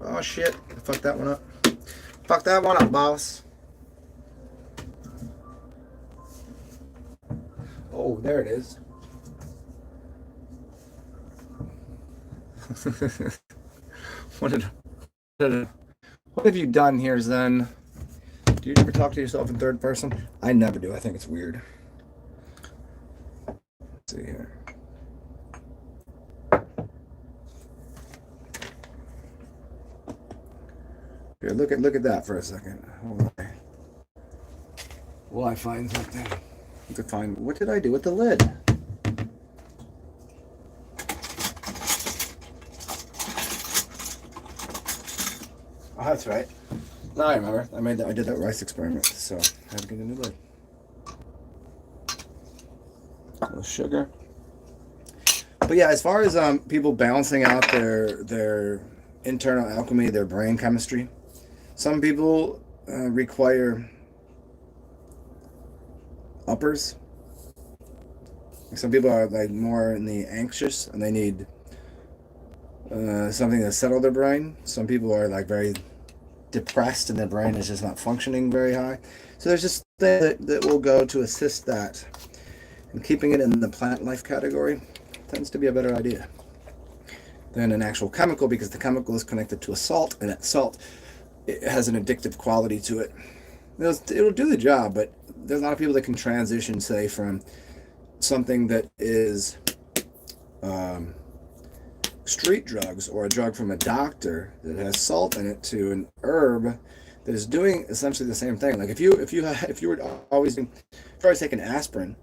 Oh shit, I fucked that one up. Fuck that one up, boss. Oh, there it is. What have you done here, Zen? Do you ever talk to yourself in third person? I never do. I think it's weird. Let's see here. Here, look at that for a second. Hold on. Will I find something? You could find. What did I do with the lid? Oh, that's right. Now I remember. I did that rice experiment, so I had to get a new lid. A little sugar. But yeah, as far as people balancing out their internal alchemy, their brain chemistry, some people require uppers. Some people are like more in the anxious and they need something to settle their brain. Some people are like very depressed and their brain is just not functioning very high. So there's just things that will go to assist that. And keeping it in the plant life category tends to be a better idea than an actual chemical, because the chemical is connected to a salt, and that salt, it has an addictive quality to it. It'll do the job, but there's a lot of people that can transition, say, from something that is street drugs or a drug from a doctor that has salt in it to an herb that is doing essentially the same thing. Like if you were always taking aspirin,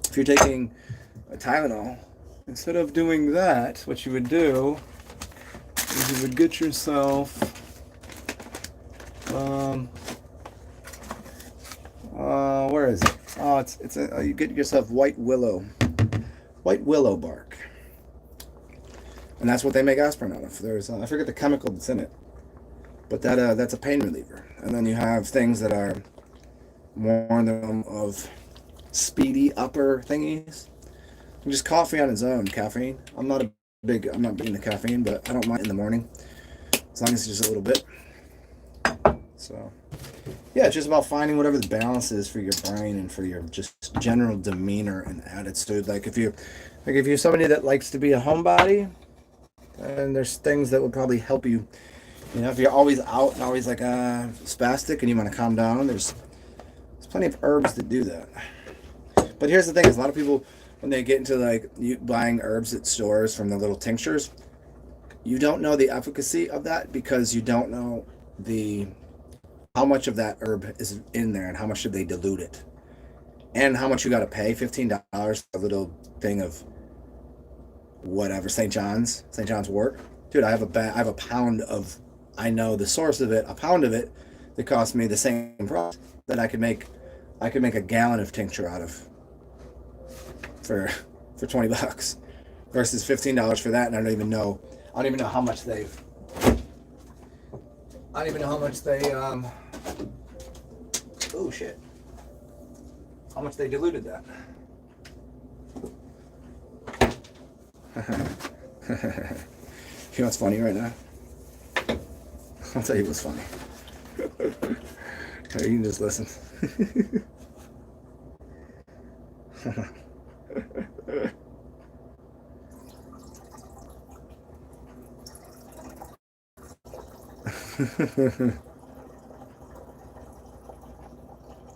if you're taking a Tylenol, instead of doing that, what you would do is you would get yourself where is it? Oh, you get yourself white willow bark, and that's what they make aspirin out of. There's I forget the chemical that's in it, but that's a pain reliever. And then you have things that are more in the realm of speedy upper thingies. Just coffee on its own, caffeine. I'm not being the caffeine, but I don't mind in the morning, as long as it's just a little bit. So, yeah, it's just about finding whatever the balance is for your brain and for your just general demeanor and attitude. Like if you're somebody that likes to be a homebody, and there's things that would probably help you. You know, if you're always out and always like spastic and you want to calm down, there's plenty of herbs that do that. But here's the thing: is a lot of people, when they get into like buying herbs at stores from the little tinctures, you don't know the efficacy of that because you don't know how much of that herb is in there and how much should they dilute it, and how much you got to pay. $15 for a little thing of whatever St. John's wort. Dude, I have a pound of. I know the source of it. A pound of it that cost me the same price that I could make a gallon of tincture out of for $20 versus $15 for that, and I don't even know how much they oh shit, how much they diluted that. You know what's funny right now? I'll tell you what's funny. You can just listen.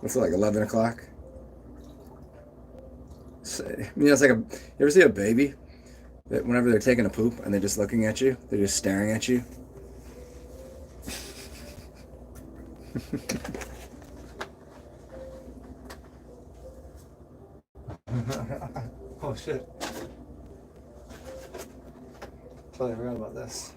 What's it like, 11 o'clock? It's like you ever see a baby that whenever they're taking a poop and they're just looking at you, they're just staring at you? Oh shit. Totally forgot about this.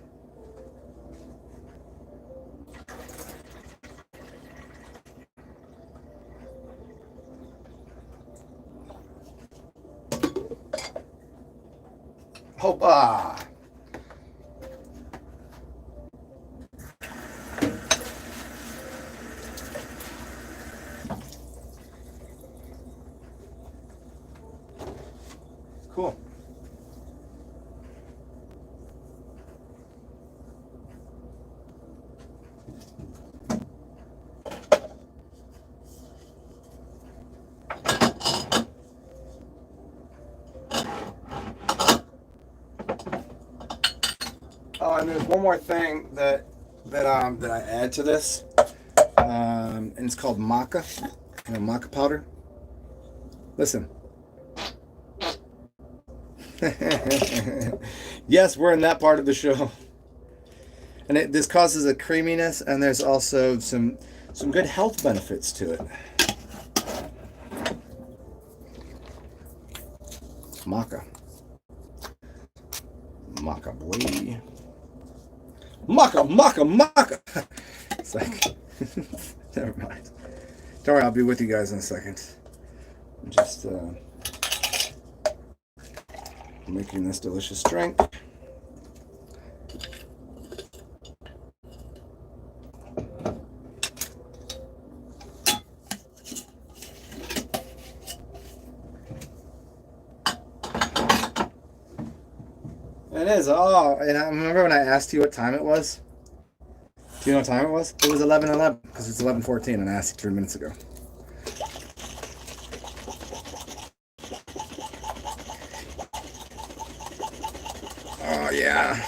Hopa! Cool. Oh, and there's one more thing that I add to this, and it's called maca, maca powder. Listen. Yes, we're in that part of the show, and this causes a creaminess, and there's also some good health benefits to it. Maca boy. Maca. It's like, never mind. Don't worry, I'll be with you guys in a second. Just making this delicious drink. It is. Oh, and I remember when I asked you what time it was. Do you know what time it was? It was 11:11 because it's 11:14, and I asked you 3 minutes ago. Oh yeah.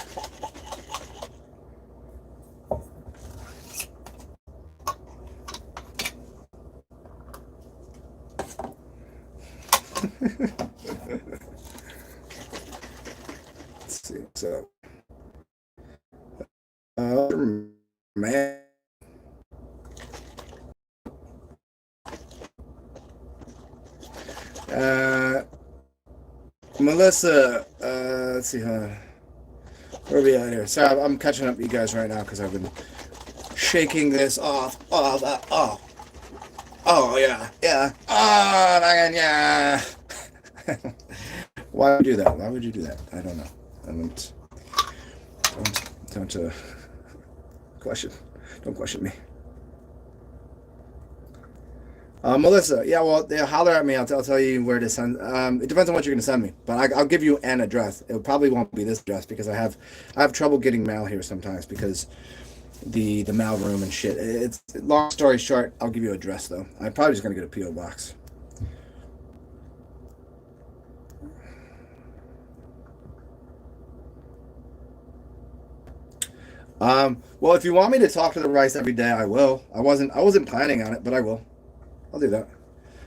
Let's see what's up. Man. Melissa, let's see, where are we at here? Sorry, I'm catching up with you guys right now because I've been shaking this off. Oh, yeah. Oh, man, yeah. Why would you do that? Why would you do that? I don't know. Don't question me. Melissa, yeah, well, holler at me. I'll tell you where to send. It depends on what you're going to send me, but I'll give you an address. It probably won't be this address because I have trouble getting mail here sometimes because the mail room and shit. It's long story short. I'll give you an address though. I'm probably just going to get a PO box. Well, if you want me to talk to the rice every day, I will. I wasn't planning on it, but I will. I'll do that.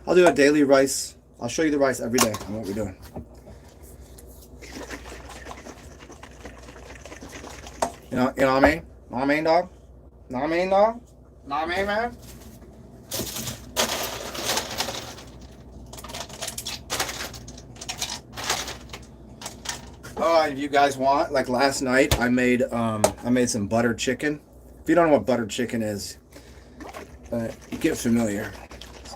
I'll do a daily rice. I'll show you the rice every day and what we're doing. You know what I mean? Know what I mean, dog? Know what I mean, dog? Know what I mean, man? Oh, if you guys want, like last night, I made some buttered chicken. If you don't know what buttered chicken is, get familiar.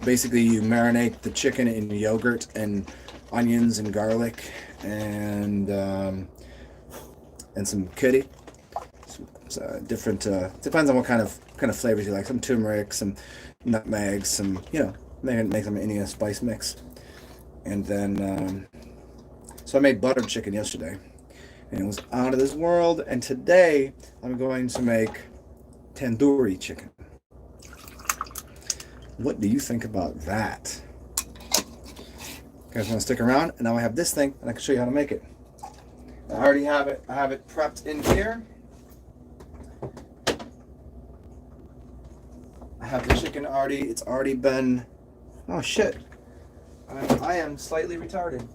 Basically, you marinate the chicken in yogurt and onions and garlic and some curry. Different. Depends on what kind of flavors you like. Some turmeric, some nutmeg, some make some Indian spice mix. And then so I made buttered chicken yesterday, and it was out of this world. And today I'm going to make tandoori chicken. What do you think about that? You guys want to stick around? And now I have this thing, and I can show you how to make it. I already have it. I have it prepped in here. I have the chicken already. It's already been. Oh shit! I am slightly retarded.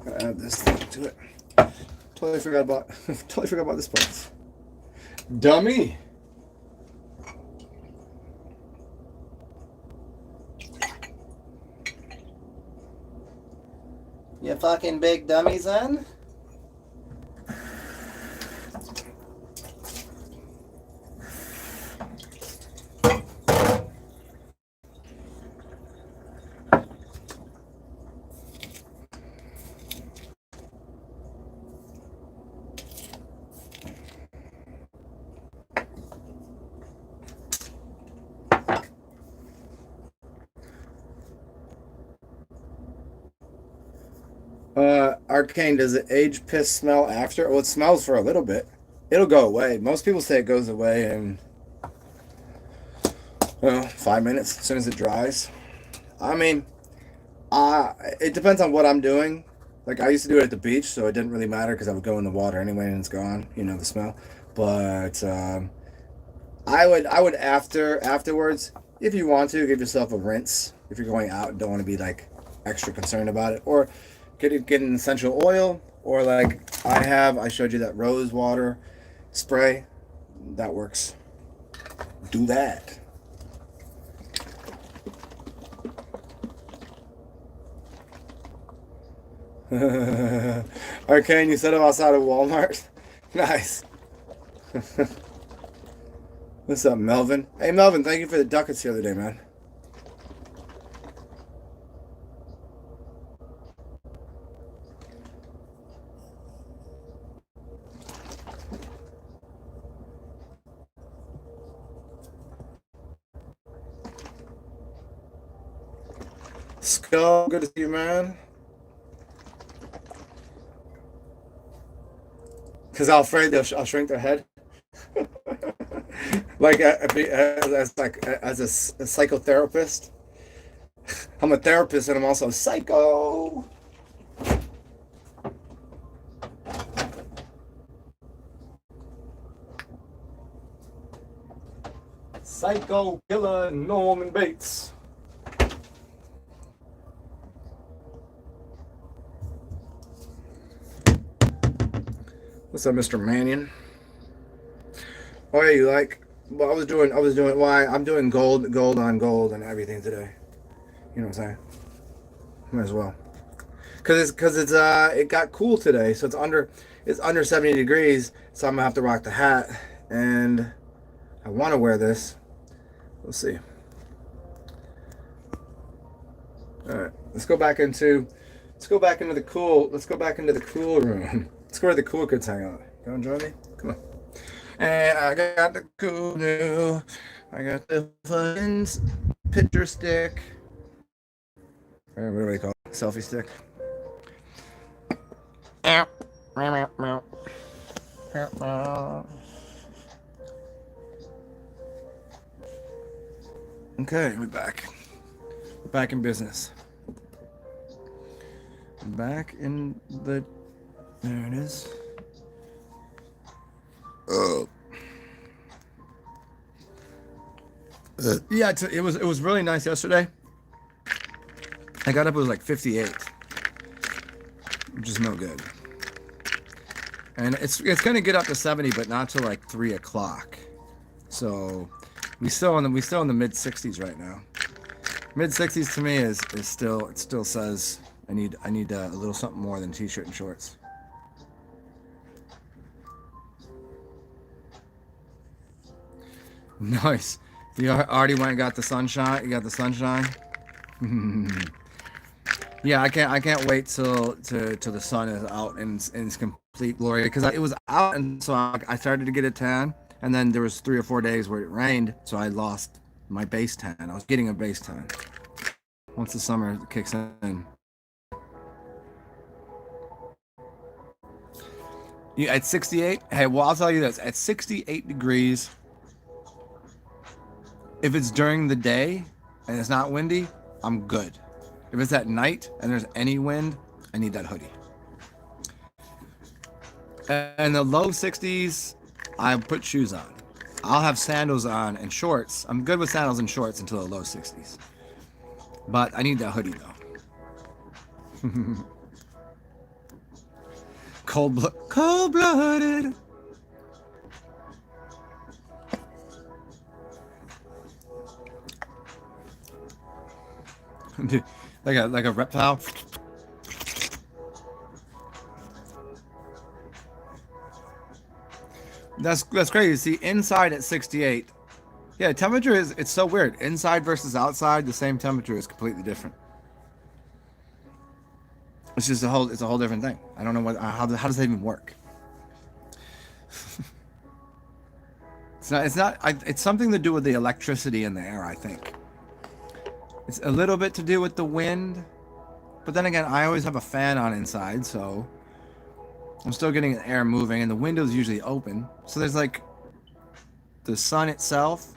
Gotta add this thing to it. Totally forgot about this part. Dummy. You fucking big dummy, son. Arcane, does it age piss smell after? Well, it smells for a little bit. It'll go away. Most people say it goes away in 5 minutes as soon as it dries. I mean, it depends on what I'm doing. Like, I used to do it at the beach, so it didn't really matter because I would go in the water anyway and it's gone, the smell. But I would afterwards, if you want to, give yourself a rinse if you're going out and don't want to be like extra concerned about it, or get an essential oil, or like I showed you that rose water spray. That works. Do that. Arcane, you set up outside of Walmart? Nice. What's up, Melvin? Hey, Melvin, thank you for the duckets the other day, man. Skull, good to see you, man. Because I'm afraid I'll shrink their head. Like as a psychotherapist. I'm a therapist and I'm also a psycho. Psycho killer Norman Bates. What's up, Mr. Mannion? Oh, yeah, you like? Well, I'm doing gold on gold and everything today. You know what I'm saying? Might as well. It got cool today, so it's under 70 degrees, so I'm gonna have to rock the hat, and I want to wear this. We'll see. All right, let's go back into the cool room. Let's go where the cool kids hang out. You wanna join me? Come on. And I got the cool new. I got the fucking picture stick. Or what do they call it? Selfie stick. Okay, we're back. We're back in business. Back in the. There it is. Yeah, it was really nice yesterday. I got up, it was like 58, which is no good. And it's gonna get up to 70, but not till like 3 o'clock. So we still in the mid 60s right now. Mid 60s to me is still, it still says I need a little something more than t-shirt and shorts. Nice. You already went and got the sunshine. You got the sunshine. Yeah, I can't wait till the sun is out in its complete glory, because it was out, and so I started to get a tan, and then there was 3 or 4 days where it rained, so I lost my base tan. I was getting a base tan once the summer kicks in. Yeah, at 68. Hey, well, I'll tell you this: at 68 degrees, if it's during the day and it's not windy, I'm good. If it's at night and there's any wind, I need that hoodie. And the low 60s, I put shoes on. I'll have sandals on and shorts. I'm good with sandals and shorts until the low 60s. But I need that hoodie though. Cold-blooded. like a reptile. That's crazy. See, inside at 68. Yeah, temperature it's so weird. Inside versus outside, the same temperature is completely different. It's just a whole different thing. I don't know how does that even work? It's something to do with the electricity in the air, I think. It's a little bit to do with the wind, but then again, I always have a fan on inside, so I'm still getting the air moving, and the window's usually open. So there's like the sun itself,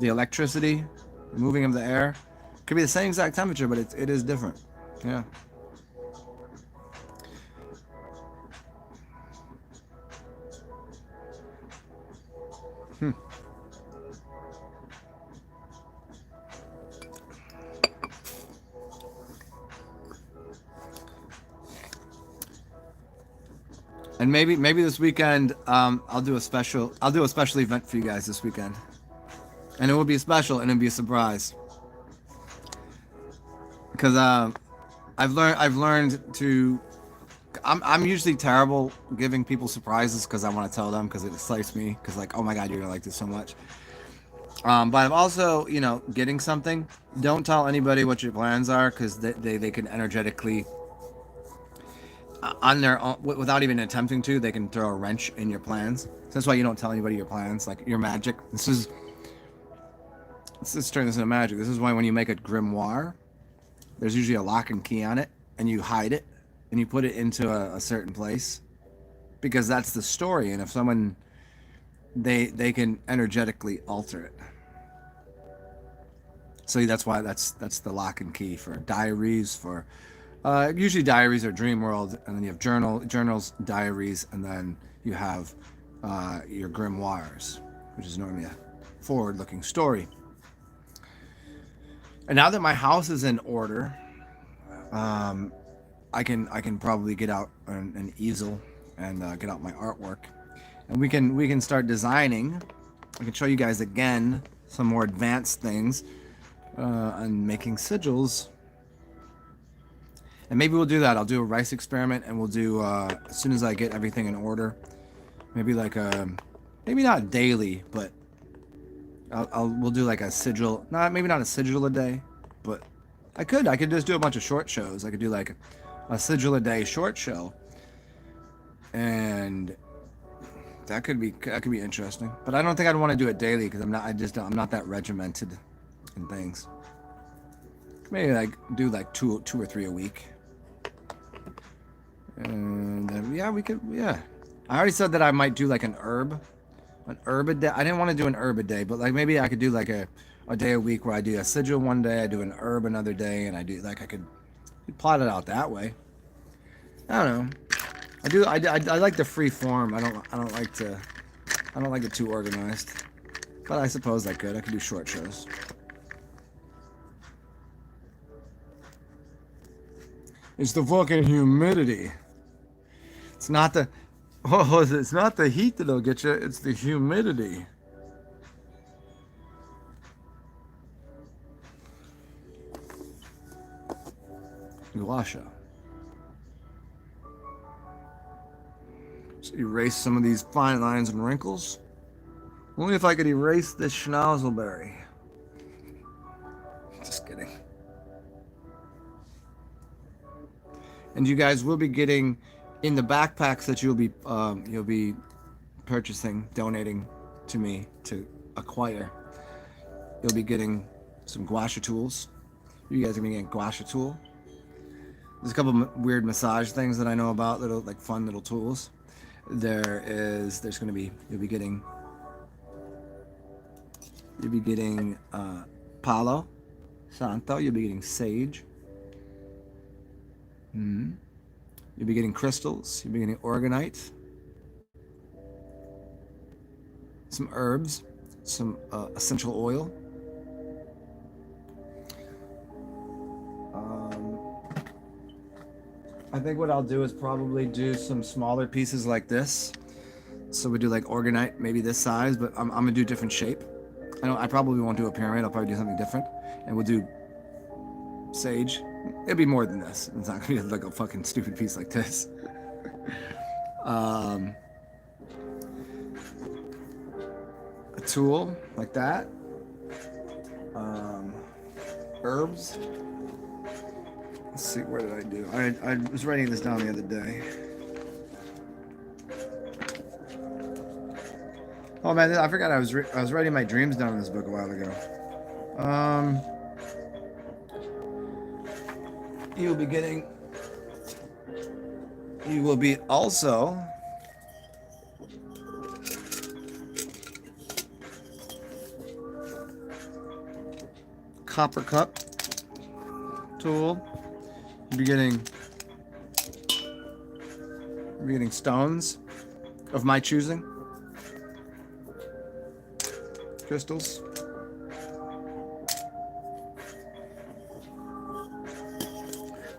the electricity, moving of the air. Could be the same exact temperature, but it is different. Yeah. And maybe this weekend, I'll do a special event for you guys this weekend, and it will be special and it'll be a surprise. Because I've learned to. I'm usually terrible giving people surprises because I want to tell them, because it excites me, because like, oh my god, you're gonna like this so much. But I'm also, getting something. Don't tell anybody what your plans are, because they can energetically, on their own, without even attempting to, they can throw a wrench in your plans. So that's why you don't tell anybody your plans, like your magic. Let's turn this into magic. This is why when you make a grimoire, there's usually a lock and key on it, and you hide it, and you put it into a certain place, because that's the story. And if someone, they can energetically alter it. So that's why that's the lock and key for diaries, for usually diaries are dream world, and then you have journals, diaries, and then you have your grimoires, which is normally a forward-looking story. And now that my house is in order, I can probably get out an easel and get out my artwork, and we can start designing. I can show you guys again some more advanced things on making sigils. And maybe we'll do that. I'll do a rice experiment, and we'll do as soon as I get everything in order. Maybe like maybe not daily, but we'll do like a sigil. Maybe not a sigil a day, but I could just do a bunch of short shows. I could do like a sigil a day short show, and that could be interesting. But I don't think I'd want to do it daily, because I'm not that regimented in things. Maybe like do like two or three a week. And then, yeah, we could, yeah. I already said that I might do like an herb a day. I didn't want to do an herb a day, but like maybe I could do like a day a week where I do a sigil one day, I do an herb another day, and I do like I could plot it out that way. I don't know. I like the free form. I don't like it too organized. But I suppose I could do short shows. It's the fucking humidity. It's not the it's not the heat that'll get you, it's the humidity. Gouache. Just erase some of these fine lines and wrinkles. Only if I could erase this schnauzelberry. Just kidding. And you guys will be getting in the backpacks that you'll be purchasing, donating to me to acquire. You'll be getting some gouache tools. You guys are gonna get gouache tool. There's a couple of weird massage things that I know about, little like fun little tools. There's gonna be you'll be getting Palo Santo. You'll be getting sage. You'll be getting crystals. You'll be getting organite, some herbs, some essential oil. I think what I'll do is probably do some smaller pieces like this. So we do like organite, maybe this size, but I'm gonna do different shape. I probably won't do a pyramid. I'll probably do something different, and we'll do sage. It'll be more than this. It's not gonna be like a fucking stupid piece like this. A tool like that. Herbs. Let's see, where did I do? I was writing this down the other day. Oh man, I forgot I was writing my dreams down in this book a while ago. You will be also copper cup tool. You'll be getting stones of my choosing, crystals.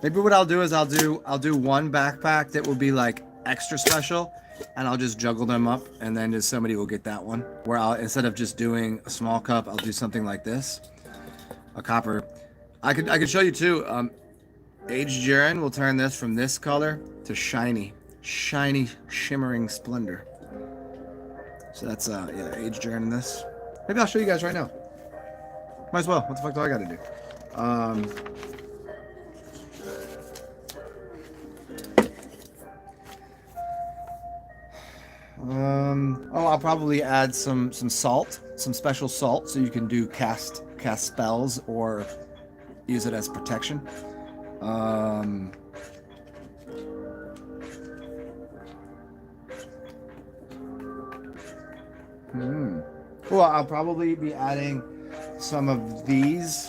Maybe what I'll do is I'll do one backpack that will be like extra special, and I'll just juggle them up, and then just somebody will get that one. Where instead of just doing a small cup, I'll do something like this, a copper. I could show you too. Aged Jaren will turn this from this color to shiny, shimmering splendor. So that's yeah, Aged Jaren in this. Maybe I'll show you guys right now. Might as well. What the fuck do I got to do? I'll probably add some salt, some special salt, so you can do cast spells or use it as protection. Um, Well, I'll probably be adding some of these.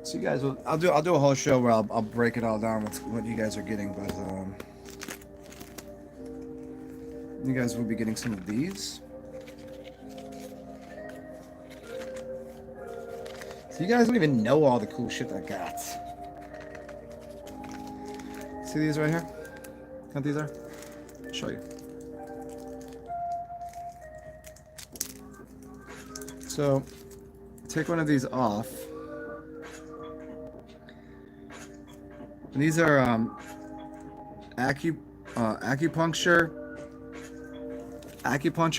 So you guys will, I'll do a whole show where I'll break it all down what you guys are getting, but you guys will be getting some of these. So you guys don't even know all the cool shit I got. See these right here? You know what these are? I'll show you. So take one of these off. And these are acupuncture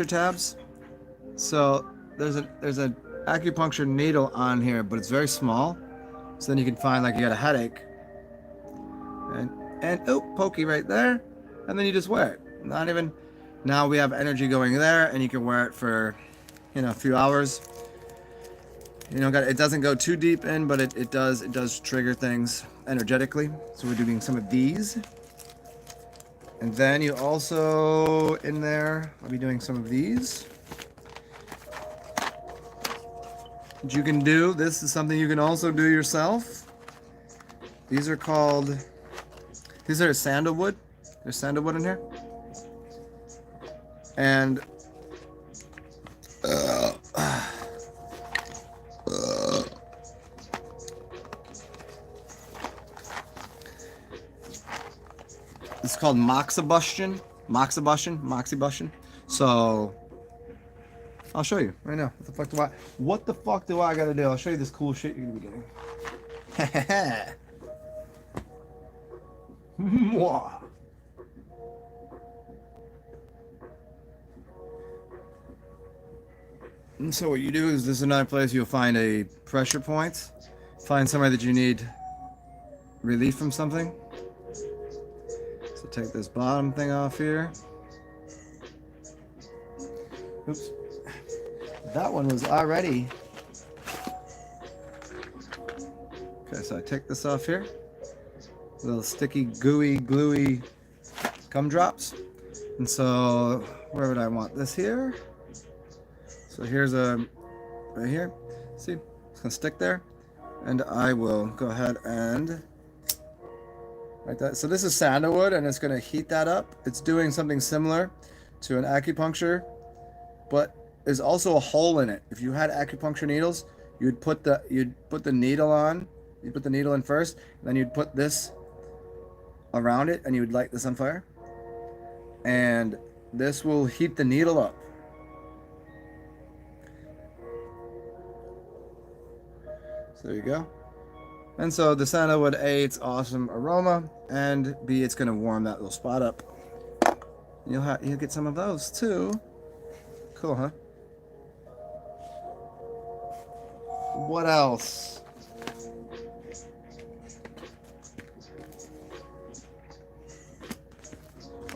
tabs. So there's an acupuncture needle on here, but it's very small. So then you can find like you got a headache, and oh, pokey right there, and then you just wear it. Not even. Now we have energy going there, and you can wear it for, a few hours. It doesn't go too deep in, but it does trigger things energetically. So we're doing some of these. And then you also, in there, I'll be doing some of these. What you can do, this is something you can also do yourself. These are sandalwood. There's sandalwood in here. And it's called moxibustion. So I'll show you right now. What the fuck do I gotta do? I'll show you this cool shit you're gonna be getting. And so what you do is, this is another place you'll find a pressure point. Find somewhere that you need relief from something. So take this bottom thing off here. Oops. That one was already. Okay, so I take this off here. Little sticky, gooey, gluey gumdrops. And so, where would I want this here? So here's right here. See, it's gonna stick there. And I will go ahead and, like that. So this is sandalwood, and it's gonna heat that up. It's doing something similar to an acupuncture, but there's also a hole in it. If you had acupuncture needles, you'd put the needle on. You'd put the needle in first, and then you'd put this around it, and you would light this on fire. And this will heat the needle up. So there you go. And so the sandalwood, A, it's awesome aroma, and B, it's gonna warm that little spot up. You'll get some of those too. Cool, huh? What else?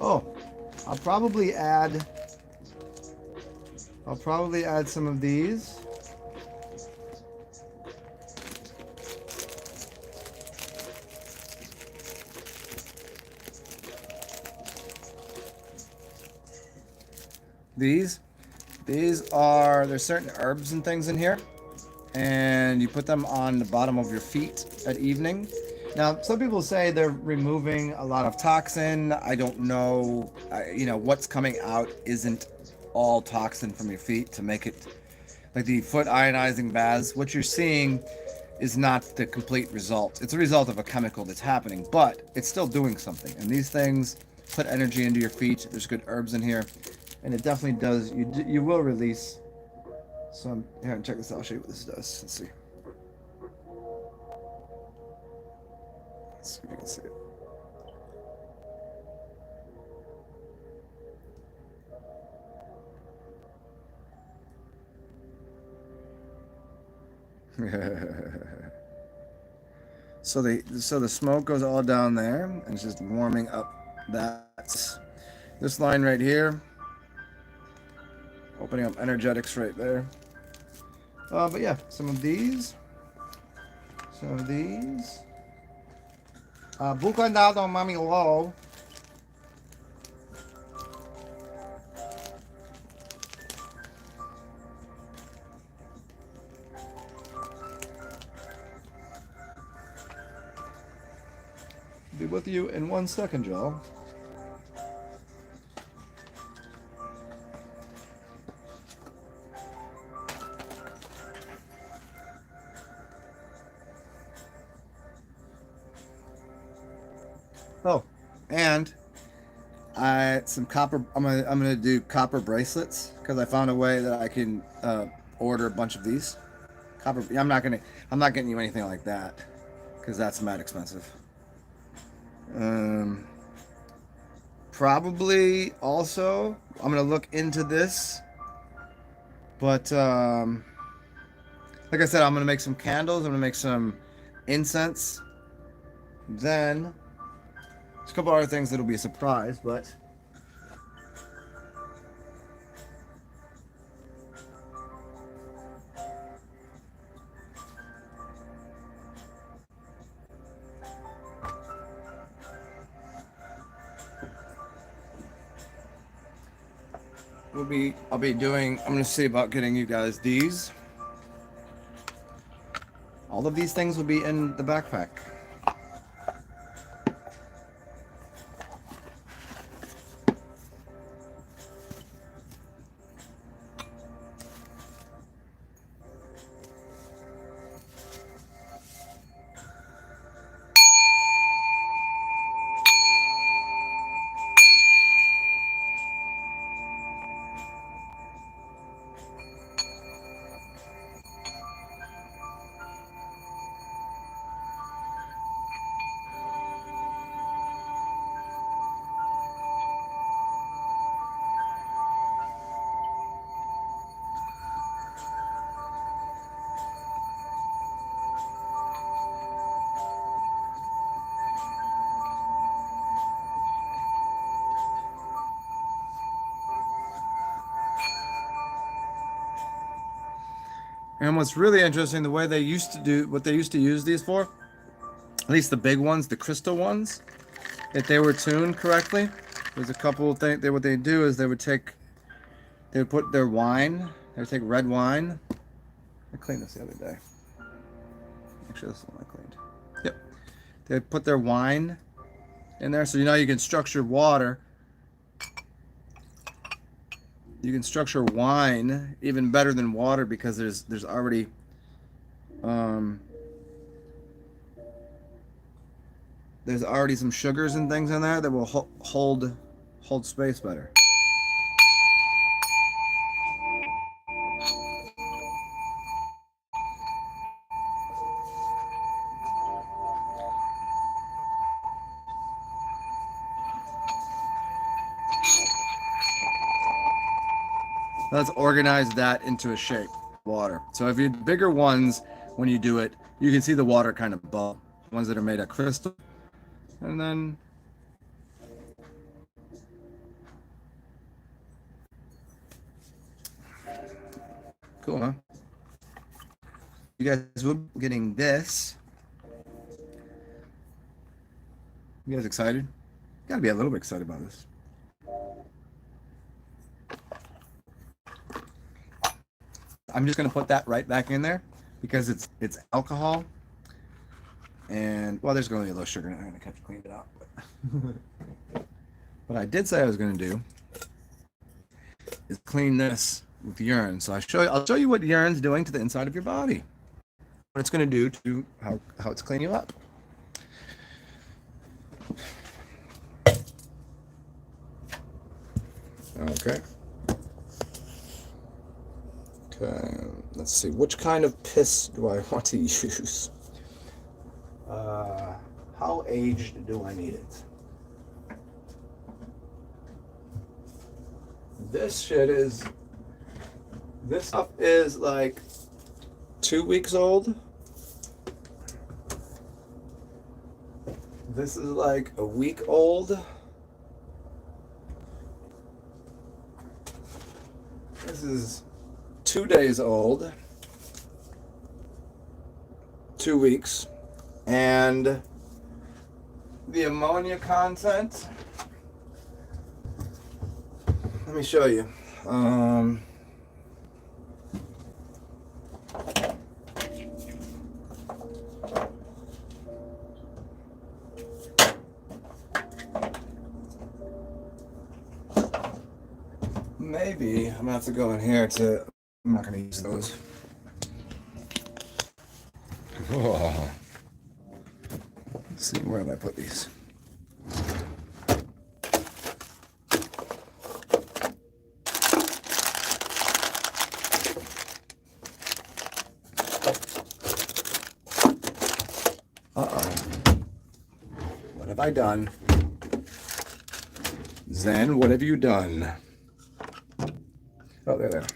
Oh, I'll probably add some of these. There's certain herbs and things in here, and you put them on the bottom of your feet at evening. Now, some people say they're removing a lot of toxin. I don't know. What's coming out isn't all toxin from your feet to make it like the foot ionizing baths. What you're seeing is not the complete result. It's a result of a chemical that's happening, but it's still doing something. And these things put energy into your feet. There's good herbs in here, and it definitely does. You will release some. Here, check this out. I'll show you what this does. Let's see. Let's see if you can see it. So the smoke goes all down there, and it's just warming up that this line right here, opening up energetics right there. But yeah, some of these. Bukan daw to Mami Low. Be with you in 1 second, y'all. Oh, and some copper. I'm gonna do copper bracelets because I found a way that I can order a bunch of these. Copper. I'm not getting you anything like that because that's mad expensive. Um, Probably also I'm gonna look into this, but like I said, I'm gonna make some candles. I'm gonna make some incense. Then there's a couple other things that'll be a surprise, but I'll be doing. I'm gonna see about getting you guys these. All of these things will be in the backpack. And what's really interesting, the way they used to do what they used to use these for, at least the big ones, the crystal ones, if they were tuned correctly, there's a couple of things. What they do is they would put their wine. They would take red wine. I cleaned this the other day. Actually, this is the one I cleaned. Yep. They would put their wine in there, so you can structure water. You can structure wine even better than water because there's already there's already some sugars and things in there that will hold space better. Let's organize that into a shape. Water. So if you bigger ones, when you do it, you can see the water kind of bubble. Ones that are made of crystal, and then cool, huh? You guys will be getting this. You guys excited? You gotta be a little bit excited about this. I'm just gonna put that right back in there because it's alcohol, and well, there's going to be a little sugar in it. I'm gonna have to clean it out. But what I did say I was gonna do is clean this with urine. So I'll show you what urine's doing to the inside of your body. What it's gonna do to how it's cleaning you up. Okay. Okay, let's see. Which kind of piss do I want to use? How aged do I need it? This stuff is like 2 weeks old. This is like a week old. This is 2 days old. 2 weeks. And the ammonia content, let me show you. Maybe I'm gonna have to go in here to, I'm not gonna use those. Oh. Let's see, where did I put these? Uh-oh. What have I done? Zen, what have you done? Oh, they're there.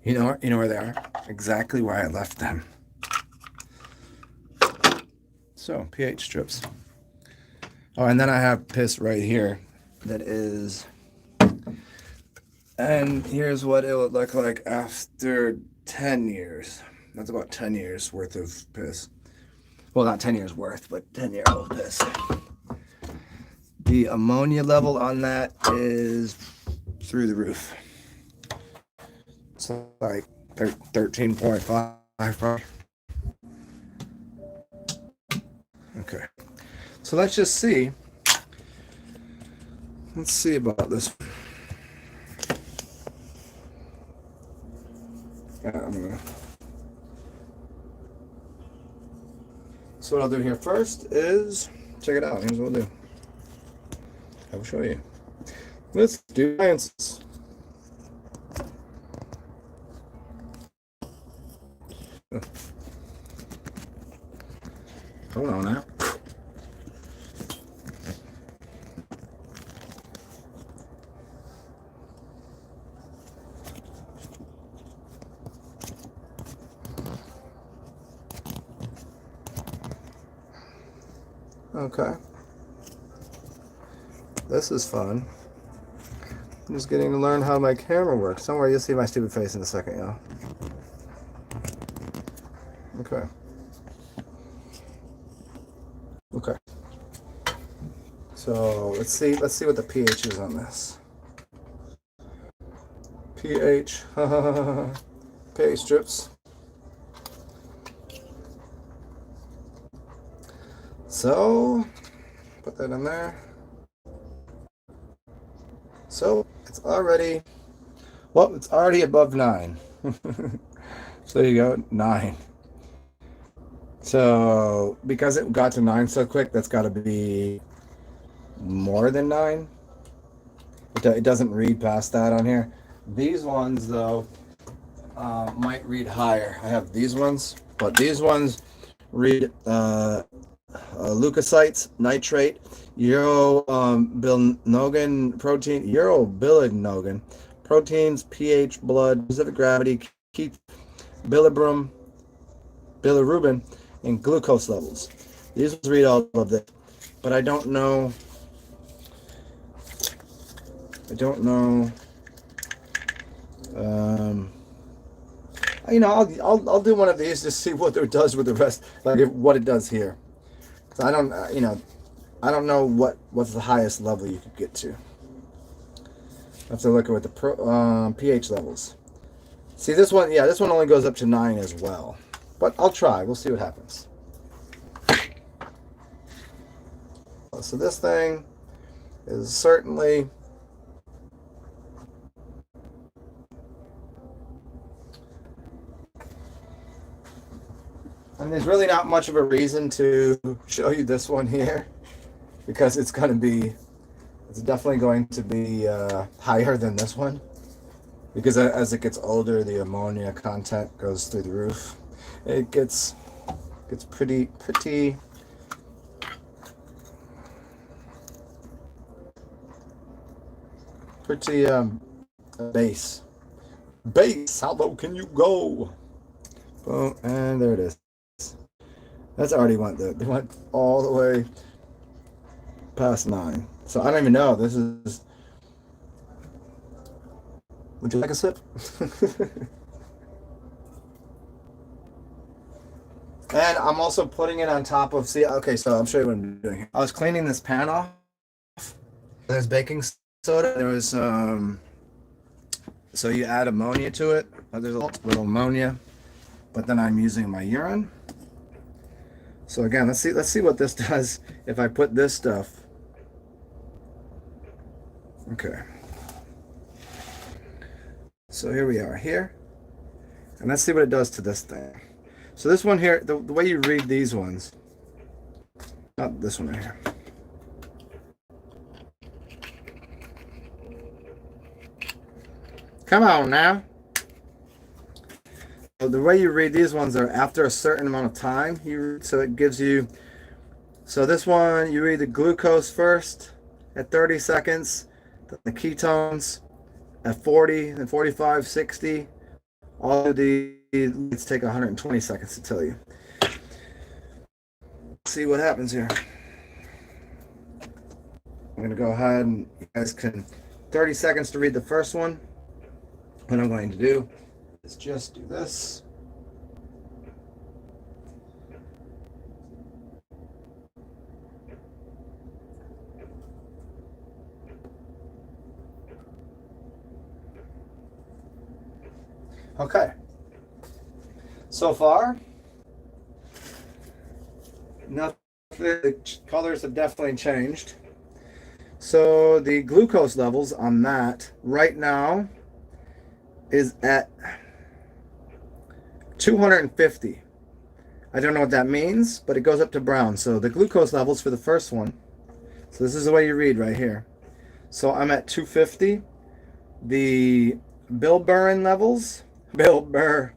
You know where they are? Exactly where I left them. So, pH strips. Oh, and then I have piss right here. That is... And here's what it would look like after 10 years. That's about 10 years worth of piss. Well, not 10 years worth, but 10-year-old piss. The ammonia level on that is through the roof. It's like 13.5. Okay. So let's just see. Let's see about this. So what I'll do here first is check it out. Here's what I'll do. I will show you. Let's do science. Hold on now. Okay. This is fun. I'm just getting to learn how my camera works. Don't worry, you'll see my stupid face in a second, y'all. Okay. Okay. So let's see what the pH is on this. pH. pH strips. So put that in there. So it's already, well, it's already above 9. So there you go, 9. So because it got to 9 so quick, that's got to be more than 9. It doesn't read past that on here. These ones, though, might read higher. I have these ones, but these ones read leukocytes, nitrate, urobilinogen protein, urobilinogen proteins, pH, blood, specific gravity, bilirubin, and glucose levels. These ones read all of this, but I don't know. I'll do one of these to see what it does with the rest, like what it does here. So I don't know what's the highest level you could get to. I have to look at the pH levels. See this one, yeah, this one only goes up to 9 as well. But I'll try. We'll see what happens. So this thing is certainly and there's really not much of a reason to show you this one here because it's definitely going to be higher than this one because as it gets older, the ammonia content goes through the roof. It gets pretty base. How low can you go? Boom, and there it is. That's already they went all the way past 9. So I don't even know. This is. Would you like a sip? And I'm also putting it on top of. See, okay, so I'll show you what I'm doing here. I was cleaning this pan off. There's baking soda. There was so you add ammonia to it. There's a little ammonia, but then I'm using my urine. So again, let's see what this does if I put this stuff. Okay. So here we are here, and let's see what it does to this thing. So this one here, the way you read these ones, not this one right here. Come on now. So the way you read these ones are after a certain amount of time. So it gives you, so this one, you read the glucose first at 30 seconds, the ketones at 40, then 45, 60. All of these let's take 120 seconds to tell you. Let's see what happens here. I'm going to go ahead and you guys can, 30 seconds to read the first one. What I'm going to do is just do this. Okay. So far, nothing. The colors have definitely changed. So the glucose levels on that right now is at 250. I don't know what that means, but it goes up to brown. So the glucose levels for the first one. So this is the way you read right here. So I'm at 250. The bilirubin levels, bilirubin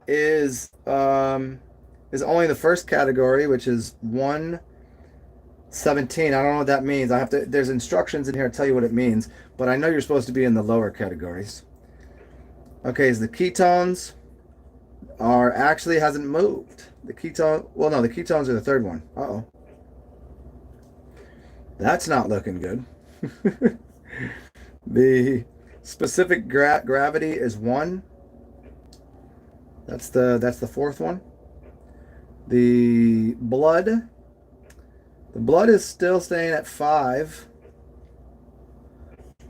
is only the first category, which is 117. I don't know what that means. I have to. There's instructions in here to tell you what it means, but I know you're supposed to be in the lower categories. Okay, so the ketones are actually hasn't moved. The ketone. Well, no, the ketones are the third one. Uh-oh. That's not looking good. The specific gravity is 1. That's the fourth one. The blood is still staying at 5.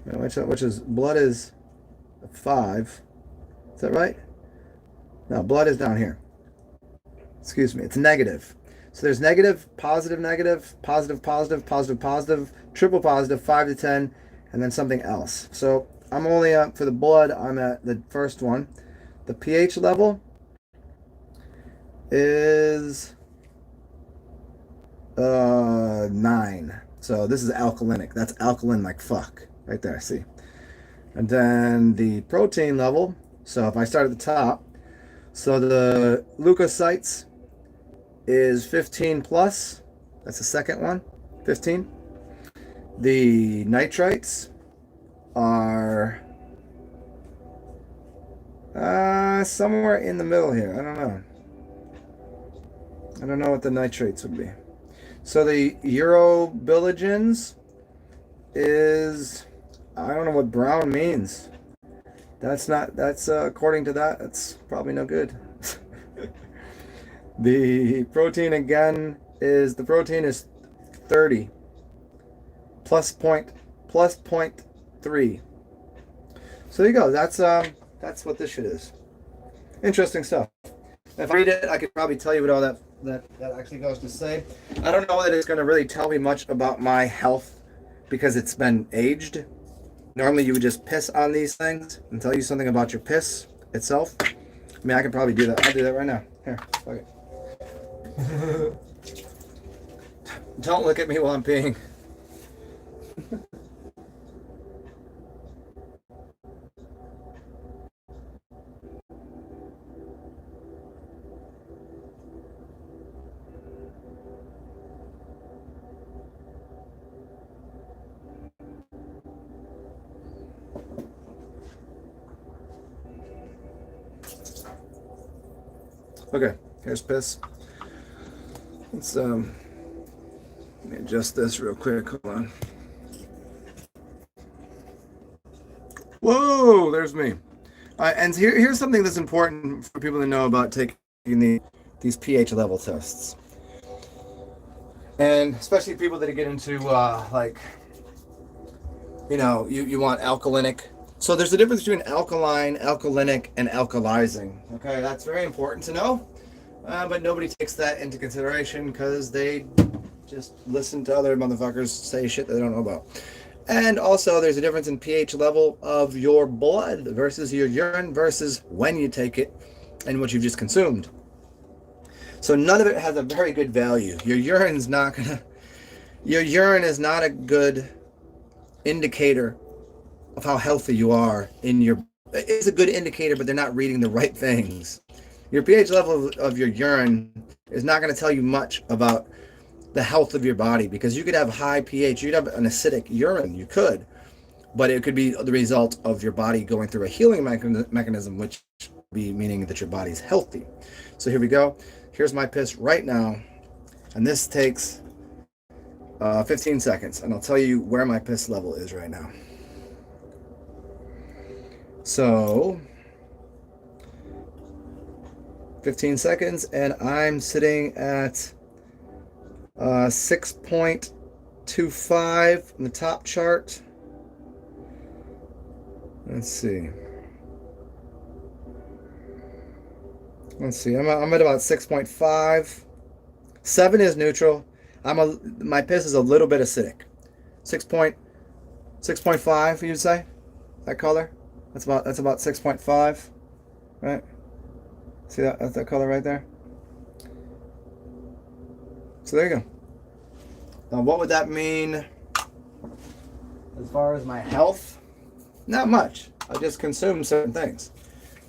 Which is blood is 5. Is that right? No, blood is down here. Excuse me, it's negative. So there's negative, positive, negative, positive, positive, positive, positive, triple positive, 5 to 10, and then something else. So I'm only up for the blood. I'm at the first one. The pH level is 9. So this is alkalinic. That's alkaline like fuck. Right there, see? And then the protein level. So if I start at the top, so the leukocytes is 15 plus. That's the second one, 15. The nitrites are somewhere in the middle here. I don't know what the nitrates would be. So the urobilinogens is, I don't know what brown means. That's according to that, that's probably no good. The protein again is, the protein is 30 plus 0.3. So there you go. That's what this shit is. Interesting stuff. If I read it, I could probably tell you what all that actually goes to say. I don't know that it's going to really tell me much about my health because it's been aged. Normally you would just piss on these things and tell you something about your piss itself. I mean, I could probably do that. I'll do that right now. Here, fuck it. Don't look at me while I'm peeing. Okay, here's piss. It's Let me adjust this real quick. Hold on. Whoa, there's me. And here's something that's important for people to know about taking these pH level tests. And especially people that get into, like, you know, you want alkalinic. So there's a difference between alkaline, alkalinic, and alkalizing. Okay, that's very important to know. But nobody takes that into consideration because they just listen to other motherfuckers say shit that they don't know about. And also, there's a difference in pH level of your blood versus your urine versus when you take it and what you've just consumed. So none of it has a very good value. Your urine is not a good indicator of how healthy you are in your. It's a good indicator, but they're not reading the right things. Your pH level of your urine is not going to tell you much about the health of your body, because you could have high pH, you'd have an acidic urine, you could, but it could be the result of your body going through a healing mechanism, which would be meaning that your body's healthy. So here we go. Here's my piss right now, and this takes 15 seconds, and I'll tell you where my piss level is right now. So 15 seconds, and I'm sitting at 6.25 on the top chart. Let's see. I'm at about 6.5. 7 is neutral. My piss is a little bit acidic. 6.5, you'd say? That color? That's about 6.5, right? See that? That's that color right there. So there you go. Now, what would that mean as far as my health? Not much. I just consume certain things.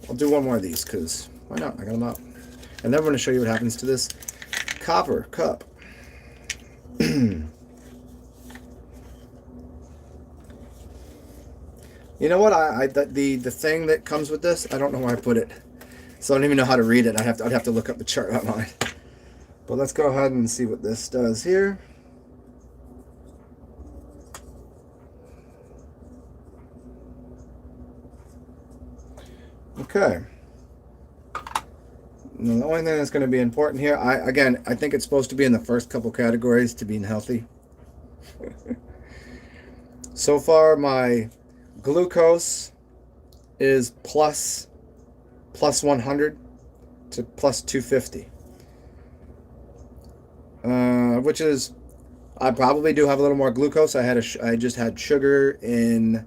I'll do one more of these because why not? I got them out. And then I'm going to show you what happens to this copper cup. You know what? The thing that comes with this, I don't know where I put it. So I don't even know how to read it. I'd have to look up the chart online. But let's go ahead and see what this does here. Okay. Now, the only thing that's going to be important here, I think it's supposed to be in the first couple categories to being healthy. So far, my glucose is plus 100 to plus 250. Which is, I probably do have a little more glucose. I just had sugar in.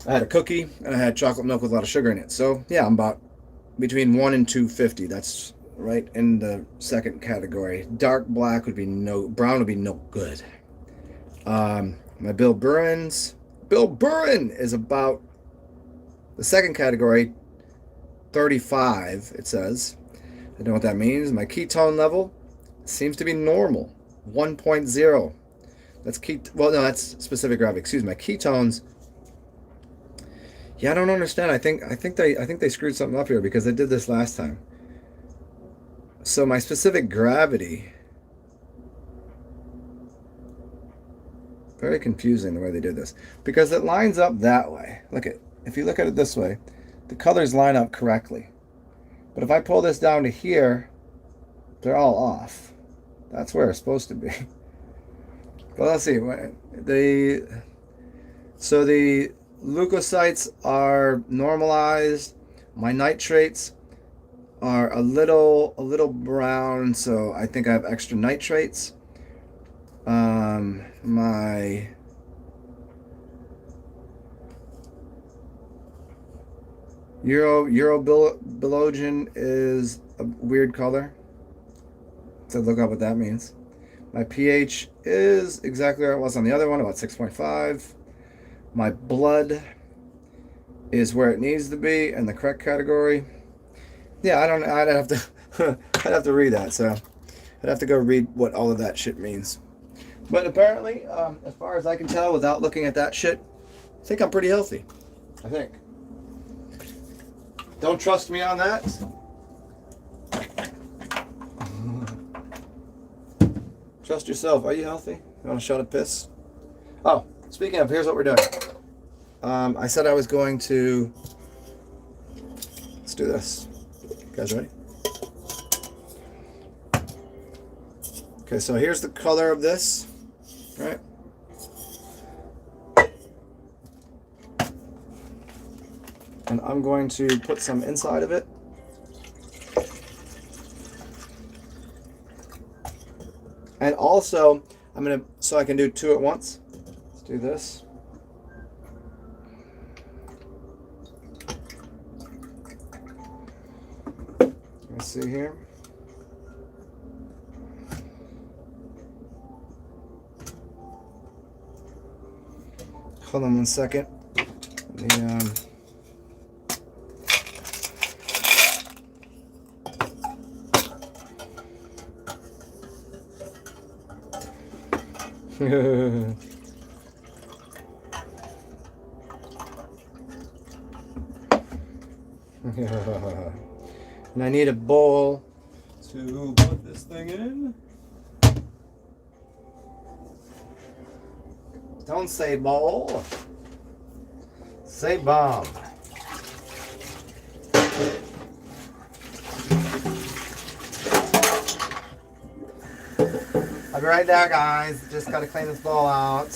I had a cookie and I had chocolate milk with a lot of sugar in it. So yeah, I'm about between 1 and 250. That's right in the second category. Dark black would be no, brown would be no good. My Bill Burren is about the second category, 35. It says. I don't know what that means. My ketone level seems to be normal, 1.0. That's specific gravity. Excuse me. My ketones. Yeah, I don't understand. I think they screwed something up here because they did this last time. So my specific gravity, very confusing the way they did this, because it lines up that way. If you look at it this way, the colors line up correctly. But if I pull this down to here, they're all off. That's where it's supposed to be. But let's see. So the leukocytes are normalized. My nitrates are a little brown, so I think I have extra nitrates. My urobilinogen is a weird color. So look up what that means. My pH is exactly where it was on the other one, about 6.5. My blood is where it needs to be in the correct category. Yeah, I'd have to I'd have to read that, so I'd have to go read what all of that shit means. But apparently, as far as I can tell without looking at that shit, I think I'm pretty healthy. I think. Don't trust me on that? Trust yourself. Are you healthy? You want a shot of piss? Oh, speaking of, here's what we're doing. I said I was going to... Let's do this. You guys ready? Okay, so here's the color of this, right? And I'm going to put some inside of it. And also, I'm going to, so I can do two at once. Let's do this. Let's see here. Hold on one second. And I need a bowl to put this thing in. Don't say bowl. Say bomb. I'll be right there, guys. Just gotta clean this bowl out.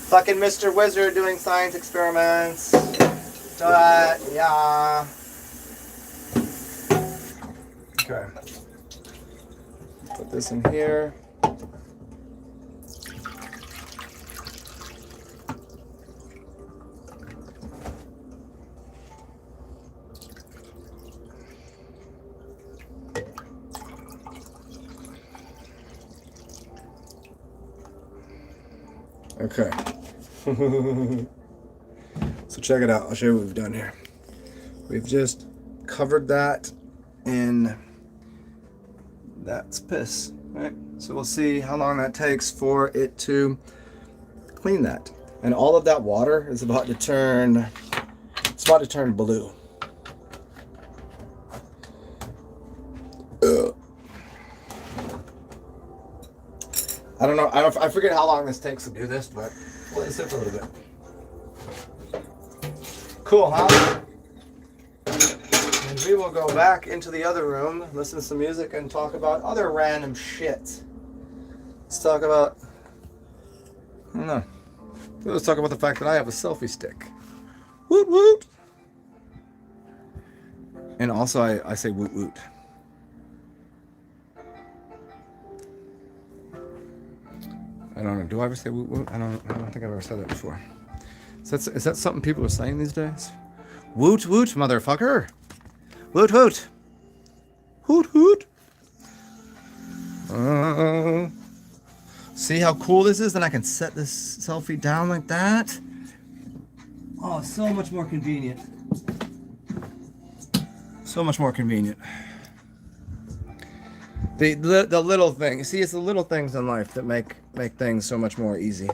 Fucking Mr. Wizard doing science experiments. Yeah. Okay. Put this in here. Okay. So check it out. I'll show you what we've done here. We've just covered that in that's piss, right? So we'll see how long that takes for it to clean that. And all of that water is about to turn, it's about to turn blue. I don't know. I forget how long this takes to do this, but we'll let it sit for a little bit. Cool, huh? And we will go back into the other room, listen to some music, and talk about other random shit. Let's talk about, I don't know. Let's talk about the fact that I have a selfie stick. Woot woot! And also I say woot woot. I don't know. Do I ever say woot woot? I don't think I've ever said that before. Is that something people are saying these days? Woot woot, motherfucker! Woot woot! Hoot hoot! See how cool this is? Then I can set this selfie down like that. Oh, so much more convenient. So much more convenient. The little things. See, it's the little things in life that make things so much more easy.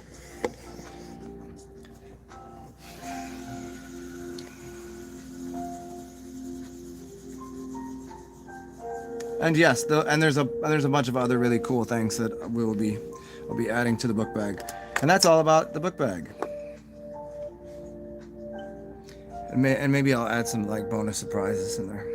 And yes, there's a bunch of other really cool things that I'll be adding to the book bag, and that's all about the book bag. And maybe I'll add some like bonus surprises in there.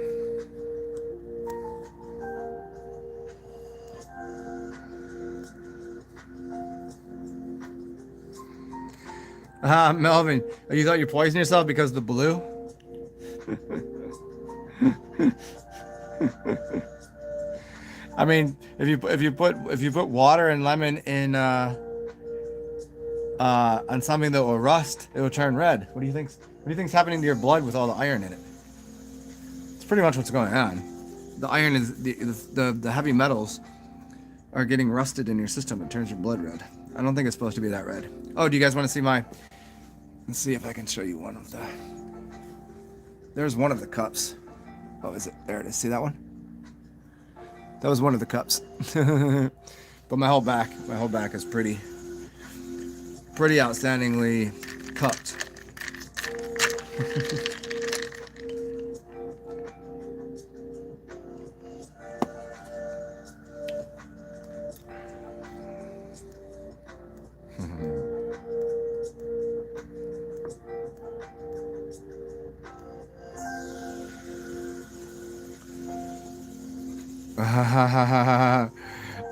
Melvin, you thought you poisoned yourself because of the blue? I mean, if you put water and lemon in on something that will rust, it will turn red. What do you think's happening to your blood with all the iron in it? It's pretty much what's going on. The iron is the heavy metals are getting rusted in your system. It turns your blood red. I don't think it's supposed to be that red. Oh, do you guys want to see my? Let's see if I can show you one of the. There's one of the cups. Oh, is it? There it is. See that one? That was one of the cups. But my whole back is pretty outstandingly cupped.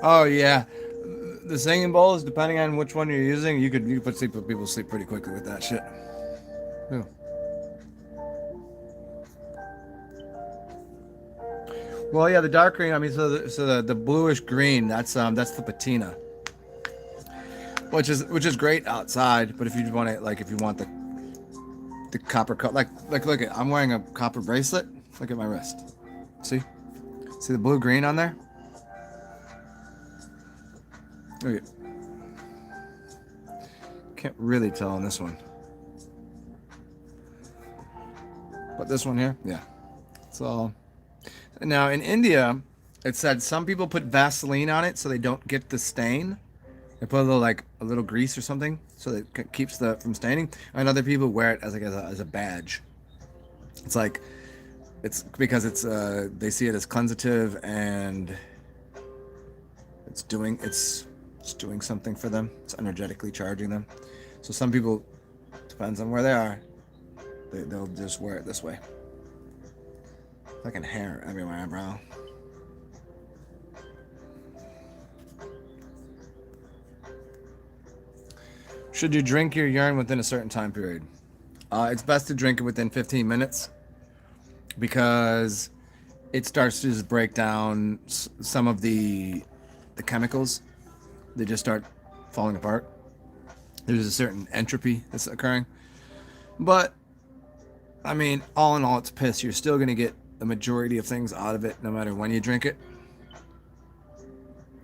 Oh yeah, the singing bowls. Depending on which one you're using, you could put people sleep pretty quickly with that shit. Yeah. Well, yeah, the dark green. I mean, the bluish green. That's the patina, which is great outside. But if you want it, like if you want the copper cut, like look at, I'm wearing a copper bracelet. Look at my wrist. See the blue green on there. Look at, can't really tell on this one, but this one here, yeah. So now in India, it said some people put Vaseline on it so they don't get the stain. They put a little grease or something so that it keeps the from staining. And other people wear it as a badge. It's like it's because they see it as cleansative and it's doing something for them. It's energetically charging them. So some people, depends on where they are, they'll just wear it this way. Fucking hair everywhere, bro. Should you drink your urine within a certain time period? It's best to drink it within 15 minutes because it starts to just break down some of the chemicals. They just start falling apart. There's a certain entropy that's occurring. But, I mean, all in all, it's piss. You're still going to get the majority of things out of it no matter when you drink it.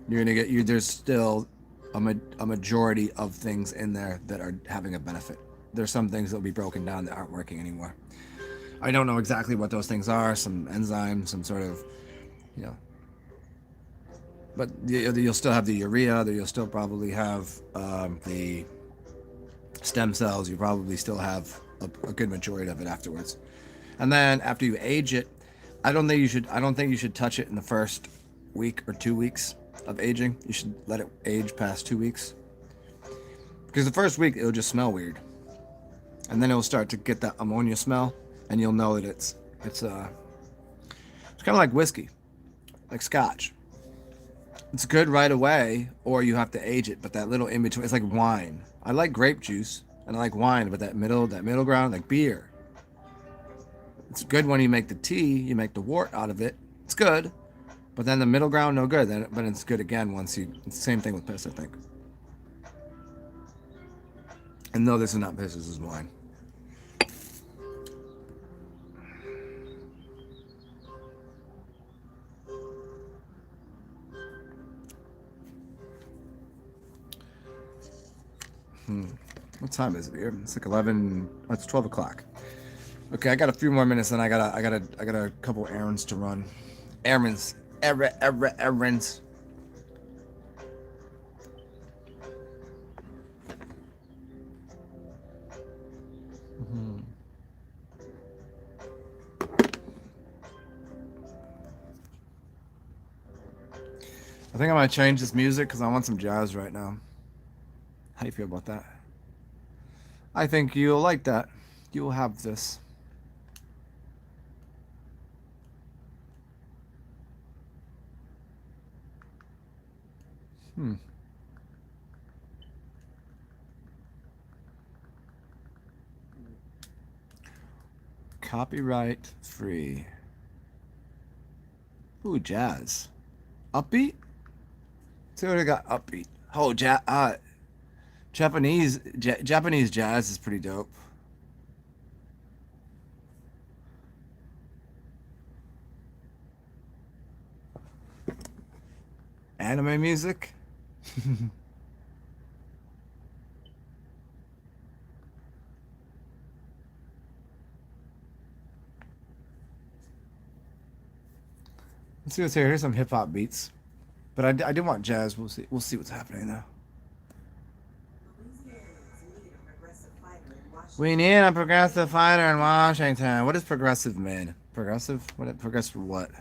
You're going to get, there's still a majority of things in there that are having a benefit. There's some things that will be broken down that aren't working anymore. I don't know exactly what those things are. Some enzymes, some sort of, but you'll still have the urea. You'll still probably have the stem cells. You probably still have a good majority of it afterwards. And then after you age it, I don't think you should touch it in the first week or 2 weeks of aging. You should let it age past 2 weeks. Because the first week it'll just smell weird. And then it'll start to get that ammonia smell, and you'll know that it's kind of like whiskey, like scotch. It's good right away, or you have to age it. But that little in between, it's like wine. I like grape juice and I like wine, but that middle ground, like beer. It's good when you make the tea, you make the wort out of it. It's good, but then the middle ground, no good. But it's good again once you. It's the same thing with piss, I think. And no, this is not piss. This is wine. What time is it here? It's like 11. Oh, it's 12 o'clock. Okay, I got a few more minutes, and I got a couple errands to run. Errands. Errands. I think I might change this music because I want some jazz right now. How do you feel about that? I think you'll like that. You'll have this. Copyright free. Ooh, jazz. Upbeat? See what I got upbeat. Oh, Japanese jazz is pretty dope. Anime music? Let's see what's here. Here's some hip hop beats. But I do want jazz. We'll see. We'll see what's happening now. We need a progressive fighter in Washington. What does progressive mean? Progressive? What? Progressive what?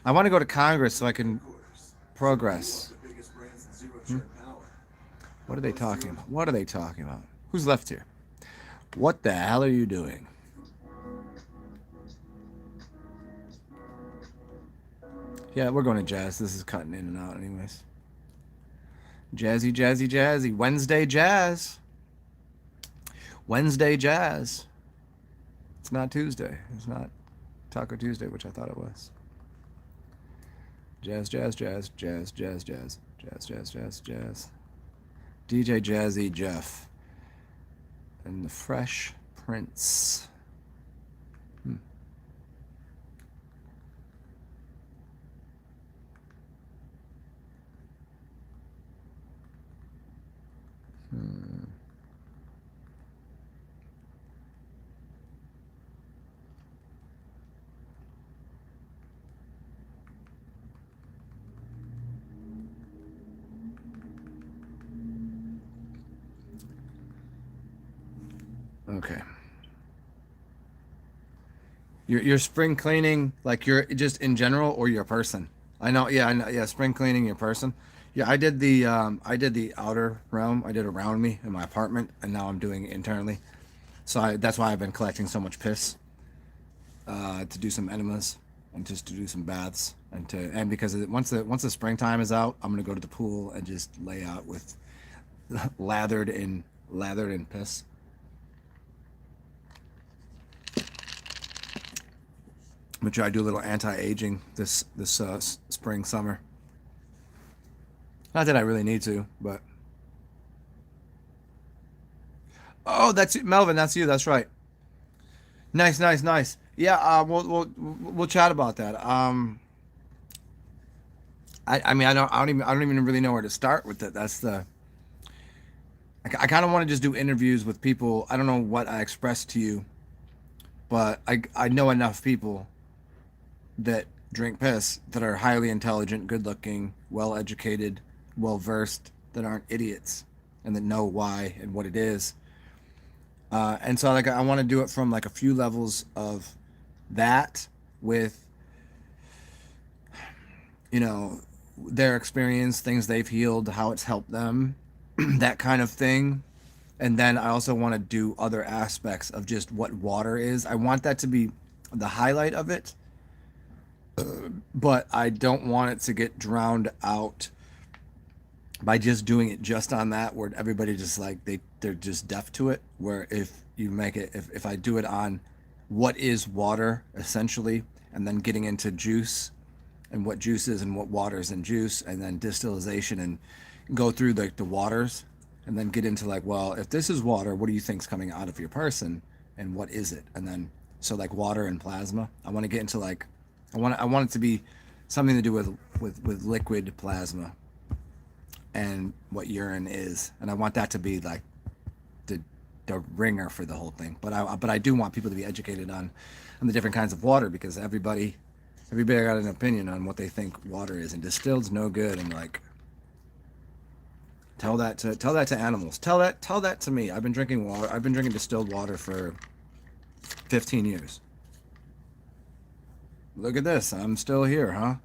I want to go to Congress so I can progress. What are they talking about? What are they talking about? Who's left here? What the hell are you doing? Yeah, we're going to jazz. This is cutting in and out anyways. Jazzy, jazzy, jazzy. Wednesday jazz. Wednesday jazz. It's not Tuesday. It's not Taco Tuesday, which I thought it was. Jazz, jazz, jazz, jazz, jazz, jazz, jazz, jazz, jazz, jazz. DJ Jazzy Jeff. And the Fresh Prince. Hmm. Hmm. Okay. You're spring cleaning, like you're just in general, or your person? I know, yeah, I know, yeah. Spring cleaning your person. Yeah, I did the outer realm. I did around me in my apartment, and now I'm doing it internally. That's why I've been collecting so much piss to do some enemas and just to do some baths and because once the springtime is out, I'm gonna go to the pool and just lay out with lathered in piss. I'm gonna try to do a little anti-aging this spring summer. Not that I really need to, but oh, that's it, Melvin. That's you. That's right. Nice, nice, nice. Yeah, we'll chat about that. I mean I don't even really know where to start with it. That's the I kind of want to just do interviews with people. I don't know what I expressed to you, but I know enough people that drink piss that are highly intelligent, good looking, well educated, well versed, that aren't idiots, and that know why and what it is. And so like I want to do it from like a few levels of that with you know their experience, things they've healed, how it's helped them, that kind of thing. And then I also want to do other aspects of just what water is. I want that to be the highlight of it, but I don't want it to get drowned out by just doing it just on that, where everybody just like they're just deaf to it. Where if you make it, if I do it on what is water essentially, and then getting into juice and what juice is and what water is in juice, and then distillation and go through the waters, and then get into like, well, if this is water, what do you think's coming out of your person, and what is it? And then so like water and plasma. I want to get into like I want it to be something to do with liquid plasma and what urine is, and I want that to be like the ringer for the whole thing. But I do want people to be educated on the different kinds of water, because everybody got an opinion on what they think water is, and distilled's no good. And like tell that to animals. Tell that to me. I've been drinking water. I've been drinking distilled water for 15 years. Look at this. I'm still here, huh?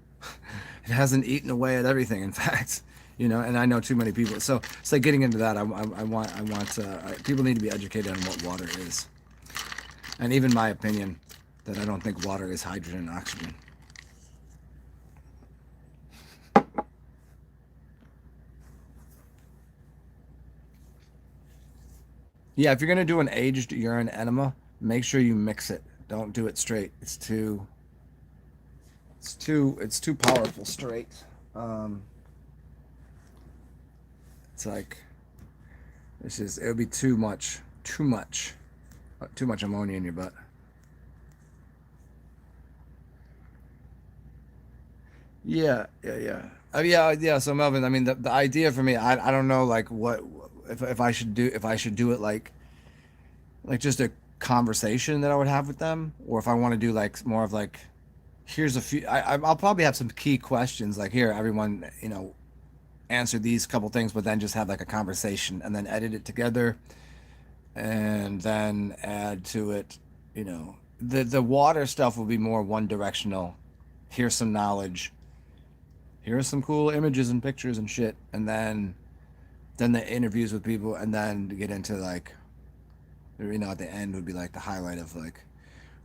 It hasn't eaten away at everything. In fact, and I know too many people. So it's like getting into that. I want people need to be educated on what water is, and even my opinion that I don't think water is hydrogen and oxygen. Yeah, if you're gonna do an aged urine enema, make sure you mix it. Don't do it straight. It's too powerful straight. Um, it's like it would be too much ammonia in your butt. Yeah. So Melvin, I mean, the idea for me, I don't know, like what if I should do it like just a conversation that I would have with them, or if I want to do like more of like here's a few. I'll probably have some key questions like here, everyone, answer these couple things, but then just have like a conversation and then edit it together and then add to it. The water stuff will be more one directional. Here's some knowledge. Here's some cool images and pictures and shit, and then then the interviews with people, and then to get into like, you know, at the end would be like the highlight of like,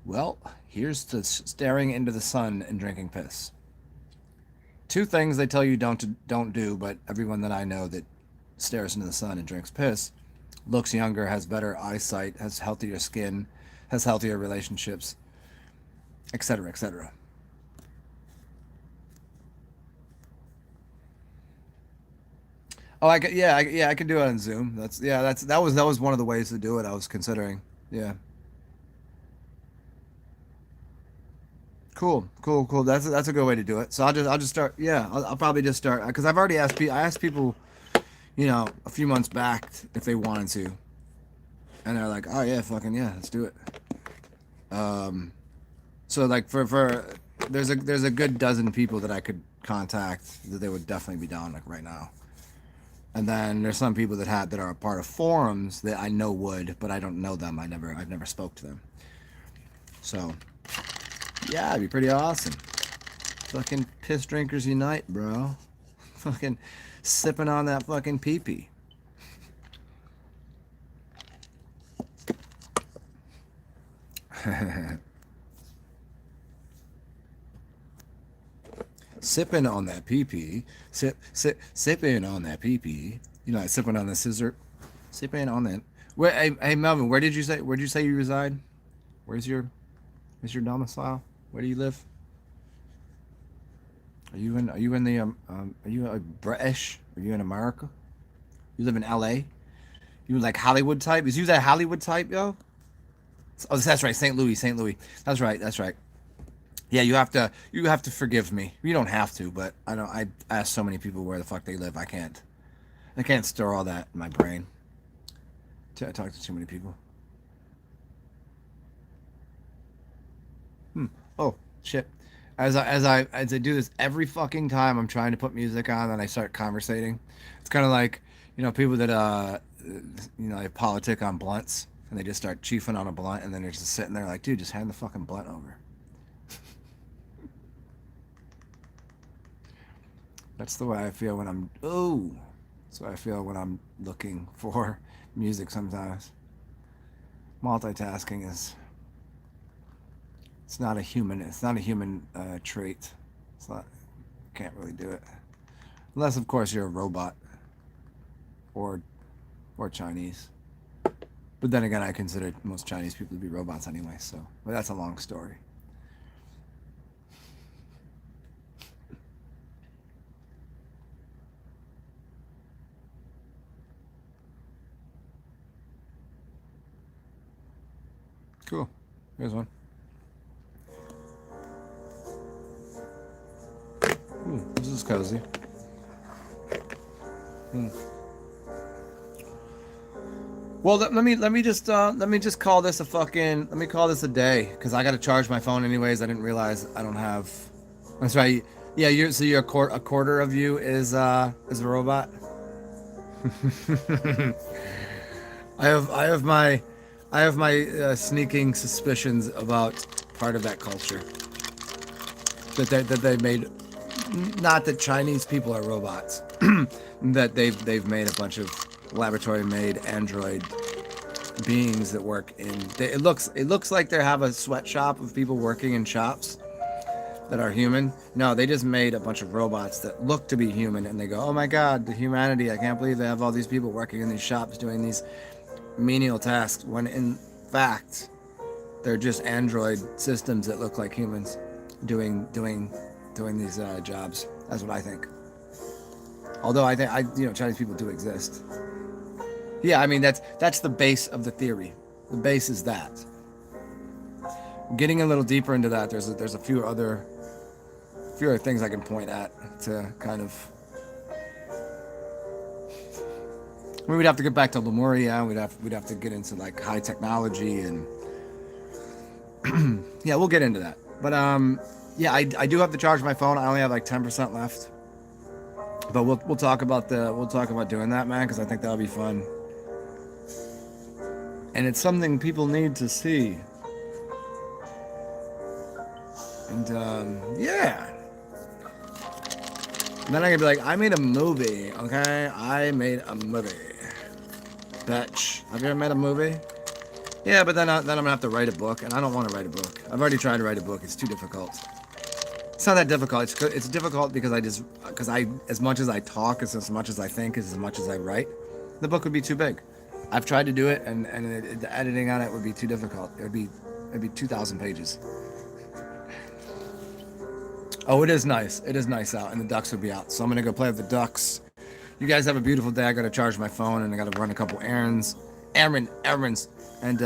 well, here's the staring into the sun and drinking piss. Two things they tell you don't do, but everyone that I know that stares into the sun and drinks piss looks younger, has better eyesight, has healthier skin, has healthier relationships, etc., etc. Oh, I can do it on Zoom. That was one of the ways to do it. I was considering. Yeah. Cool. That's a good way to do it. So I'll just start. Yeah, I'll probably just start because I've already asked. I asked people, you know, a few months back if they wanted to, and they're like, oh yeah, fucking yeah, let's do it. Um, so like for there's a good dozen people that I could contact that they would definitely be down like right now. And then there's some people that are a part of forums that I know would, but I don't know them. I've never spoke to them. So yeah, it'd be pretty awesome. Fucking piss drinkers unite, bro. Fucking sipping on that fucking pee-pee. Sipping on that pee-pee. Sipping on that pee-pee. You know, like sipping on the scissor. Sipping on that. Hey Melvin, where did you say you reside? Where's your domicile? Where do you live? Are you in the are you British? Are you in America? You live in LA? You like Hollywood type? Is you that Hollywood type, yo? Oh, that's right, St. Louis. That's right. Yeah, you have to forgive me. You don't have to, but I don't. I ask so many people where the fuck they live. I can't store all that in my brain. I talk to too many people. Oh shit! As I do this every fucking time, I'm trying to put music on and I start conversating. It's kind of like, you know, people that you know, they politic on blunts and they just start chiefing on a blunt and then they're just sitting there like, dude, just hand the fucking blunt over. That's the way I feel when I'm. Oh, that's the way I feel when I'm looking for music. Sometimes multitasking is. It's not a human. It's not a human trait. It's not. Can't really do it unless, of course, you're a robot or Chinese. But then again, I consider most Chinese people to be robots anyway. So, but that's a long story. Cool. Here's one. This is cozy. Well, let me just call this a fucking let me call this a day because I got to charge my phone anyways. I didn't realize I don't have. That's right. Yeah, you're a quarter of you is a robot. I have my sneaking suspicions about part of that culture that they made. Not that Chinese people are robots, that they've made a bunch of laboratory made android beings that work in. It looks like they have a sweatshop of people working in shops that are human. No, they just made a bunch of robots that look to be human, and they go, oh my god, the humanity! I can't believe they have all these people working in these shops doing these menial tasks. When in fact, they're just android systems that look like humans doing these jobs. That's what I think. Although I think Chinese people do exist. Yeah, I mean that's the base of the theory. The base is that. Getting a little deeper into that, there's a few other things I can point at to kind of. I mean, we'd have to get back to Lemuria. We'd have to get into like high technology and yeah, we'll get into that. But yeah, I do have to charge my phone. I only have like 10% left. But we'll talk about doing that, man, because I think that'll be fun. And it's something people need to see. And yeah. then I'm gonna be like, I made a movie, okay? I made a movie. Bitch. Have you ever made a movie? Yeah, but then I'm gonna have to write a book, and I don't want to write a book. I've already tried to write a book. It's too difficult. It's not that difficult. It's difficult because as much as I talk, as much as I think, as much as I write, the book would be too big. I've tried to do it, and the editing on it would be too difficult. It'd be 2,000 pages. Oh, it is nice. It is nice out, and the ducks will be out. So I'm gonna go play with the ducks. You guys have a beautiful day. I gotta charge my phone, and I gotta run a couple errands. Errands. And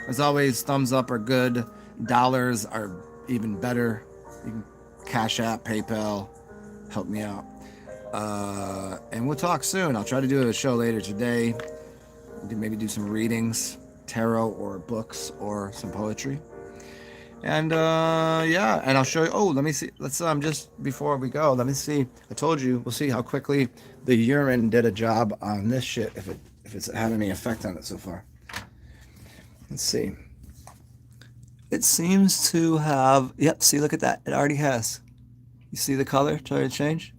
as always, thumbs up are good. Dollars are even better. You can Cash App, PayPal, help me out. And we'll talk soon. I'll try to do a show later today. Maybe do some readings, tarot or books or some poetry. And yeah, and I'll show you. Oh, let me see. Let's just before we go, let me see. I told you, we'll see how quickly the urine did a job on this shit. If it's had any effect on it so far. Let's see. It seems to have. Yep. See, look at that. It already has. You see the color? Try to change.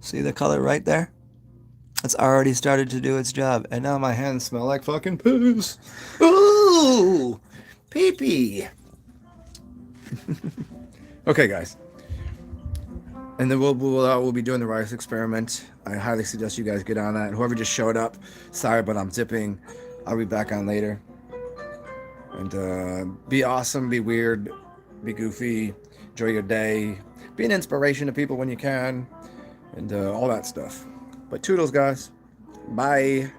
See the color right there? It's already started to do its job, and now my hands smell like fucking piss. Ooh, pee-pee. Okay, guys. And then we'll be doing the rice experiment. I highly suggest you guys get on that. Whoever just showed up, sorry, but I'm dipping. I'll be back on later. And be awesome, be weird, be goofy, enjoy your day, be an inspiration to people when you can, and all that stuff. But toodles, guys. Bye.